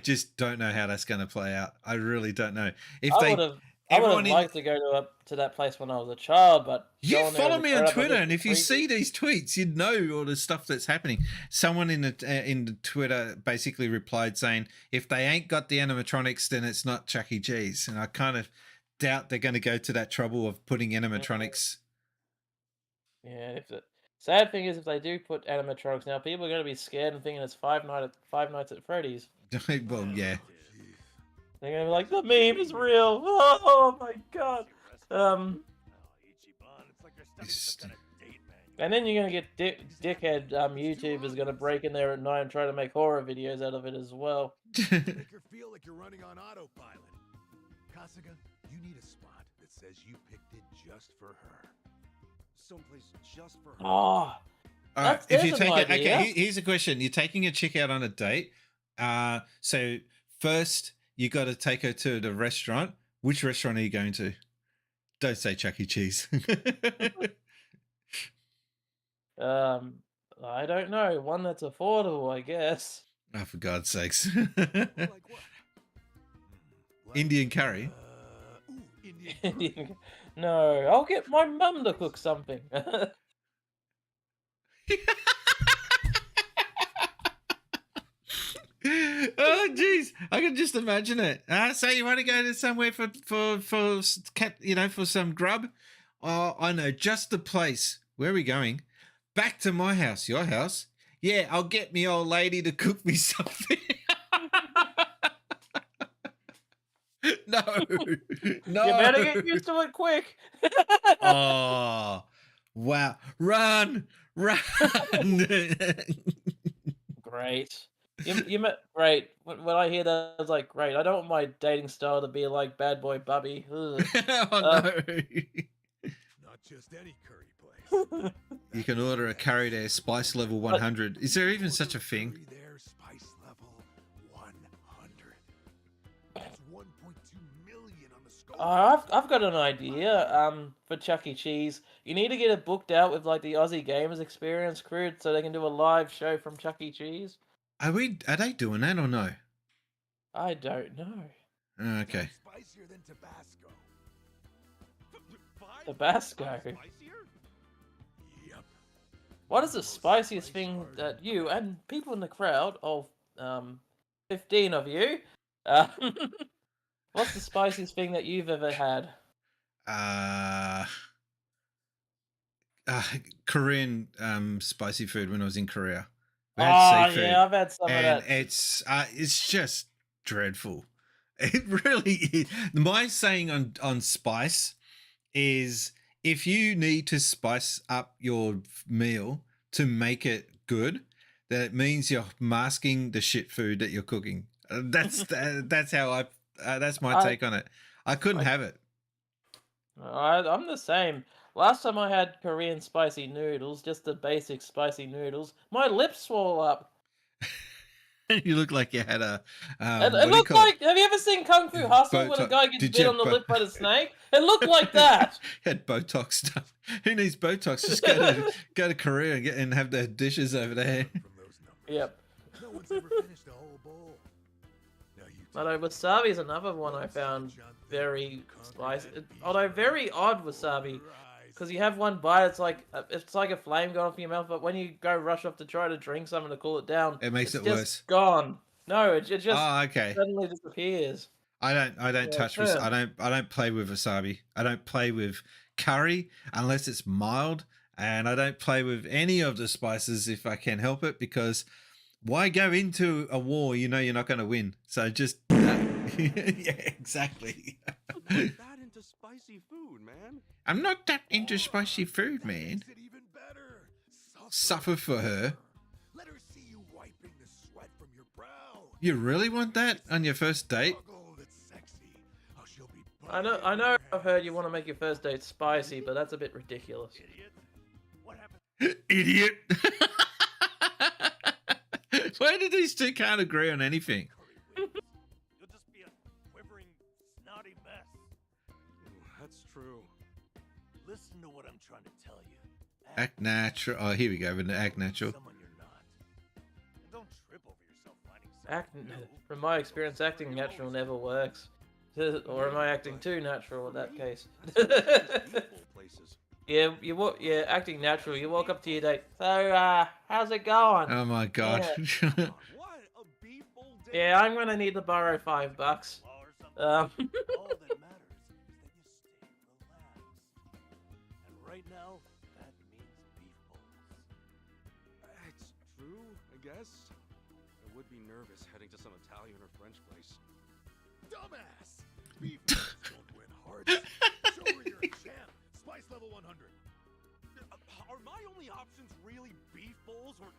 just don't know how that's going to play out. I really don't know. If
I
they,
would have liked to go to that place when I was a child, but
you
going there
follow
as a
me on
grown-up,
Twitter,
I
and
guess
if you
it's
see these tweets, you'd know all the stuff that's happening. Someone in the Twitter basically replied saying, "If they ain't got the animatronics, then it's not Chuck E. Cheese." And I kind of doubt they're going to go to that trouble of putting animatronics.
Yeah, if the sad thing is, if they do put animatronics now, people are going to be scared and thinking it's Five Nights at Freddy's.
Well, yeah.
They're going to be like, the meme is real. Oh my god. And then you're going to get dickhead YouTubers going to break in there at night and try to make horror videos out of it as well.
Make her feel like you're running on autopilot. Kasuga, you need a spot that says you picked it just for her.
Someplace just for her.
Oh,
All right, if
there's
you
an
take it,
idea.
okay, here's a question. You're taking a chick out on a date. So first you got to take her to the restaurant. Which restaurant are you going to? Don't say Chuck E. Cheese.
I don't know. One that's affordable, I guess.
Oh, for God's sakes. Indian curry.
No, I'll get my mum to cook something.
Oh, jeez, I can just imagine it. So you want to go to somewhere for some grub? Oh, I know just the place. Where are we going? Back to my house. Your house? Yeah, I'll get me old lady to cook me something. No.
You better get used to it quick.
Oh, wow. Run.
Great. You met great. When I hear that, I was like, great. I don't want my dating style to be like Bad Boy Bubby.
Oh, no.
Not just any curry place.
You can order a curry there, spice level 100. Is there even such a thing?
There, spice level 100. That's 1.2 million on the score.
I've got an idea. For Chuck E. Cheese, you need to get it booked out with like the Aussie Gamers Experience crew, so they can do a live show from Chuck E. Cheese.
Are they doing that or no?
I don't know.
Okay.
Spicier than Tabasco.
Tabasco.
Yep.
What is the spiciest thing that you and people in the crowd of 15 of you? What's the spiciest thing that you've ever had?
Korean spicy food when I was in Korea. We had seafood,
yeah, I've had some of
and
that.
it's just dreadful. It really is. My saying on spice is, if you need to spice up your meal to make it good, then it means you're masking the shit food that you're cooking. That's how that's my take on it. I couldn't have it.
I'm the same. Last time I had Korean spicy noodles, just the basic spicy noodles, my lips swole up.
You look like you had a.
It looked like. Have you ever seen Kung Fu Hustle when a guy gets bit on the lip by the snake? It looked like that.
Had Botox stuff. Who needs Botox? Just go to Korea and have their dishes over there.
Yep.
No one's ever finished a whole bowl.
Although wasabi is another one I found very spicy. Although very odd wasabi, because you have one bite, it's like a flame going off in your mouth, but when you go rush off to try to drink something to cool it down,
It makes
it's
it
just
worse.
Gone. No, it just
okay.
suddenly disappears.
I don't touch wasabi. I don't play with wasabi. I don't play with curry unless it's mild, and I don't play with any of the spices if I can help it, because why go into a war you know you're not going to win? So just yeah, exactly.
I'm not that into spicy food, man.
I'm not that into spicy food, man. Suffer for her.
Let her see you wiping the sweat from your brow.
You really want that on your first date?
I know. I've heard you want to make your first date spicy, but that's a bit ridiculous.
Idiot. Why did these two can't agree on anything?
You'll just be a quivering, snotty mess.
That's true.
Listen to what I'm trying to tell you.
Act natural. Oh, here we go. With the act natural.
Someone you're not. And don't trip over yourself finding
From my experience, acting natural never works. Or am I acting too natural in that case? Yeah, acting natural. You walk up to your date. So, how's it going?
Oh my god.
Yeah, yeah, I'm gonna need to borrow $5.
All that matters is that you stay relaxed. And right now, that means beef bowls.
It's true, I guess. I would be nervous heading to some Italian or French place.
Dumbass! Beef bowls don't win hearts. Show her you're a champ. Spice level 100.
Are my only options really beef bowls or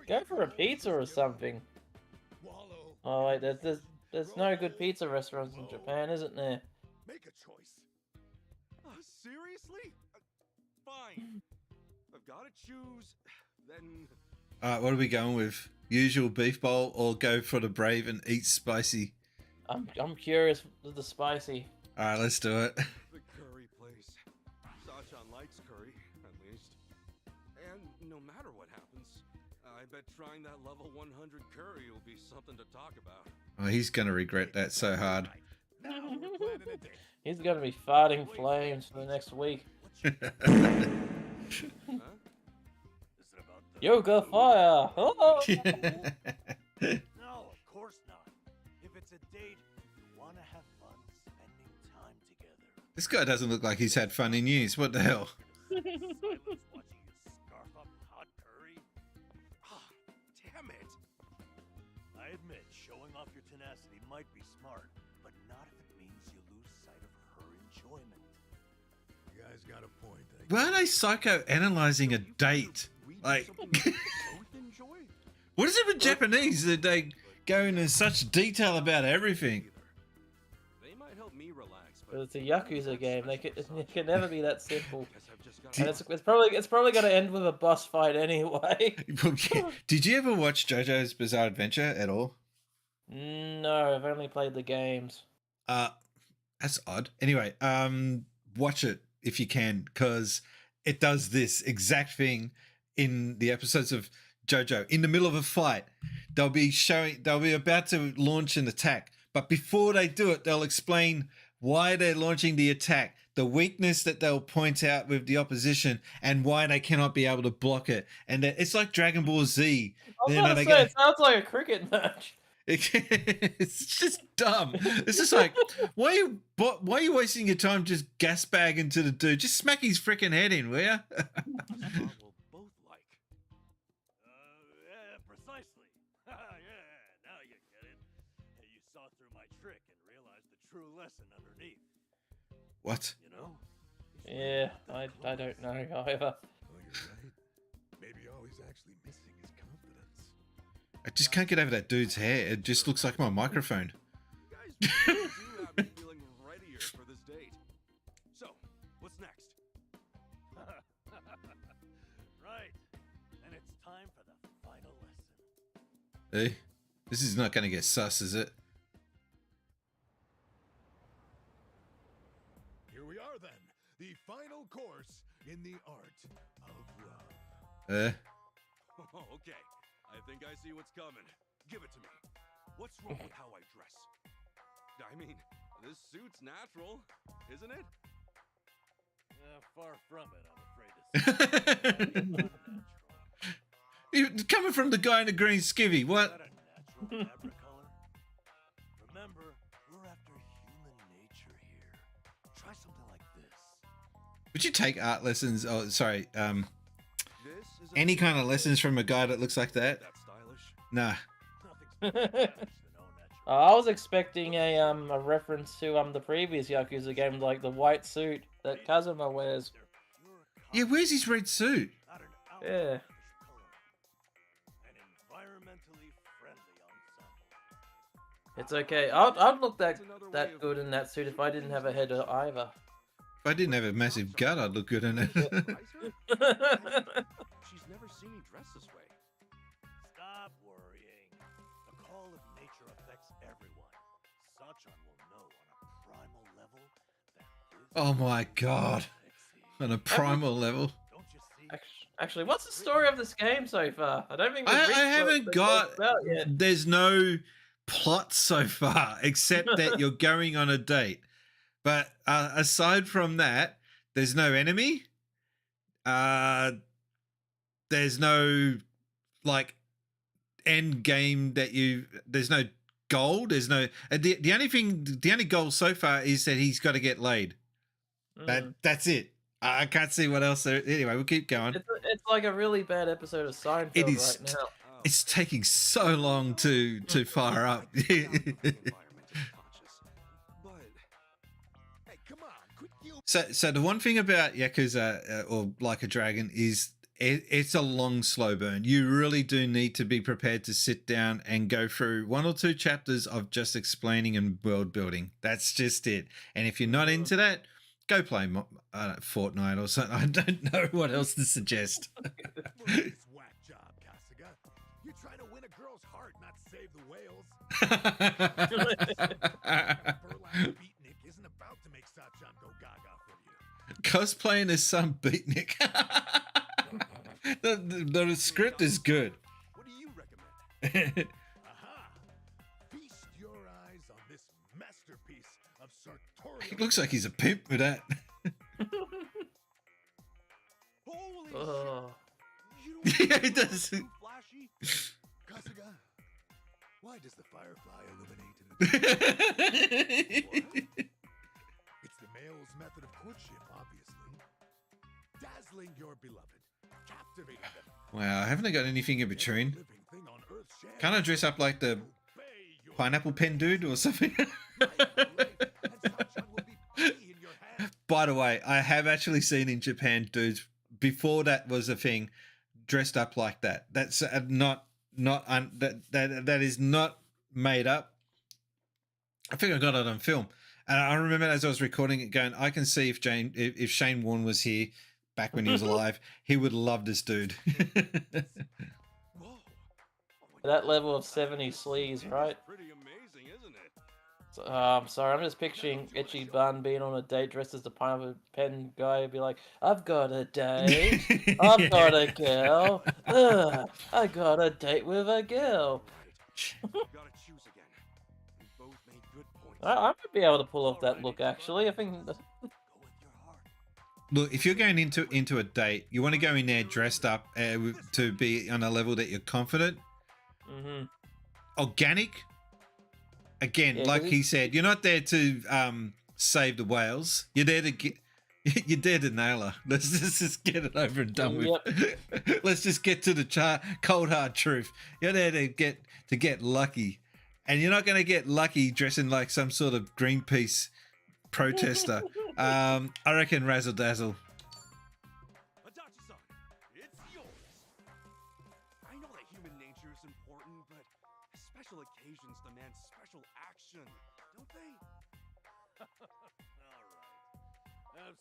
Go for a pizza or something. Oh wait, there's no good pizza restaurants in Japan, isn't there?
Make a choice.
Seriously? Fine. I've got to choose. Then.
Alright, what are we going with? Usual beef bowl or go for the brave and eat spicy?
I'm curious with the spicy.
Alright, let's do it.
The curry place. Sachan likes curry, at least. And no matter what happens, I bet trying that level 100 curry will be something to talk about.
Oh, he's gonna regret that so hard.
He's gonna be farting flames for the next week. Yoga fire! Oh!
No, of course not. If it's a date, you want to have fun spending time together.
This guy doesn't look like he's had fun in years. What the hell?
Silence watching you scarf up hot curry.
Ah, damn it.
I admit, showing off your tenacity might be smart, but not if it means you lose sight of her enjoyment.
You guys got a point.
Why are they psychoanalyzing a date? Like, what is it with Japanese that they go into such detail about everything?
They might help me relax,
but it's a Yakuza game. It can never be that simple. And it's probably going to end with a boss fight anyway.
Did you ever watch JoJo's Bizarre Adventure at all?
No, I've only played the games.
That's odd. Anyway, watch it if you can, because it does this exact thing in the episodes of JoJo. In the middle of a fight, they'll be about to launch an attack, but before they do it, they'll explain why they're launching the attack, the weakness that they'll point out with the opposition, and why they cannot be able to block it. And it's like Dragon Ball Z.
I was going to say, it sounds like a cricket match.
It's just dumb. It's just like, why are you wasting your time just gas bagging to the dude? Just smack his freaking head in, will ya?
Precisely. Yeah, now you get it. You saw through my trick and realized the true lesson underneath.
What?
You know?
Yeah, I don't know either.
Oh, you're right. Maybe all he's actually missing is confidence.
I just can't get over that dude's hair. It just looks like my microphone.
You guys really do have me feeling readier for this date. So, what's next?
Right. And it's time for the final lesson.
Hey, this is not going to get sus, is it?
Here we are then. The final course in the art of love.
Oh, okay. I think I see what's coming. Give it to me. What's wrong with how I dress? I mean, this suit's natural, isn't it?
Far from it, I'm afraid.
You coming from the guy in the green skivvy? What?
Remember, we're after human nature here. Try something like this.
Would you take art lessons? Oh, sorry.
This is
any kind of lessons from a guy that looks like that? Nah.
I was expecting a reference to the previous Yakuza game, like the white suit that Kazuma wears.
Yeah, where's his red suit?
Yeah. It's okay. I'd look that good in that suit if I didn't have a head either.
If I didn't have a massive gut, I'd look good in it.
She's never seen me dress this way.
Stop worrying. The call of nature affects everyone. Sachan will know on a primal level that
Oh my god. On a primal level.
Actually, what's the story of this game so far? I don't think
I haven't got.
yet.
There's no plot so far, except that you're going on a date. But aside from that, there's no enemy. There's no like end game that you. There's no goal. There's no. The only goal so far is that he's got to get laid. That's it. I can't see what else. Anyway, we'll keep going.
It's like a really bad episode of Seinfeld
It is.
right now.
It's taking so long to fire up. So the one thing about Yakuza or Like a Dragon is it's a long, slow burn. You really do need to be prepared to sit down and go through 1 or 2 chapters of just explaining and world building. That's just it. And if you're not into that, go play Fortnite or something. I don't know what else to suggest.
Whack job, Kasuga. You're trying to win a girl's heart, not save the whales. Burlap Beatnik isn't about to make Sachan go gaga for you.
Cosplaying as some beatnik. the script is good.
What do you recommend? Aha! Feast your eyes on this masterpiece of sartorial.
He looks like he's a pimp with that.
Oh.
Yeah, he does.
Kasuga, why does the firefly illuminate in the It's the male's method of courtship, obviously. Dazzling your beloved, captivating them.
Wow, haven't I got anything in between? Can't I dress up like the pineapple pen dude or something? By the way, I have actually seen in Japan dudes before that was a thing dressed up like that. That's that is not made up. I think I got it on film, and I remember as I was recording it, going, I can see if Shane Warne was here back when he was alive, he would love this dude.
That level of 70 sleaze, right?
Pretty amazing, isn't it?
So, I'm sorry, I'm just picturing Itchy Bun being on a date dressed as the pineapple pen guy. Be like, I've got a date. I've got a girl. Ugh, I got a date with a girl. I might be able to pull off that look, actually. I think...
Look, if you're going into a date, you want to go in there dressed up to be on a level that you're confident.
Mm-hmm.
Organic. Again,
Yeah,
like he said, you're not there to save the whales. You're there to get. You're there to nail her. Let's just get it over and done with. Let's just get to the cold hard truth. You're there to get lucky, and you're not going to get lucky dressing like some sort of Greenpeace protester. I reckon Razzle Dazzle.
It's yours. I know that human nature is important, but special occasions demand special action, don't they?
I've said all I have.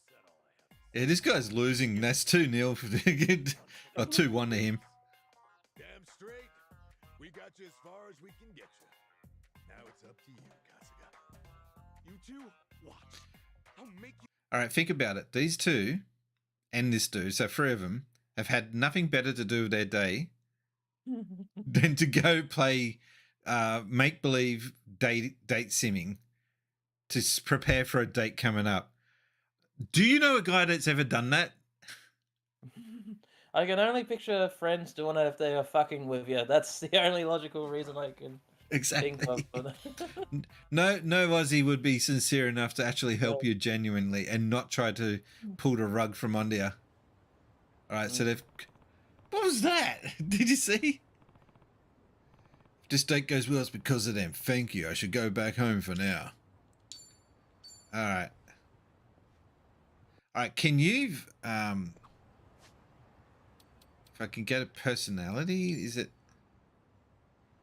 Yeah, this guy's losing. That's 2-0 or 2-1 to him.
Damn straight. We got you as far as we can get you. Now it's up to you, Kasuga.
You two, watch. I'll make you.
All right, think about it. These two and this dude, so 3 of them, have had nothing better to do with their day than to go play make-believe date simming to prepare for a date coming up. Do you know a guy that's ever done that?
I can only picture friends doing it if they are fucking with you. That's the only logical reason I can think of.
No Aussie would be sincere enough to actually help you genuinely and not try to pull the rug from under you. All right, so What was that? Did you see? If this date goes well, it's because of them. Thank you. I should go back home for now. All right. All right. Can you, if I can get a personality, is it?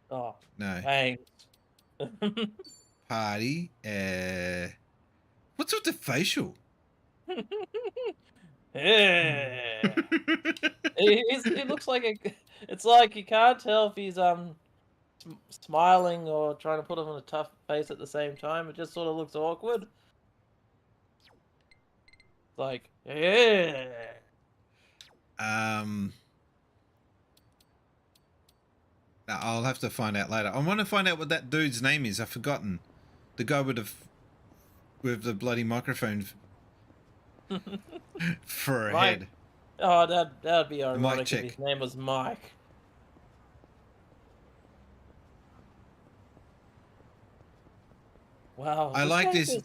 Oh.
No.
Thanks.
Party. What's with the facial?
Yeah. He looks like a. It's like you can't tell if he's smiling or trying to put on a tough face at the same time. It just sort of looks awkward. It's like, yeah.
I'll have to find out later. I want to find out what that dude's name is. I've forgotten. The guy with the bloody microphone for a
Mike.
head.
Oh, that'd be
mic
ironic if
check.
his name was Mike. Wow.
I like
game
this.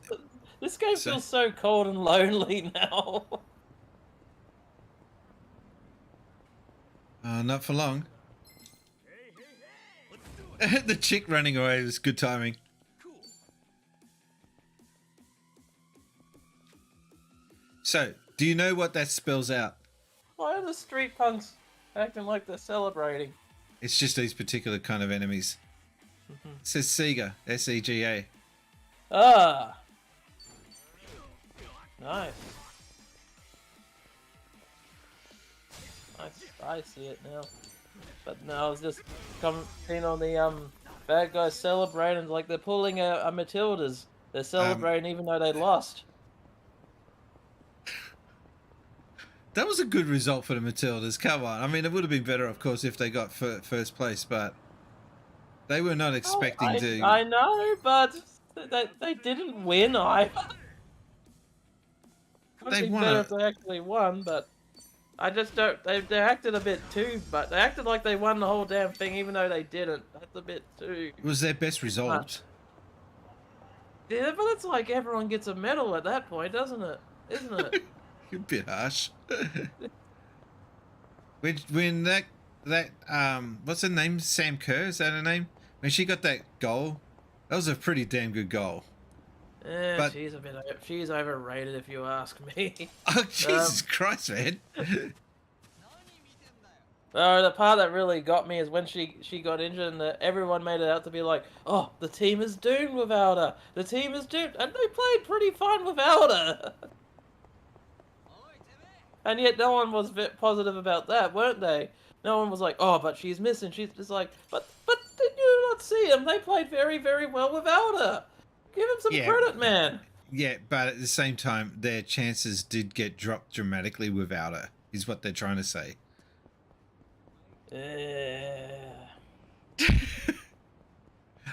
This game feels so cold and lonely now.
Not for long. The chick running away was good timing. So, do you know what that spells out?
Why are the street punks acting like they're celebrating?
It's just these particular kind of enemies. It says Sega, S-E-G-A.
Ah. Nice. I see it now. But no, I was just commenting on the bad guys celebrating like they're pulling a Matildas. They're celebrating even though they lost.
That was a good result for the Matildas. Come on. I mean, it would have been better, of course, if they got first place, but they were not expecting to.
I know, but they didn't win either. Would
They
be
won
better
a-
if they actually won, but I just don't. They acted a bit too, but they acted like they won the whole damn thing, even though they didn't. That's a bit too.
It was their best result.
Yeah, but it's like everyone gets a medal at that point, doesn't it? Isn't it?
A bit harsh. when that what's her name? Sam Kerr, is that her name? When she got that goal, that was a pretty damn good goal. But-
She's overrated if you ask me.
Oh Jesus Christ, man!
The part that really got me is when she got injured and everyone made it out to be like, oh, the team is doomed without her. The team is doomed, and they played pretty fine without her. And yet no one was positive about that, weren't they? No one was like, oh, but she's missing. She's just like, but did you not see them? They played very, very well without her. Give them some
Yeah.
credit, man.
Yeah, but at the same time, their chances did get dropped dramatically without her. Is what they're trying to say.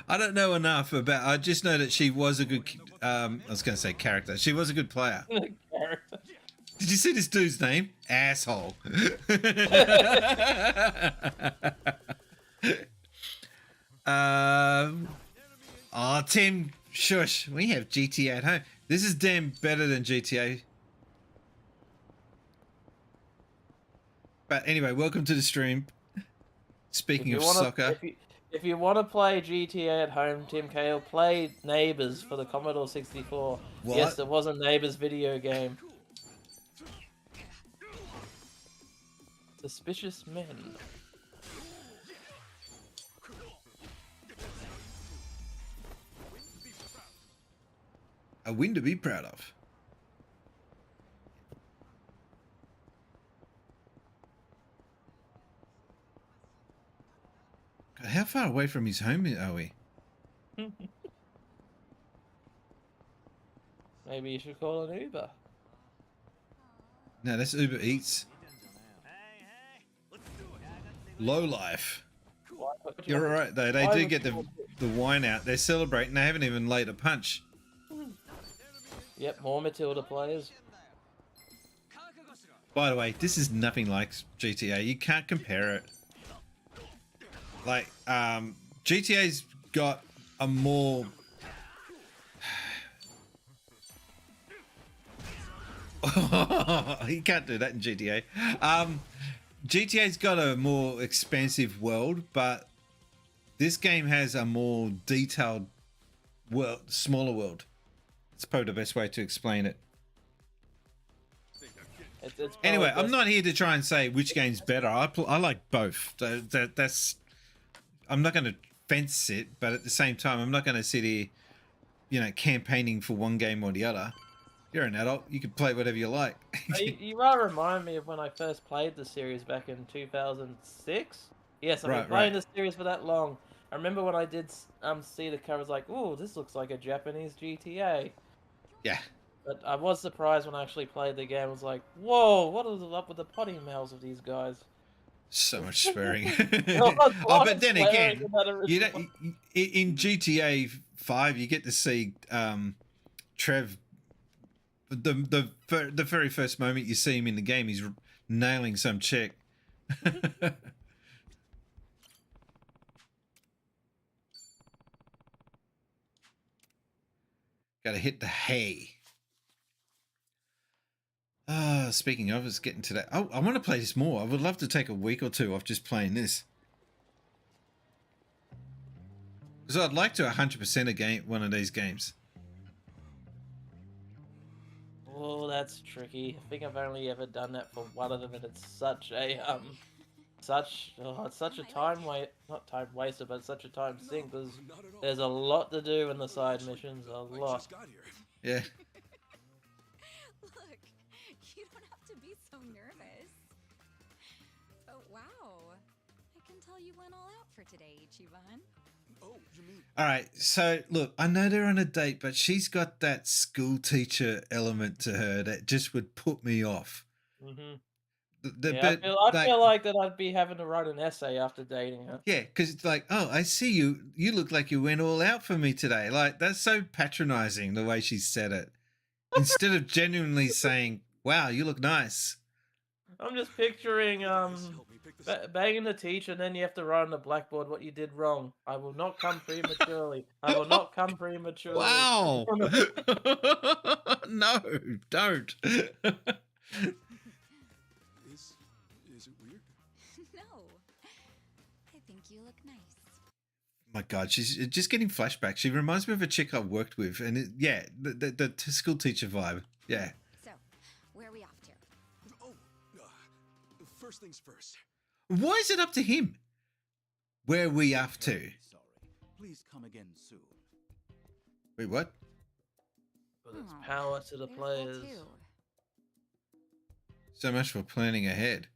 I don't know enough about. I just know that she was a good. I was going to say character. She was a good player.
Character.
Did you see this dude's name? Asshole. Tim, shush. We have GTA at home. This is damn better than GTA. But anyway, welcome to the stream. Speaking of soccer.
If you want to play GTA at home, Tim Cale, play Neighbors for the Commodore 64.
What?
Yes, there was a Neighbors video game. Suspicious Men.
A win to be proud of. God, how far away from his home are we?
Maybe you should call an Uber.
No, that's Uber Eats. Low life. You're right though. They do get the wine out. They're celebrating. They haven't even laid a punch.
Yep, more Matilda players.
By the way, this is nothing like GTA. You can't compare it. Like, GTA's got a more... You can't do that in GTA. GTA's got a more expansive world, but this game has a more detailed world, smaller world. It's probably the best way to explain it.
It's
Anyway,
probably
I'm not here to try and say which game's better. I like both. That's I'm not going to fence it, but at the same time, I'm not going to sit here, you know, campaigning for one game or the other. You're an adult. You can play whatever you like.
You are remind me of when I first played the series back in 2006. Yes, I've been playing the series for that long. I remember when I did see the covers, like, "Ooh, this looks like a Japanese GTA."
Yeah.
But I was surprised when I actually played the game. I was like, "Whoa, what is up with the potty mouths of these guys?"
So much swearing.
Oh,
but then
swearing
again,
in that
you
original.
know, in GTA 5, you get to see Trev. The very first moment you see him in the game, he's nailing some chick. Got to hit the hay. Speaking of, it's getting to that. Oh, I want to play this more. I would love to take a week or two off just playing this. Because I'd like to 100% a game, one of these games.
Oh, that's tricky. I think I've only ever done that for one of them, and it's such a it's such a time not time waster, but such a time sink because there's a lot to do in the side missions. A lot.
Yeah.
Look, you don't have to be so nervous. Oh, wow. I can tell you went all out for today, Ichiban.
Oh, you mean?
All right. So look, I know they're on a date, but she's got that school teacher element to her that just would put me off.
Mm-hmm.
I
feel like that I'd be having to write an essay after dating her.
Yeah, because it's like, oh, I see you. You look like you went all out for me today. Like, that's so patronizing the way she said it. Instead of genuinely saying, wow, you look nice.
I'm just picturing banging the teacher, and then you have to write on the blackboard what you did wrong. I will not come prematurely. I will not come prematurely.
Wow. No, don't.
Is it weird?
No. I think you look nice.
My God, she's just getting flashbacks. She reminds me of a chick I worked with, and the school teacher vibe. Yeah.
So, where are we off to?
Oh, first things first.
Why is it up to him? Where are we off to?
Sorry. Please come again soon.
Wait, what?
But it's power to the players.
So much for planning ahead.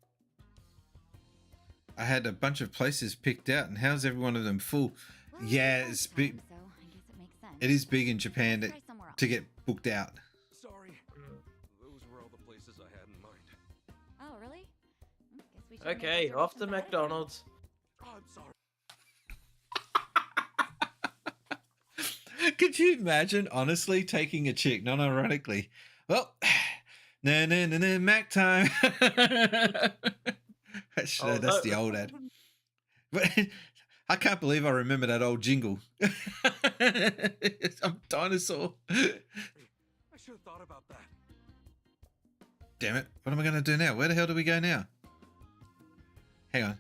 I had a bunch of places picked out, and how's every one of them full?
Well,
yeah, it's big.
So I guess it makes sense.
It is big in Japan to get booked out.
Sorry. Those were all the places I had in mind.
Oh, really? Guess we should
Okay, off to McDonald's.
Oh, I'm sorry.
Could you imagine, honestly, taking a chick, non-ironically? Well, no, Mac time. Actually, that's the old ad. But I can't believe I remember that old jingle. I'm dinosaur.
I should have thought about that.
Damn it. What am I going to do now? Where the hell do we go now? Hang on.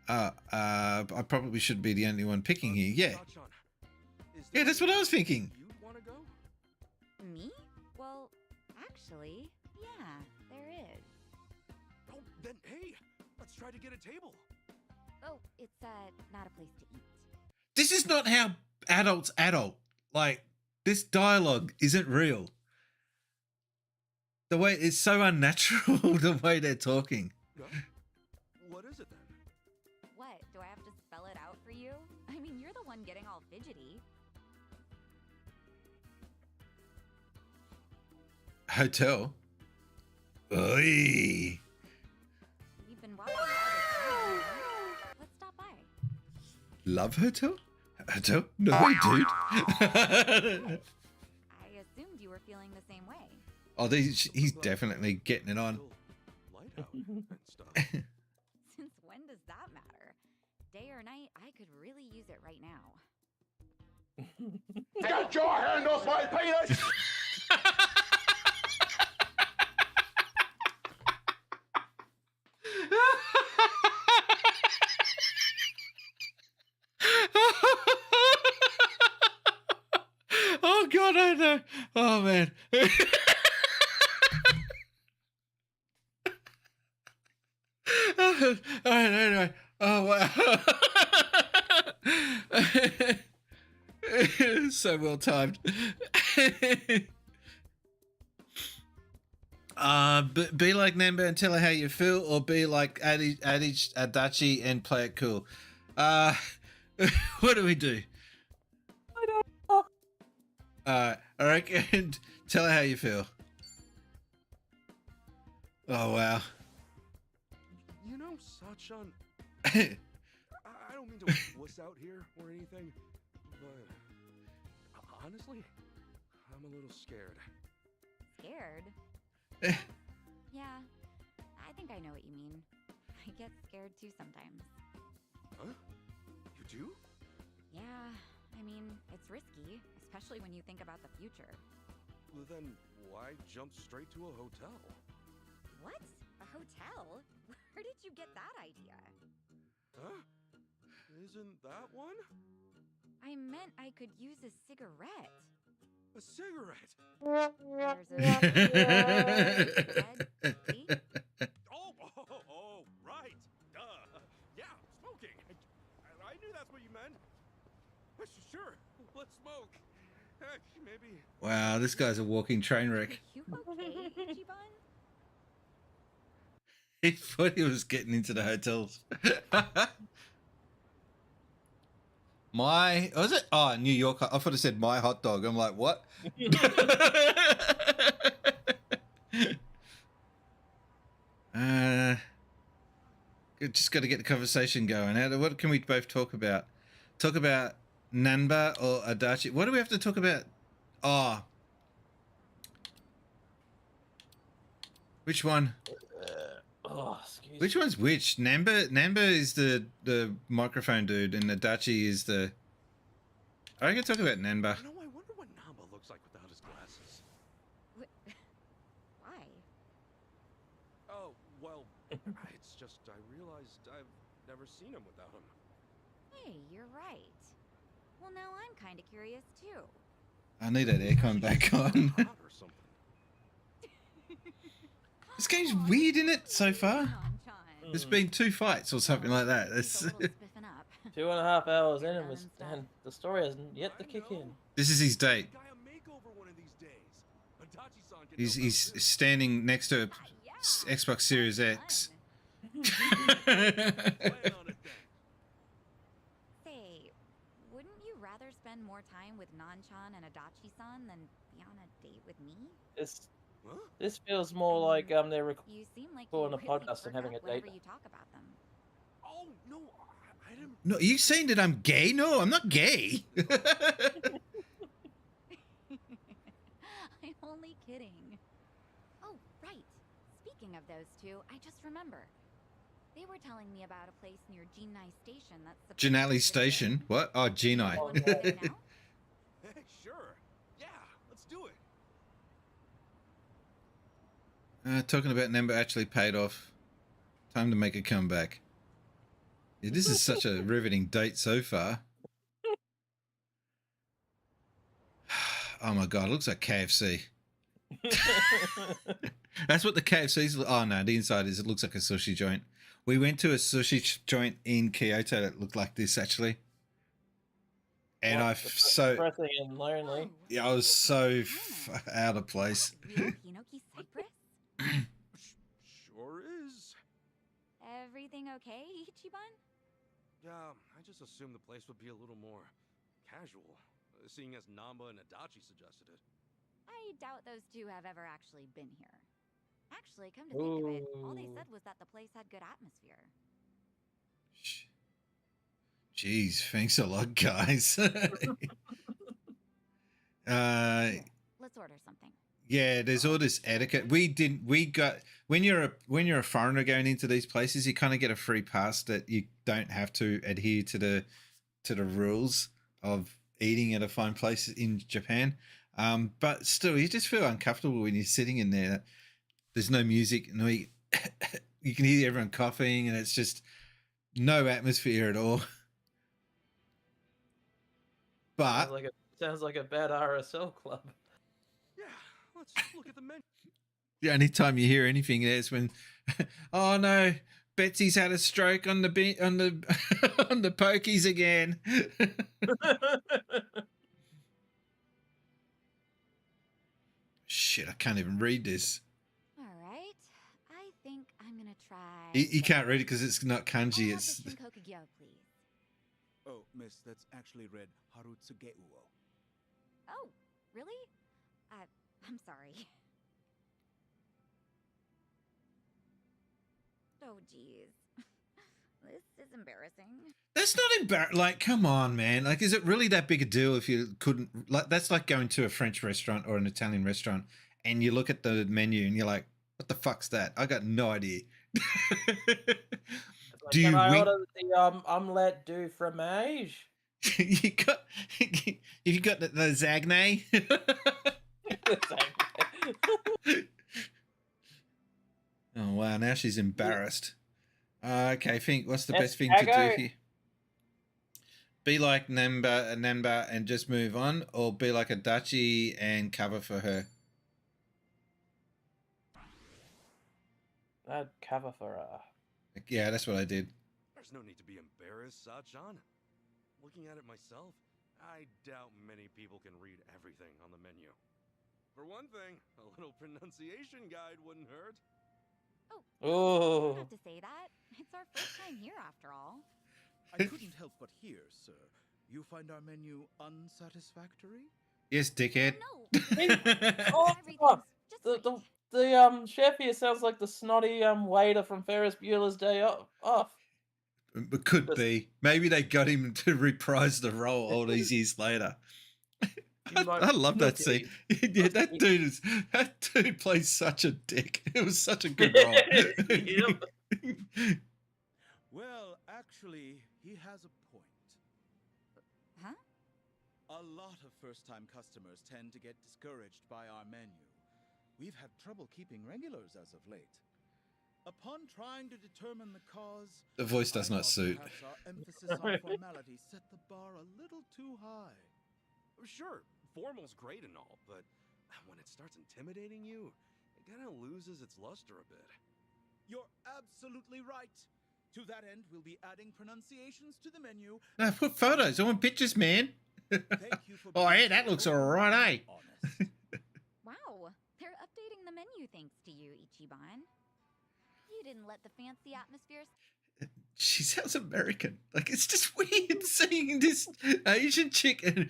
I probably should be the only one picking here. Yeah. Yeah, that's what I was thinking.
You want to go?
Me? Well, actually, yeah, there is.
Oh, then hey, let's try to get a table.
Oh, it's not a place to eat.
This is not how adults adult. Like, this dialogue isn't real. The way it's so unnatural, the way they're talking.
No? What is it then?
What? Do I have to spell it out for you? I mean, you're the one getting all fidgety.
Hotel. Oy.
You've been walking all this time. Let's stop by.
Love hotel? Hotel? No, dude.
I assumed you were feeling the same way.
Oh, he's definitely getting it on.
Light out and stuff.
Since when does that matter? Day or night, I could really use it right now.
Get your hand off my penis!
Oh man. All right, anyway. Oh wow. So well timed. Be like Namba and tell her how you feel, or be like Adachi and play it cool. What do we do?
I don't know.
I reckon tell her how you feel. Oh wow.
You know, Sachan, I don't mean to wuss out here or anything, but honestly, I'm a little scared.
Scared? Yeah, I think I know what you mean. I get scared too sometimes.
Huh? You do?
Yeah, I mean, it's risky, especially when you think about the future.
Well, then why jump straight to a hotel?
What? A hotel? Where did you get that idea?
Huh? Isn't that one?
I meant I could use a cigarette.
A cigarette? Oh, right. Duh. Yeah, smoking. I knew that's what you meant. Sure, let's smoke. Maybe.
Wow, this guy's a walking train wreck.
You okay, Ichiban?
He thought he was getting into the hotels. Was it? Oh, New York. I thought it said my hot dog. I'm like, what? Just got to get the conversation going. What can we both talk about? Talk about Nanba or Adachi? What do we have to talk about? Oh. Which one? Which one's which? Namba is the microphone dude, and Adachi is the. I can talk about Nanba.
You know, I wonder what Namba looks like without his glasses.
Why?
Oh, well, it's just I realized I've never seen him without him.
Hey, you're right. Well, now I'm kind of curious too.
I need that aircon back on. This game's weird, isn't it, so far? There's been 2 fights or something like that. It's
2.5 hours in, and the story hasn't yet to kick in.
This is his date. He's standing next to a Xbox Series X.
Say, wouldn't you rather spend more time with Nanchan and Adachi-san than be on a date with me?
This feels more like they're
You seem like
recording a
you really
podcast and having a
forgot
date.
whenever you talk about them.
Oh no, I didn't.
No, are you saying that I'm gay? No, I'm not gay.
I'm only kidding. Oh, right. Speaking of those two, I just remember. They were telling me about a place near Jinai Station that's
Janali Station? What? Oh, Jinai.
Hey, sure. Yeah, let's do it.
Talking about Namba actually paid off. Time to make a comeback. Yeah, this is such a riveting date so far. Oh my god, it looks like KFC. That's what the KFC's. Oh no, the inside is. It looks like a sushi joint. We went to a sushi joint in Kyoto that looked like this actually, and
depressing and lonely.
Yeah, I was so out of place.
Hinoki Cypress?
Sure is.
Everything okay, Ichiban?
Yeah, I just assumed the place would be a little more casual, seeing as Namba and Adachi suggested it.
I doubt those two have ever actually been here. Actually, come to think of it, all they said was that the place had good atmosphere.
Jeez, thanks a lot, guys.
Let's order something.
Yeah, there's all this etiquette. We got when you're a foreigner going into these places, you kind of get a free pass that you don't have to adhere to the rules of eating at a fine place in Japan. But still, you just feel uncomfortable when you're sitting in there. There's no music, no, you can hear everyone coughing, and it's just no atmosphere at all. But
Sounds like a bad RSL club.
Let's look at the menu.
The only time you hear anything there is when, oh no, Betsy's had a stroke on the on the on the pokies again. Shit, I can't even read this.
All right. I think I'm gonna try.
You can't read it because it's not kanji.
I'll have
It's
the Shinkokugyo, please.
Oh, miss, that's actually read Harutsugeuo.
Oh, really? I'm sorry. Oh, geez. This is embarrassing.
that's not embarrassing. Like, come on, man. Like, is it really that big a deal if you couldn't? Like, that's like going to a French restaurant or an Italian restaurant, and you look at the menu and you're like, "What the fuck's that? I got no idea." Do you
Can I
wink?
order the omelette du fromage?
you got the Zagne. Oh wow! Now she's embarrassed. Okay, think what's the best thing to do here? Be like Namba and just move on, or be like a Dachi and cover for her.
I'd cover for her.
Yeah, that's what I did.
There's no need to be embarrassed, Sachan. Looking at it myself, I doubt many people can read everything on the menu. For one thing, a little pronunciation guide wouldn't hurt.
You don't have to say that. It's our first time here, after all.
I couldn't help but hear, sir. You find our menu unsatisfactory?
Yes, dickhead.
Oh, fuck. The chef here sounds like the snotty waiter from Ferris Bueller's Day Off.
It could be. Maybe they got him to reprise the role all these years later. I love that scene. Yeah, that dude plays such a dick. It was such a good role.
Well, actually, he has a point.
Huh?
A lot of first-time customers tend to get discouraged by our menu. We've had trouble keeping regulars as of late. Upon trying to determine the cause,
The voice does not suit.
perhaps our emphasis on formality set the bar a little too high.
Sure, formal's great and all, but when it starts intimidating you, it kind of loses its luster a bit.
You're absolutely right. To that end, we'll be adding pronunciations to the menu.
No, put photos. I want pictures, man. Oh, yeah, that looks alright, eh?
Wow, they're updating the menu thanks to you, Ichiban. You didn't let the fancy atmosphere.
She sounds American. Like, it's just weird seeing this Asian chick and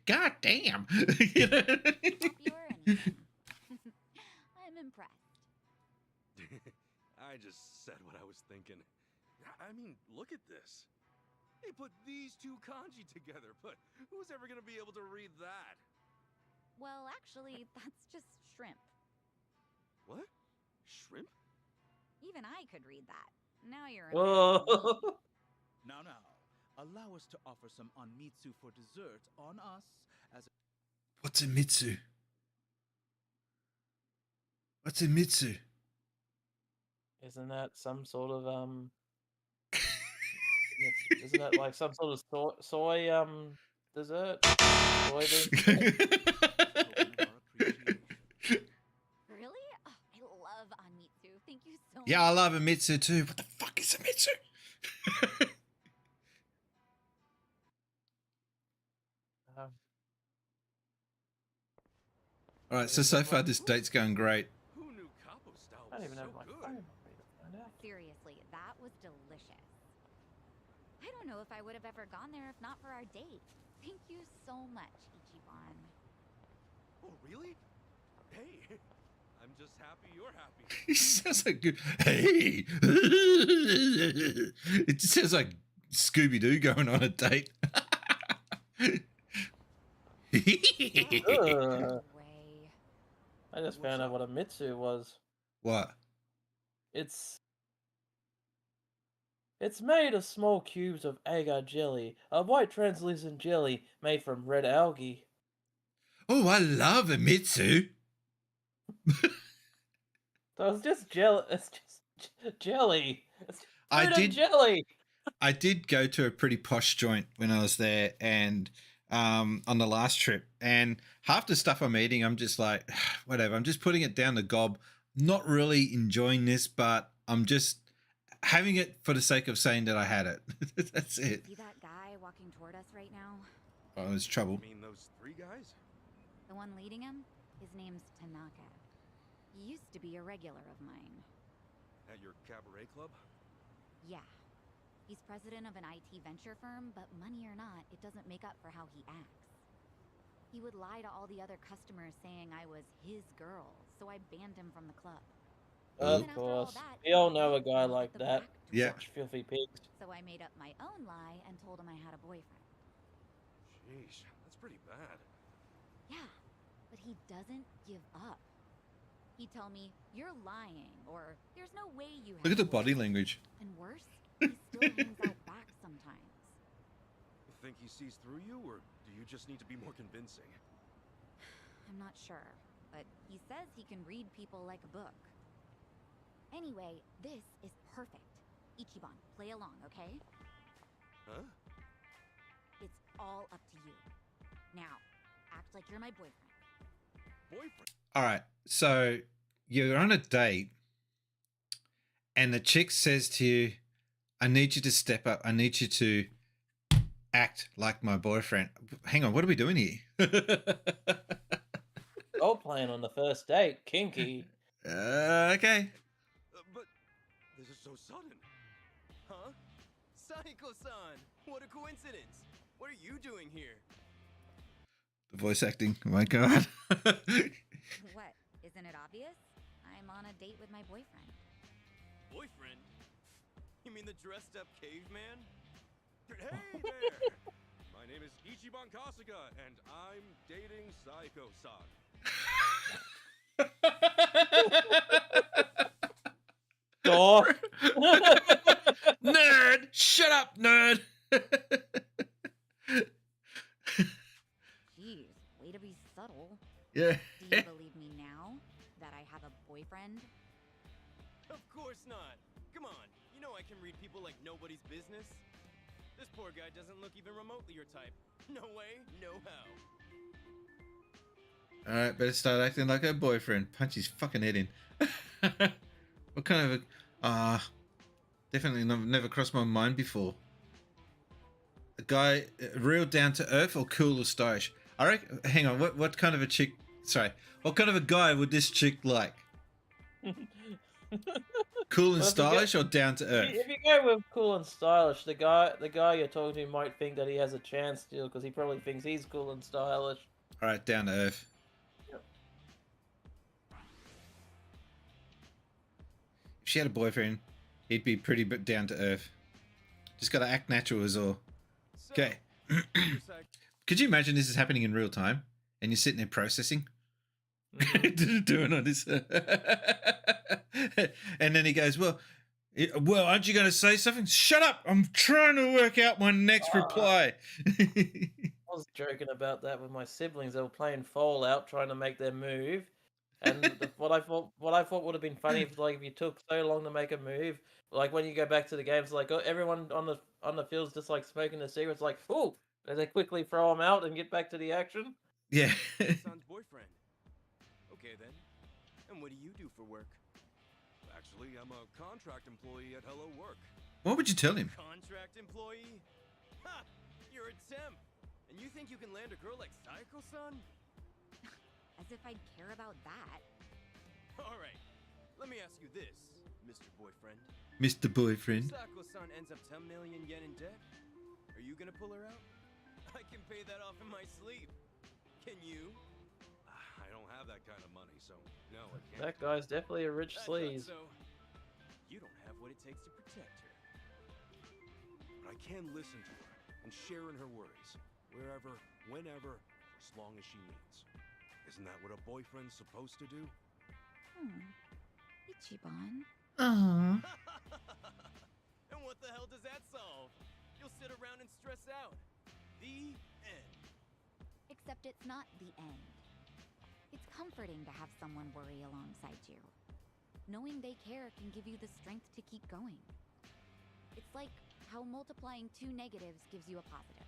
god damn. You know?
I'm impressed.
I just said what I was thinking. I mean, look at this. They put these two kanji together, but who's ever going to be able to read that?
Well, actually, that's just shrimp.
What? Shrimp?
Even I could read that. Now you're
Whoa.
Now, allow us to offer some onmitsu for dessert on us as a...
What's a mitsu? What's a mitsu?
Isn't that some sort of Isn't that like some sort of soy dessert? Soy
Really? Oh, I love onmitsu. Thank you so much.
Yeah, I love a mitsu too. What the fuck is a mitsu? All right, so far this date's going great.
I don't even have my phone.
Seriously, that was delicious. I don't know if I would have ever gone there if not for our date. Thank you so much, Ichiban.
Oh, really? Hey, I'm just happy you're happy.
He sounds like good. Hey, it just sounds like Scooby Doo going on a date.
I just found out what a mitsu was.
What?
It's made of small cubes of agar jelly, a white translucent jelly made from red algae.
Oh, I love a mitsu.
So it's just jelly. It's just jelly. It's
I
fruit
did
and jelly.
I did go to a pretty posh joint when I was there, and on the last trip, and half the stuff I'm eating, I'm just like, whatever. I'm just putting it down the gob. Not really enjoying this, but I'm just having it for the sake of saying that I had it. That's it.
See that guy walking toward us right now?
Oh, there's trouble.
You mean those 3 guys?
The one leading him? His name's Tanaka. He used to be a regular of mine.
At your cabaret club?
Yeah. He's president of an IT venture firm, but money or not, it doesn't make up for how he acts. He would lie to all the other customers saying I was his girl, so I banned him from the club.
Of course. We all know a guy like that.
Yeah.
Such filthy pigs.
So I made up my own lie and told him I had a boyfriend.
Sheesh, that's pretty bad.
Yeah, but he doesn't give up. He'd tell me, "You're lying," or "There's no way you have
Look at the
a
body
boyfriend."
language.
And worse, he still hangs out back sometimes.
You think he sees through you, or do you just need to be more convincing?
I'm not sure, but he says he can read people like a book. Anyway, this is perfect. Ichiban, play along, okay?
Huh?
It's all up to you. Now, act like you're my boyfriend.
Boyfriend?
All right. So you're on a date, and the chick says to you, I need you to step up. I need you to act like my boyfriend. Hang on. What are we doing here?
Role playing on the first date. Kinky.
Okay.
But this is so sudden.
Huh? Saiko-san! What a coincidence! What are you doing here?
The voice acting. Oh my God.
What? Isn't it obvious? I'm on a date with my boyfriend.
Boyfriend? You mean the dressed up caveman?
Hey there! My name is Ichiban Kasuga, and I'm dating Saiko-san.
Door.
Nerd! Shut up, nerd!
Jeez, way to be subtle.
Yeah.
Do you believe me now that I have a boyfriend?
Of course not. Come on, you know I can read people like nobody's business. This poor guy doesn't look even remotely your type. No way, no how.
Alright, better start acting like her boyfriend. Punch his fucking head in. What kind of a... definitely never crossed my mind before. A guy real down to earth or cool or stylish? I reckon... Hang on, what kind of a chick... Sorry. What kind of a guy would this chick like? Cool and stylish or down to earth?
If you go with cool and stylish, the guy you're talking to might think that he has a chance still because he probably thinks he's cool and stylish.
Alright, down to earth. If she had a boyfriend, he'd be pretty down to earth. Just gotta act natural is all. Okay. Could you imagine this is happening in real time? And you're sitting there processing? Doing all this. And then he goes, well, aren't you going to say something? Shut up! I'm trying to work out my next reply.
I was joking about that with my siblings. They were playing Fallout, trying to make their move. And what I thought would have been funny if you took so long to make a move, like when you go back to the games, like everyone on the field's just like smoking a cigarette, it's like, ooh, and they quickly throw them out and get back to the action.
Yeah.
Son's boyfriend. Okay then. And what do you do for work?
Actually, I'm a contract employee at Hello Work.
What would you tell him?
Contract employee? Ha! You're a temp! And you think you can land a girl like Saiko-san?
As if I'd care about that.
Alright, let me ask you this, Mr. Boyfriend.
Mr. Boyfriend.
If Saiko-san ends up 10 million yen in debt, are you gonna pull her out? I can pay that off in my sleep. Can you?
I don't have that kind of money, so no, I can't.
That guy's definitely a rich sleaze.
So, you don't have what it takes to protect her.
But I can listen to her and share in her worries, wherever, whenever, for as long as she needs. Isn't that what a boyfriend's supposed to do?
Ichiban.
Aww.
And what the hell does that solve? You'll sit around and stress out. The end.
Except it's not the end. It's comforting to have someone worry alongside you. Knowing they care can give you the strength to keep going. It's like how multiplying two negatives gives you a positive.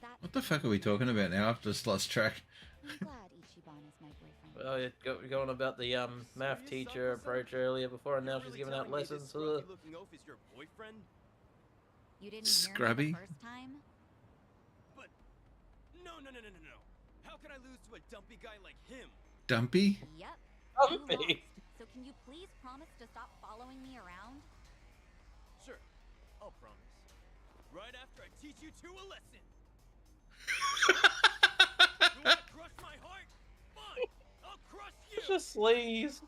That's
What the fuck are we talking about now? I've just lost track.
I'm glad Ichiban is my boyfriend.
Well, you got going about the math teacher approach earlier before, and now she's giving out lessons.
Looking oaf is your boyfriend?
You didn't
Scrubby?
hear me the first time?
But no. How can I lose to a dumpy guy like him?
Dumpy?
Yep.
Dumpy.
You lost. So can you please promise to stop following me around?
Sure, I'll promise. Right after I teach you two a lesson. You wanna crush my heart? Fine, I'll crush you.
It's just sleaze.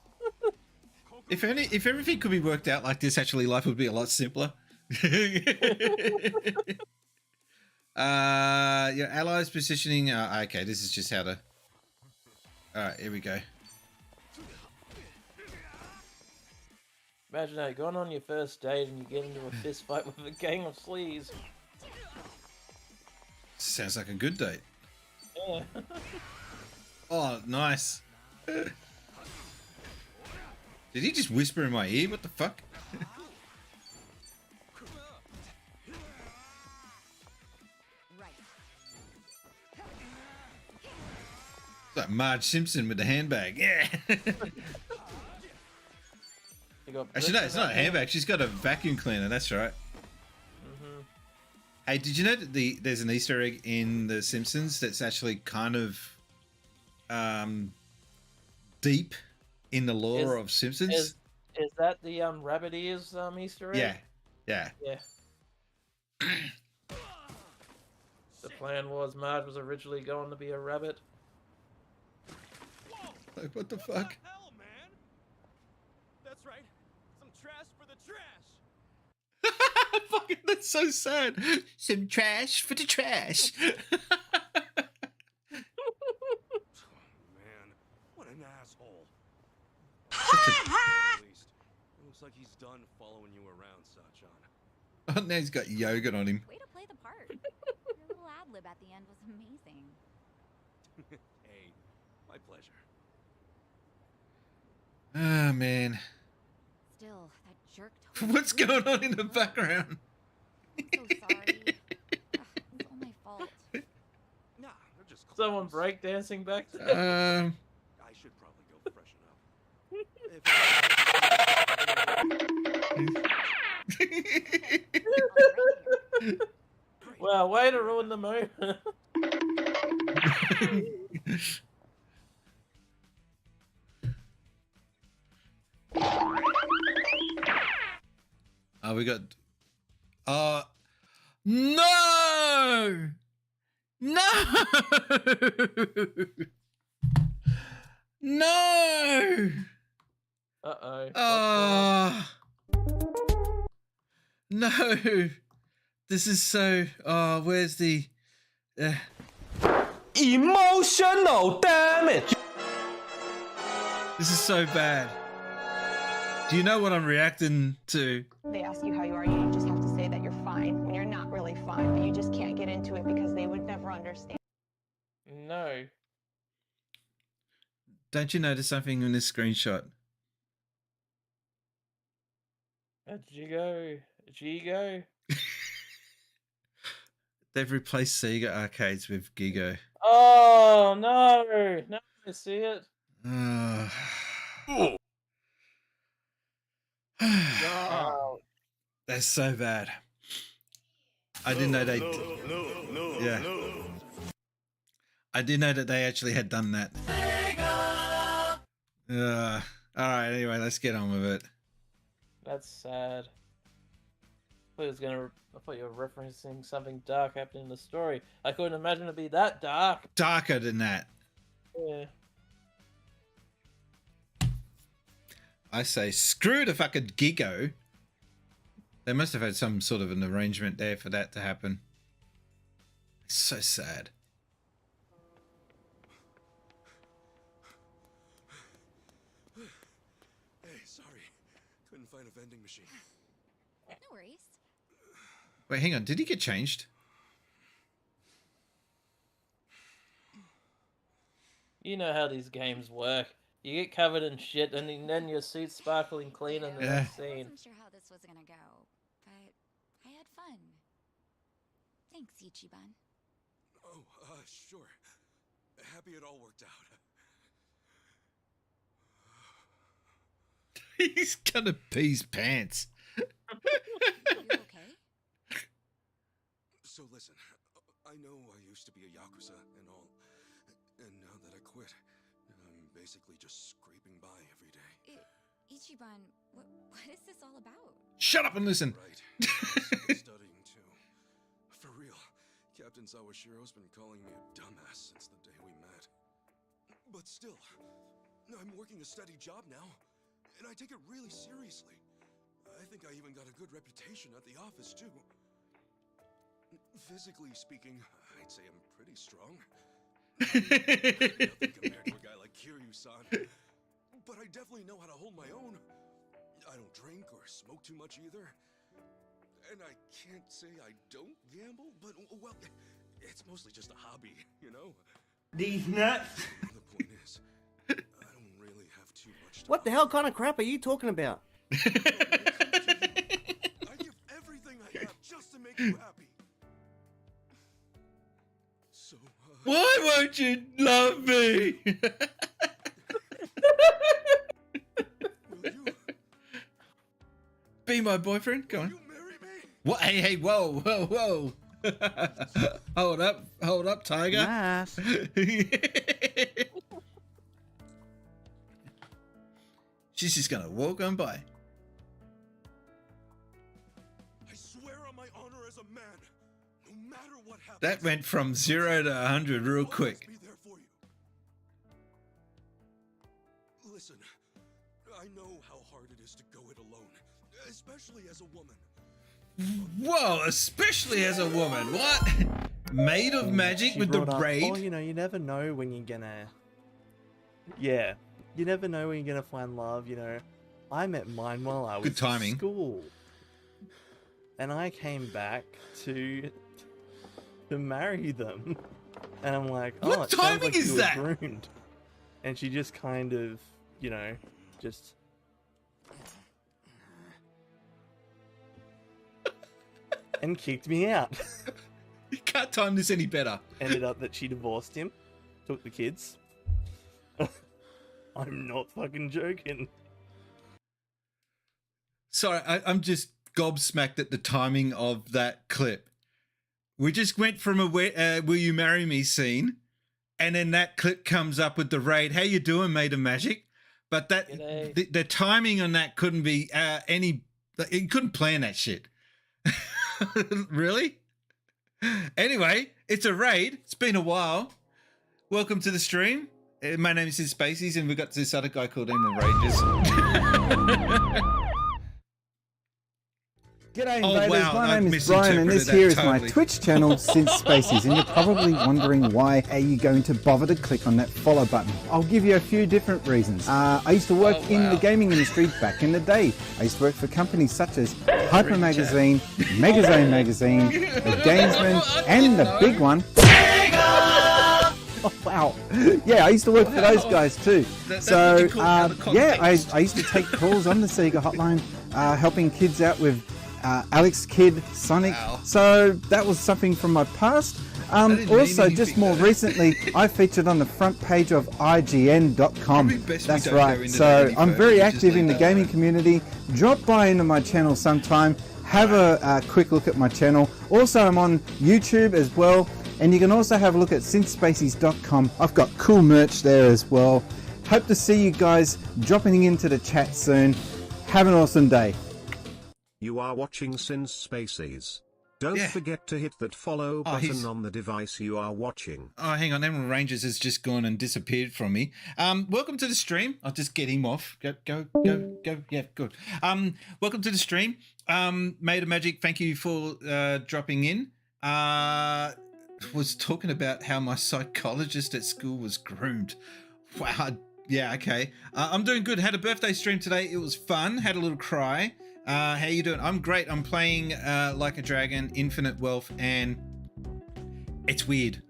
If everything could be worked out like this, actually life would be a lot simpler. Your allies positioning. Okay, this is just how to. All right, here we go.
Imagine that, going on your first date and you get into a fist fight with a gang of sleaze.
Sounds like a good date.
Yeah.
Oh, nice. Did he just whisper in my ear? What the fuck? It's like Marge Simpson with the handbag. Yeah. Actually, no, it's not a handbag. She's got a vacuum cleaner. That's right. Hey, did you know that there's an Easter egg in The Simpsons that's actually kind of deep in the lore of Simpsons?
Is that the rabbit ears Easter egg?
Yeah.
The plan was Marge was originally going to be a rabbit.
Like, what the fuck?
Hell, man. That's right. Some trash for the trash.
Fucking, that's so sad. Some trash for the trash.
Man, what an asshole. At least, it looks like he's done following you around, Sachan.
Oh, now he's got yogurt on him.
Way to play the part. Your little ad-lib at the end was amazing.
Hey, my pleasure.
Ah, man.
Still, that jerk told
What's going on in the background?
I'm so sorry. It's all my fault.
Nah, they're just
Someone breakdancing back there.
I should probably go freshen up.
Well, way to ruin the moment.
Oh, we got. No! No! No!
Uh-oh.
Oh. No! This is so. Oh, where's the.
Emotional damage!
This is so bad. Do you know what I'm reacting to?
They ask you how you are, you just have to say that you're fine when you're not really fine, but you just can't get into it because they would never understand.
No.
Don't you notice something in this screenshot?
Gigo.
They've replaced Sega arcades with Gigo.
Oh, no. No, I see it.
Oh. That's so bad. I didn't know they. Yeah. I didn't know that they actually had done that. All right. Anyway, let's get on with it.
That's sad. I thought you were referencing something dark happening in the story. I couldn't imagine it be that dark.
Darker than that.
Yeah.
I say, screw the fucking Gigo. They must have had some sort of an arrangement there for that to happen. It's so sad.
Hey, sorry. Couldn't find a vending machine.
No worries.
Wait, hang on. Did he get changed?
You know how these games work. You get covered in shit, and then your suit's sparkling clean in the next scene.
I wasn't sure how this was gonna go, but I had fun. Thanks, Ichiban.
Oh, sure. Happy it all worked out.
He's gonna pee his pants.
So listen, I know I used to be a Yakuza and all, and now that I quit, I'm basically just scraping by every day.
Ichiban, what is this all about?
Shut up and listen.
Right. Studying too. For real, Captain Sawashiro's been calling me a dumbass since the day we met. But still, I'm working a steady job now, and I take it really seriously. I think I even got a good reputation at the office too. Physically speaking, I'd say I'm pretty strong. Nothing compared to a guy like Kiryu-san. But I definitely know how to hold my own. I don't drink or smoke too much either. And I can't say I don't gamble, but, well, it's mostly just a hobby, you know?
These nuts.
The point is, I don't really have too much to
What the hell kind of crap are you talking about?
I give everything I have just to make you happy. So,
Why won't you love me? Be my boyfriend? Go on. What? Hey, whoa. Hold up, Tiger.
Nice.
She's just gonna walk on by.
I swear on my honor as a man, no matter what happens.
That went from 0 to 100 real quick.
Be there for you. Listen, I know how hard it is to go it alone, especially as a woman.
Whoa, especially as a woman. What? Made of magic
She
with the
brought up,
raid?
oh, you know, you never know when you're gonna... Yeah. You never know when you're gonna find love, you know. I met mine while I was
Good timing.
in school. And I came back to marry them. And I'm like, oh,
What
it sounds
timing
like
is
you were
that?
groomed. And she just kind of, you know, just... and kicked me out.
You can't time this any better.
Ended up that she divorced him, took the kids. I'm not fucking joking.
Sorry, I'm just gobsmacked at the timing of that clip. We just went from a "Will you marry me" scene, and then that clip comes up with the raid. How you doing, mate of magic? But that the timing on that couldn't be any. It couldn't plan that shit. Really? Anyway, it's a raid. It's been a while. Welcome to the stream. My name is SinceSpacies, and we've got this other guy called Emerald Rangers.
G'day
Oh,
invaders,
wow,
my
I've
name is Brian and this
misinterpreted
here
that
is my
totally.
Twitch channel, SinceSpacies, and you're probably wondering why are you going to bother to click on that follow button. I'll give you a few different reasons. I used to work in the gaming industry back in the day. I used to work for companies such as Hyper Magazine, Megazone Magazine, The Gamesman, and the big one, oh, wow. Yeah, I used to work for those guys too. So, yeah, I used to take calls on the Sega hotline, helping kids out with Alex Kidd, Sonic.
Wow.
So that was something from my past. Also, just more recently, I featured on the front page of IGN.com. That's right. So I'm very active in the gaming community. Drop by into my channel sometime. Have a quick look at my channel. Also, I'm on YouTube as well. And you can also have a look at SinceSpacies.com. I've got cool merch there as well. Hope to see you guys dropping into the chat soon. Have an awesome day.
You are watching SinceSpacies. Don't forget to hit that follow button on the device you are watching.
Oh, hang on. Emerald Rangers has just gone and disappeared from me. Welcome to the stream. I'll just get him off. Go. Yeah, good. Welcome to the stream. Made of Magic, thank you for dropping in. Was talking about how my psychologist at school was groomed. Wow. Yeah, okay. I'm doing good. Had a birthday stream today. It was fun. Had a little cry. How you doing? I'm great. I'm playing Like a Dragon, Infinite Wealth, and it's weird.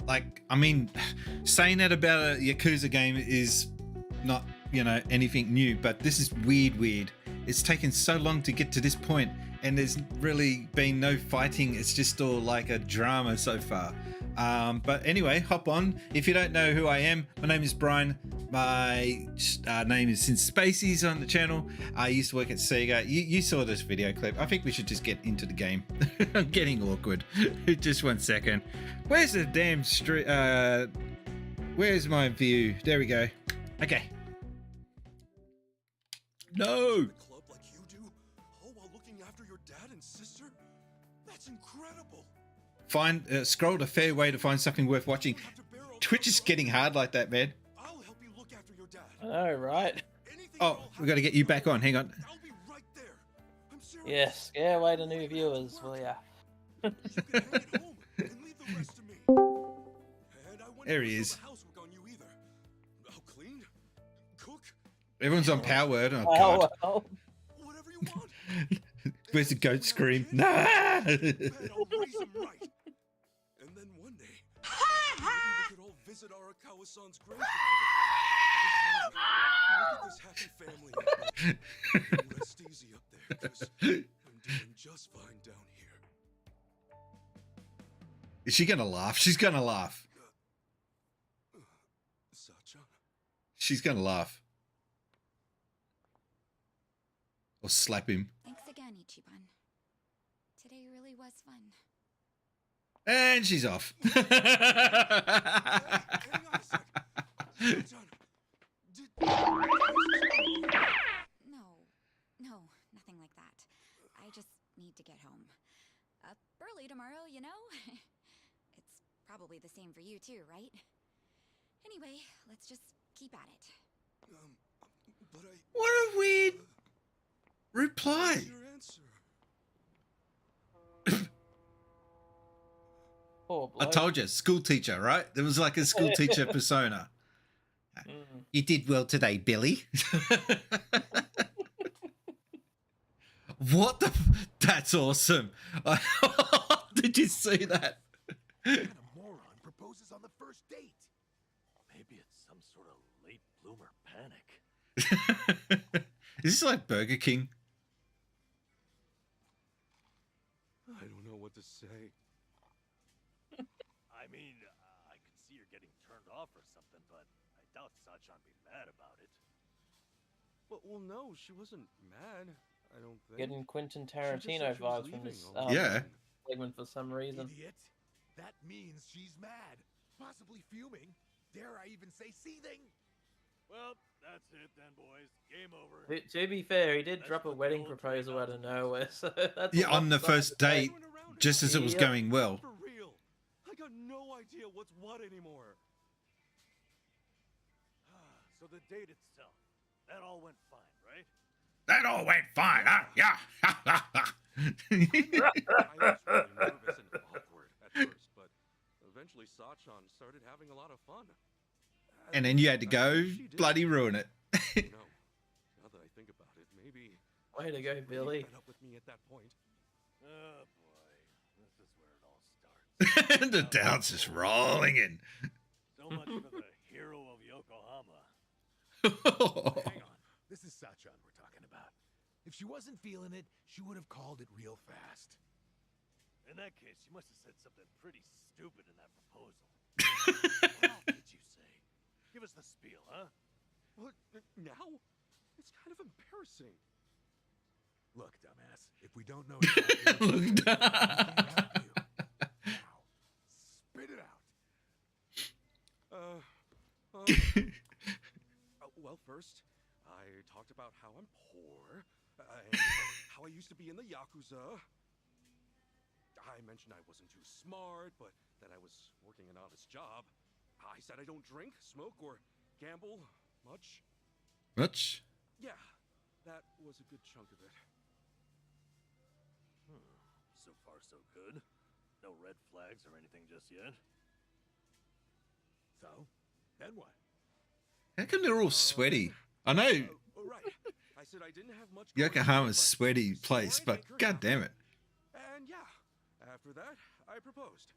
Like, I mean, saying that about a Yakuza game is not, you know, anything new, but this is weird. it's taken so long to get to this point, and there's really been no fighting. It's just all like a drama so far. But anyway, hop on. If you don't know who I am, my name is Brian. My name is SinceSpacies on the channel. I used to work at Sega. You saw this video clip. I think we should just get into the game. I'm getting awkward. Just 1 second. Where's the damn street? Where's my view? There we go. Okay. No.
Club like you do, all while looking after your dad and sister? That's incredible.
Find scrolled a fair way to find something worth watching. Twitch is getting hard like that, man.
I'll help you look after your dad.
I know, right?
Oh, we got to get you back on. Hang on.
I'll be right there. I'm serious.
Yeah, scare away the new viewers, will ya?
You can hang it home and leave the rest to me. And I wouldn't
There he
spill
is.
the housework on you either. I'll clean, cook,
Everyone's on Power Word. Oh, God.
Oh,
whatever you want.
Where's the goat scream? Nah!
I'll raise him right. And then one day, maybe we could all visit Arakawa-san's grave together. Look at this happy family. Rest easy up there, 'cause I'm doing just fine down here.
Is she gonna laugh? She's gonna laugh.
Sacha?
She's gonna laugh. Or slap him.
Thanks again, Ichiban. Today really was fun.
And she's off.
Hang on a sec. Sacha,
No, nothing like that. I just need to get home. Up early tomorrow, you know? It's probably the same for you too, right? Anyway, let's just keep at it.
but I...
What a weird reply.
What's your answer?
poor
I
bloke.
told you, school teacher, right? There was like a school teacher persona. You did well today, Billy. What the? That's awesome. Did you see that?
What kind of moron proposes on the first date? Maybe it's some sort of late bloomer panic.
Is this like Burger King?
I don't know what to say.
I mean, I could see you're getting turned off or something, but I doubt Sachan be mad about it.
Well, no, she wasn't mad. I don't think.
Getting Quentin
She just said
Tarantino
she was
vibes from this
leaving
Yeah.
segment for some reason.
Idiot. That means she's mad. Possibly fuming. Dare I even say seething? Well, that's it then, boys. Game over.
To be fair, he did drop a wedding proposal out of nowhere, so that's
Yeah,
a lot
on the
to
first
say.
date, just as it was
Yep.
going well.
For real. I got no idea what's what anymore.
So the date itself, that all went fine, right?
That all went fine, huh? Yeah.
I was really nervous and awkward at first, but eventually Sachan started having a lot of fun.
And then you had to go bloody ruin it.
No, now that I think about it, maybe.
Way to go,
maybe
Billy.
fed up with me at that point.
Oh boy, this is where it all starts.
The doubts is rolling in.
So much for the hero of Yokohama. Hang on, this is Sachan we're talking about. If she wasn't feeling it, she would have called it real fast. In that case, she must have said something pretty stupid in that proposal. What did you say? Give us the spiel, huh?
What? Now? It's kind of embarrassing.
Look, dumbass, if we don't know exactly what you said, we can't help you. Now, spit it out.
Well, first, I talked about how I'm poor, and how I used to be in the Yakuza. I mentioned I wasn't too smart, but that I was working an honest job. I said I don't drink, smoke, or gamble much.
Much?
Yeah, that was a good chunk of it.
So far, so good. No red flags or anything just yet. So, then what?
How come they're all sweaty? I know
Right. I said I didn't have much.
Yokohama's a sweaty place, but god damn it.
And yeah, after that, I proposed.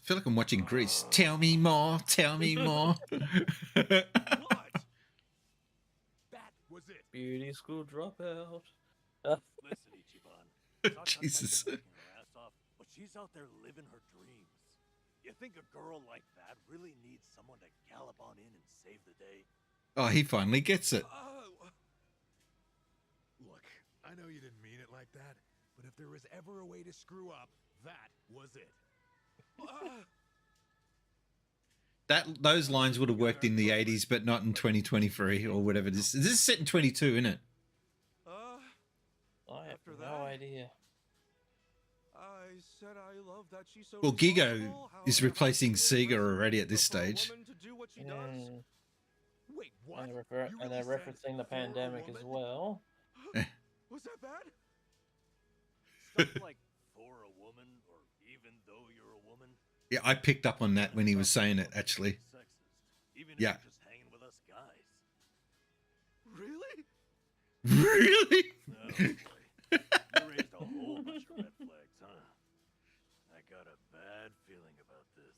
Feel like I'm watching Grease. Tell me more. Tell me more.
was it.
Beauty school dropout.
Listen, Ichiban.
Jesus.
Working her ass off, but she's out there living her dreams. You think a girl like that really needs someone to gallop on in and save the day?
Oh, he finally gets it.
Look, I know you didn't mean it like that, but if there was ever a way to screw up, that was it.
Those lines would have worked in the 80s, but not in 2023 or whatever it is. This is set in 22, isn't it?
I have no idea.
I said I love that she's so
Well, Gigo is replacing Sega already at this stage.
Wait, what?
And they're referencing the pandemic as well.
Was that bad?
Stuff like for a woman or even though you're a woman.
Yeah, I picked up on that when he was saying it, actually.
Even
Yeah.
if you're just hanging with us guys.
Really?
Really?
Oh, boy. You raised a whole bunch of red flags, huh? I got a bad feeling about this.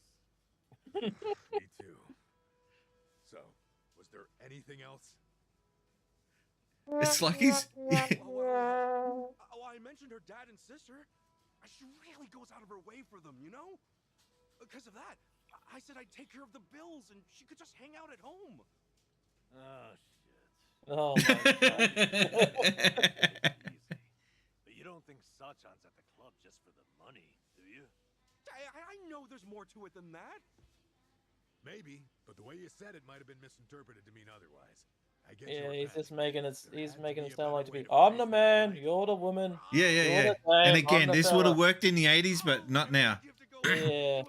Me too. So, was there anything else?
It's like he's...
Oh, I mentioned her dad and sister. She really goes out of her way for them, you know? Because of that, I said I'd take care of the bills and she could just hang out at home.
Oh, shit.
Oh, my God.
But you don't think Sachan's at the club just for the money, do you?
I know there's more to it than that.
Maybe, but the way you said it might have been misinterpreted to mean otherwise. I get
Yeah,
your
he's
opinion.
just making it. He's
had to
making
be
it
a
sound like
better
to
way
be.
to
I'm
phrase
the
that,
man.
right?
You're the woman.
Yeah.
You're the
And
same, I'm
again,
the
this would have
fella.
worked in the 80s, but not now.
Yeah.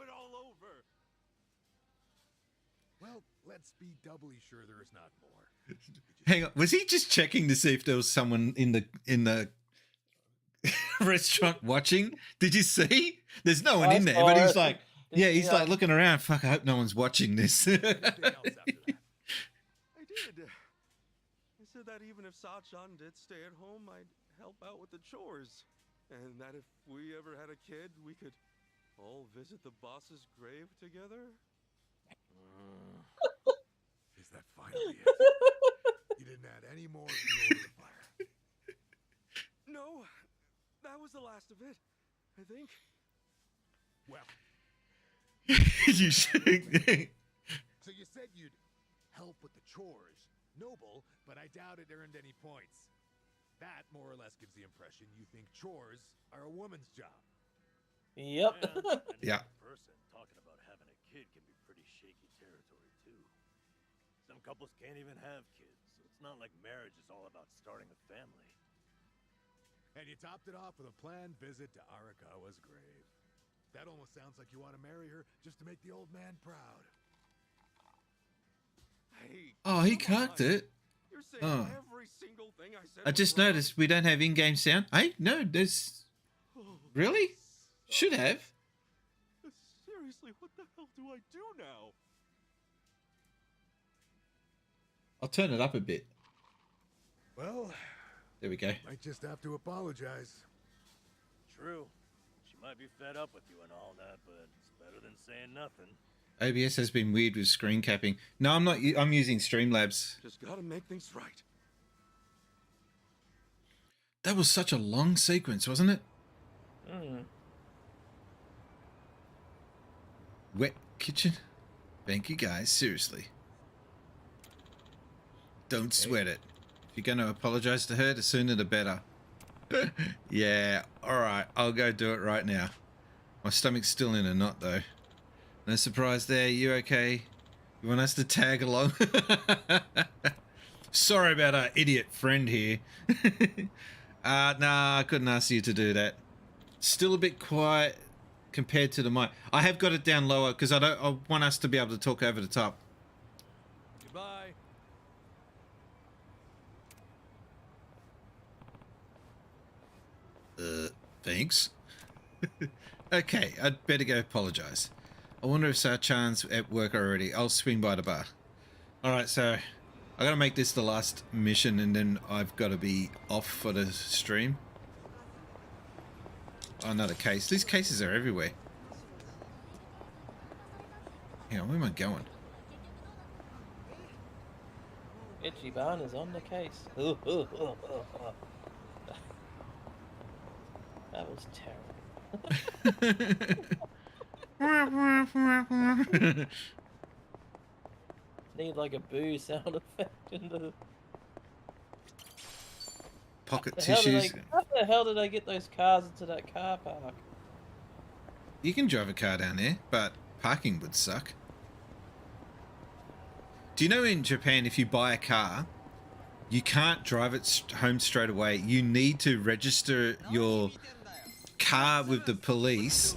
Well, let's be doubly sure there is not more.
Hang on, was he just checking to see if there was someone in the restaurant watching? Did you see? There's no one in there, but he's like, yeah, he's like looking around. Fuck, I hope no one's watching this.
I did. I said that even if Sachan did stay at home, I'd help out with the chores. And that if we ever had a kid, we could all visit the boss's grave together.
Is that finally it? You didn't add any more fuel to the fire.
No, that was the last of it, I think.
Well,
you should.
so you said you'd help with the chores. Noble, but I doubt it earned any points. That more or less gives the impression you think chores are a woman's job.
Yep.
Yeah.
Person talking about having a kid can be pretty shaky territory too. Some couples can't even have kids, so it's not like marriage is all about starting a family.
And you topped it off with a planned visit to Arakawa's grave. That almost sounds like you want to marry her just to make the old man proud.
Hey,
Oh, he cocked it.
you're saying
Oh.
every single thing I said.
I
was
just
wrong.
noticed we don't have in-game sound. Hey, no, there's... Really? Should have.
Seriously, what the hell do I do now?
I'll turn it up a bit.
Well,
there we go.
Might just have to apologize.
True. She might be fed up with you and all that, but it's better than saying nothing.
OBS has been weird with screen capping. No, I'm not. I'm using Streamlabs.
Just gotta make things right.
That was such a long sequence, wasn't it? Wet kitchen. Thank you guys. Seriously. Don't sweat it. If you're going to apologize to her, the sooner the better. Yeah. All right. I'll go do it right now. My stomach's still in a knot, though. No surprise there. You okay? You want us to tag along? Sorry about our idiot friend here. Nah, I couldn't ask you to do that. Still a bit quiet compared to the mic. I have got it down lower because I want us to be able to talk over the top.
Goodbye.
Thanks. Okay, I'd better go apologize. I wonder if Sachan's at work already. I'll swing by the bar. Alright, so I gotta make this the last mission and then I've got to be off for the stream. Oh, another case. These cases are everywhere. Hang on, where am I going?
Ichiban is on the case. That was terrible. Need like a boo sound effect in the
Pocket
How
tissues.
the hell did I get those cars into that car park?
You can drive a car down there, but parking would suck. Do you know in Japan, if you buy a car, you can't drive it home straight away. You need to register your car with the police,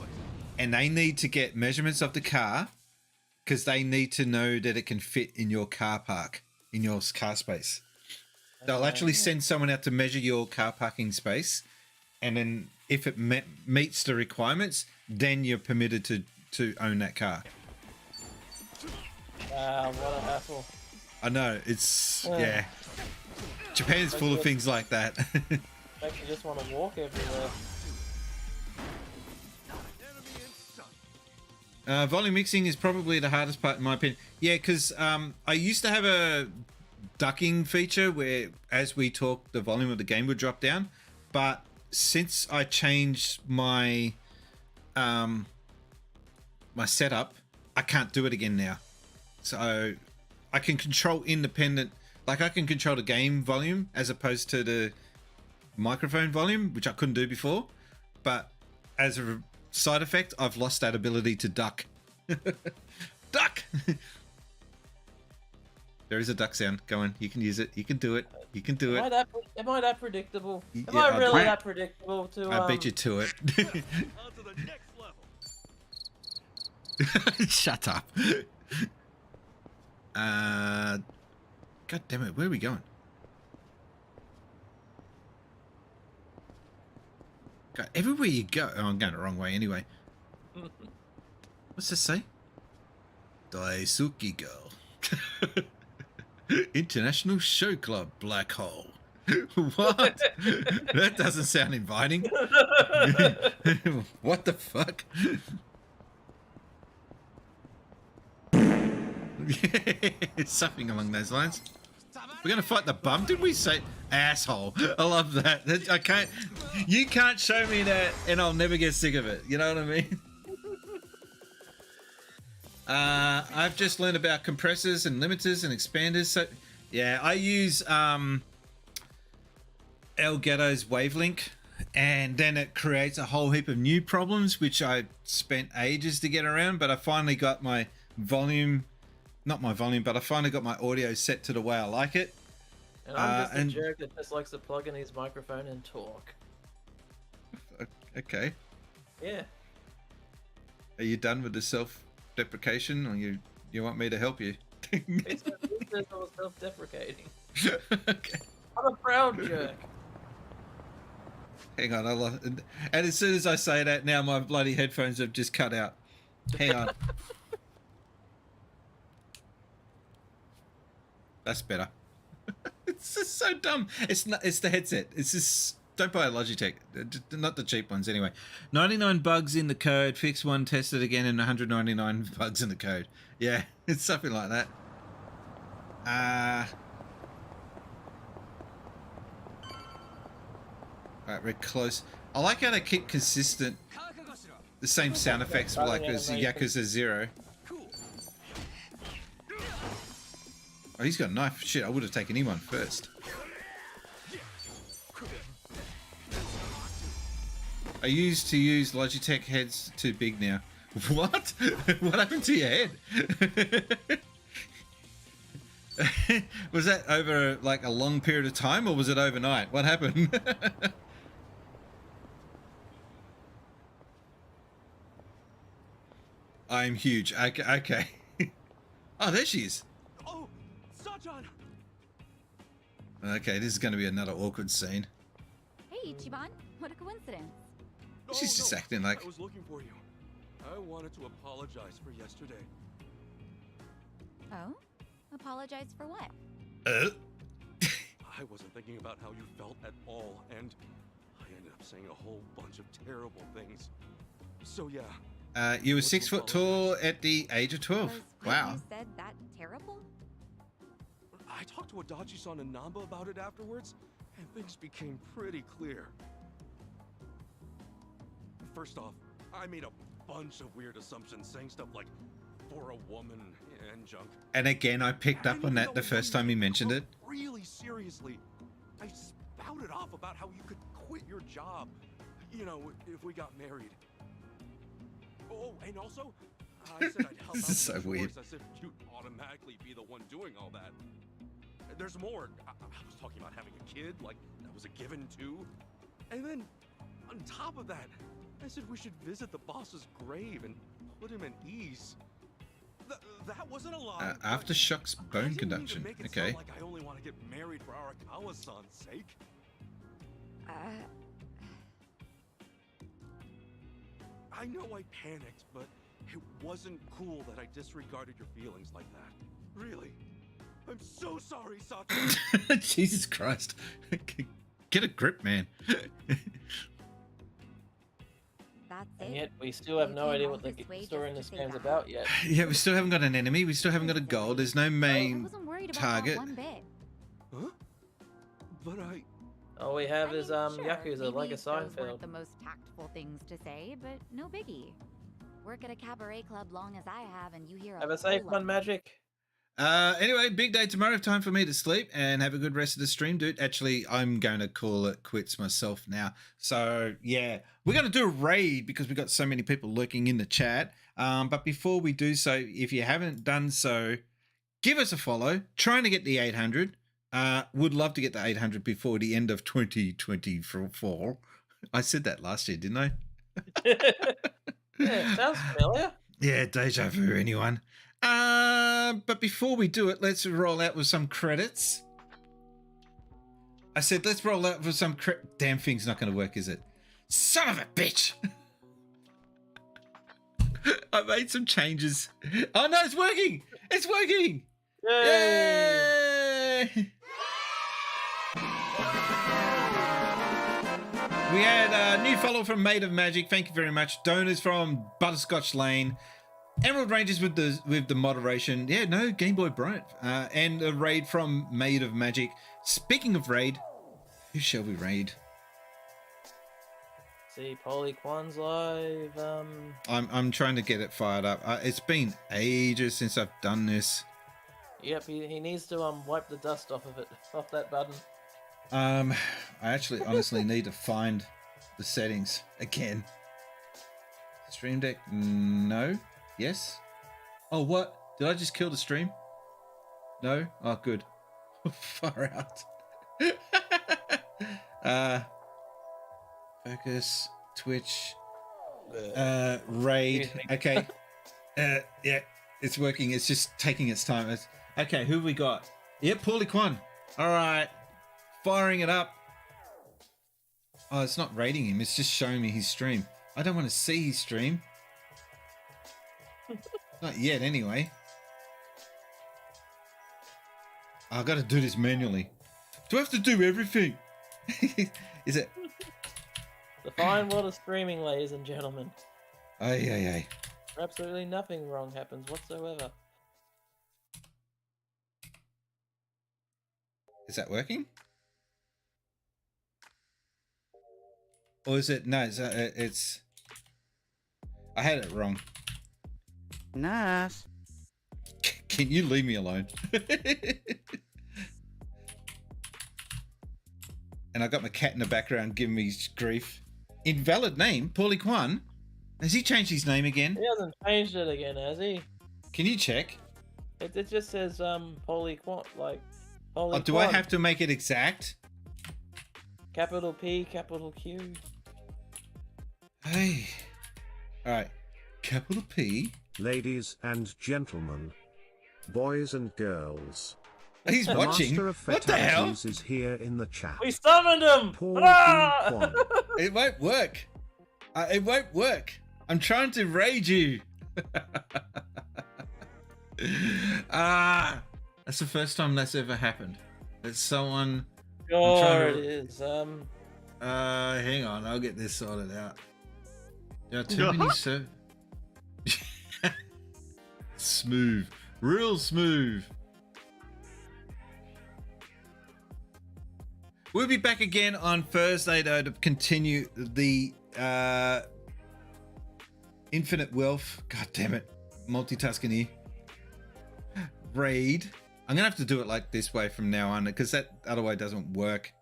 and they need to get measurements of the car because they need to know that it can fit in your car park, in your car space. They'll actually send someone out to measure your car parking space, and then if it meets the requirements, then you're permitted to own that car.
What a hassle.
I know, it's, yeah. Japan's full of things like that.
Makes you just want to walk everywhere.
Volume mixing is probably the hardest part in my opinion. Yeah, because I used to have a ducking feature where as we talk the volume of the game would drop down, but since I changed my my setup, I can't do it again now. So I can control independent, like I can control the game volume as opposed to the microphone volume, which I couldn't do before, but as a side effect I've lost that ability to duck. Duck. There is a duck sound. Go on. You can use it. You can do it. You can do it.
Am I that predictable? Am
Yeah,
I really that predictable to
I beat you to it.
On to the next level.
Shut up. God damn it. Where are we going? God, everywhere you go. Oh, I'm going the wrong way anyway. What's this say? Daisuki girl. International Show Club Black Hole. What? That doesn't sound inviting. What the fuck? Something along those lines. We're gonna fight the bum. Did we say asshole? I love that. I can't. You can't show me that, and I'll never get sick of it. You know what I mean? I've just learned about compressors and limiters and expanders. So, yeah, I use Elgato's Wavelink, and then it creates a whole heap of new problems, which I spent ages to get around. But I finally got my volume, not my volume, but I finally got my audio set to the way I like it.
And I'm just a jerk that just likes to plug in his microphone and talk.
Okay.
Yeah.
Are you done with the self-deprecation, or you want me to help you?
It's I was self-deprecating.
Okay.
I'm a proud jerk.
Hang on, and as soon as I say that, now my bloody headphones have just cut out. Hang on. That's better. It's just so dumb. It's not. It's the headset. It's just. Don't buy a Logitech. Not the cheap ones anyway. 99 bugs in the code. Fix one, test it again, and 199 bugs in the code. Yeah, it's something like that. Alright, we're close. I like how they keep consistent. The same sound effects like as Yakuza 0. Oh, he's got a knife. Shit, I would have taken him on first. I used to use Logitech heads too big now. What? What happened to your head? Was that over like a long period of time, or was it overnight? What happened? I'm huge. Okay. Oh, there she is.
Oh, Sajan.
Okay, this is going to be another awkward scene.
Hey, Ichiban. What a coincidence.
She's just acting like...
I was looking for you. I wanted to apologize for yesterday.
Oh? Apologize for what?
I wasn't thinking about how you felt at all, and I ended up saying a whole bunch of terrible things. So yeah.
You were 6 foot tall at the age of 12. Wow.
You said that terrible?
I I talked to Adachi-san and Namba about it afterwards, and things became pretty clear. First off, I made a bunch of weird assumptions, saying stuff like, for a woman and junk.
And again, I picked up on that the first time he mentioned it.
Really seriously, I spouted off about how you could quit your job, you know, if we got married. Oh, and also, I said I'd help
This
out
is so
with
weird.
chores as if you'd automatically be the one doing all that. There's more. I was talking about having a kid, like that was a given too. And then, on top of that, I said we should visit the boss's grave and put him at ease. That wasn't a lie.
Aftershocks bone conduction.
Make it
Okay.
sound like I only want to get married for Arakawa-san's sake. I know I panicked, but it wasn't cool that I disregarded your feelings like that. Really. I'm so sorry, Sato.
Jesus Christ. Get a grip, man.
And yet we still have no idea what the story in this game's about yet.
Yeah, we still haven't got an enemy. We still haven't got a goal. There's no main target.
Huh? But
All we have is Yakuza, like a
Those weren't
Seinfeld.
the most tactful things to say, but no biggie. Work at a cabaret club long as I have, and you hear
Have a safe
whole
one,
lot.
Magic.
Anyway, big day tomorrow. Time for me to sleep and have a good rest of the stream, dude. Actually, I'm going to call it quits myself now. So, yeah, we're going to do a raid because we've got so many people lurking in the chat. But before we do so, if you haven't done so, give us a follow. Trying to get the 800. Would love to get the 800 before the end of 2024. I said that last year, didn't I?
Yeah, sounds familiar.
Yeah, deja vu, anyone. But before we do it, let's roll out with some credits. I said, let's roll out with some damn thing's not going to work, is it? Son of a bitch! I made some changes. Oh no, it's working! It's working! Yay! We had a new follow from Maid of Magic. Thank you very much. Donors from Butterscotch Lane. Emerald Rangers with the moderation. Yeah, no, Game Boy Bryant. And a raid from Maid of Magic. Speaking of raid, who shall we raid?
See, Polly Kwan's live.
I'm trying to get it fired up. It's been ages since I've done this.
Yep, he needs to wipe the dust off of it, off that button.
I actually honestly need to find the settings again. Stream Deck, no. Yes? Oh, what? Did I just kill the stream? No? Oh, good. Far out. Focus, Twitch, raid. Okay. Yeah, it's working. It's just taking its time. Okay, who have we got? Yep, Paulie Kwan. All right. Firing it up. Oh, it's not rating him. It's just showing me his stream. I don't want to see his stream. Not yet, anyway. I've got to do this manually. Do I have to do everything? Is it?
The fine world of streaming, ladies and gentlemen.
Aye.
Absolutely nothing wrong happens whatsoever.
Is that working? Or is it? No, it's. I had it wrong.
Nice.
Can you leave me alone? And I got my cat in the background giving me grief. Invalid name, Paulie Kwan. Has he changed his name again?
He hasn't changed it again, has he?
Can you check?
It just says Polly Quant, like Polly.
Oh, do I have to make it exact?
Capital P, capital Q.
Hey. All right. Capital P.
Ladies and gentlemen, boys and girls.
He's
the
watching.
Master of
What the hell?
Fatalities is here in the chat.
We summoned him.
Paul
Ah!
P. Kwan.
It won't work. It won't work. I'm trying to raid you. That's the first time that's ever happened. That someone.
Sure, it is.
Hang on, I'll get this sorted out. There are too many smooth, real smooth. We'll be back again on Thursday, though, to continue the Infinite Wealth. God damn it. Multitasking here. Raid. I'm going to have to do it like this way from now on, because that other way doesn't work.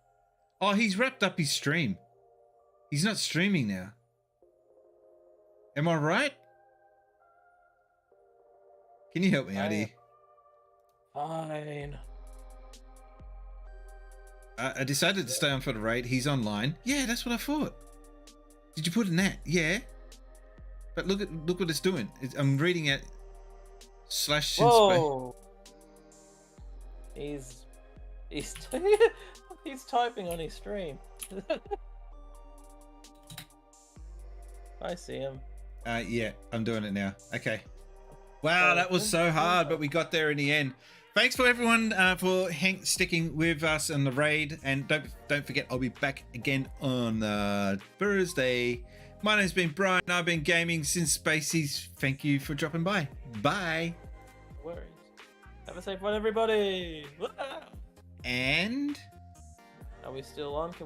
Oh, he's wrapped up his stream. He's not streaming now. Am I right? Can you help me out here?
Fine.
I decided to stay on for the raid. He's online. Yeah, that's what I thought. Did you put in that? Yeah. But look what it's doing. I'm reading it. /SinceSpaces.
Whoa. He's he's typing on his stream. I see him.
Yeah, I'm doing it now. Okay. Wow, that was so hard, but we got there in the end. Thanks for everyone for sticking with us on the raid, and don't forget, I'll be back again on Thursday. My name's been Brian. I've been gaming SinceSpacies. Thank you for dropping by. Bye.
No worries. Have a safe one, everybody.
And
are we still on? Can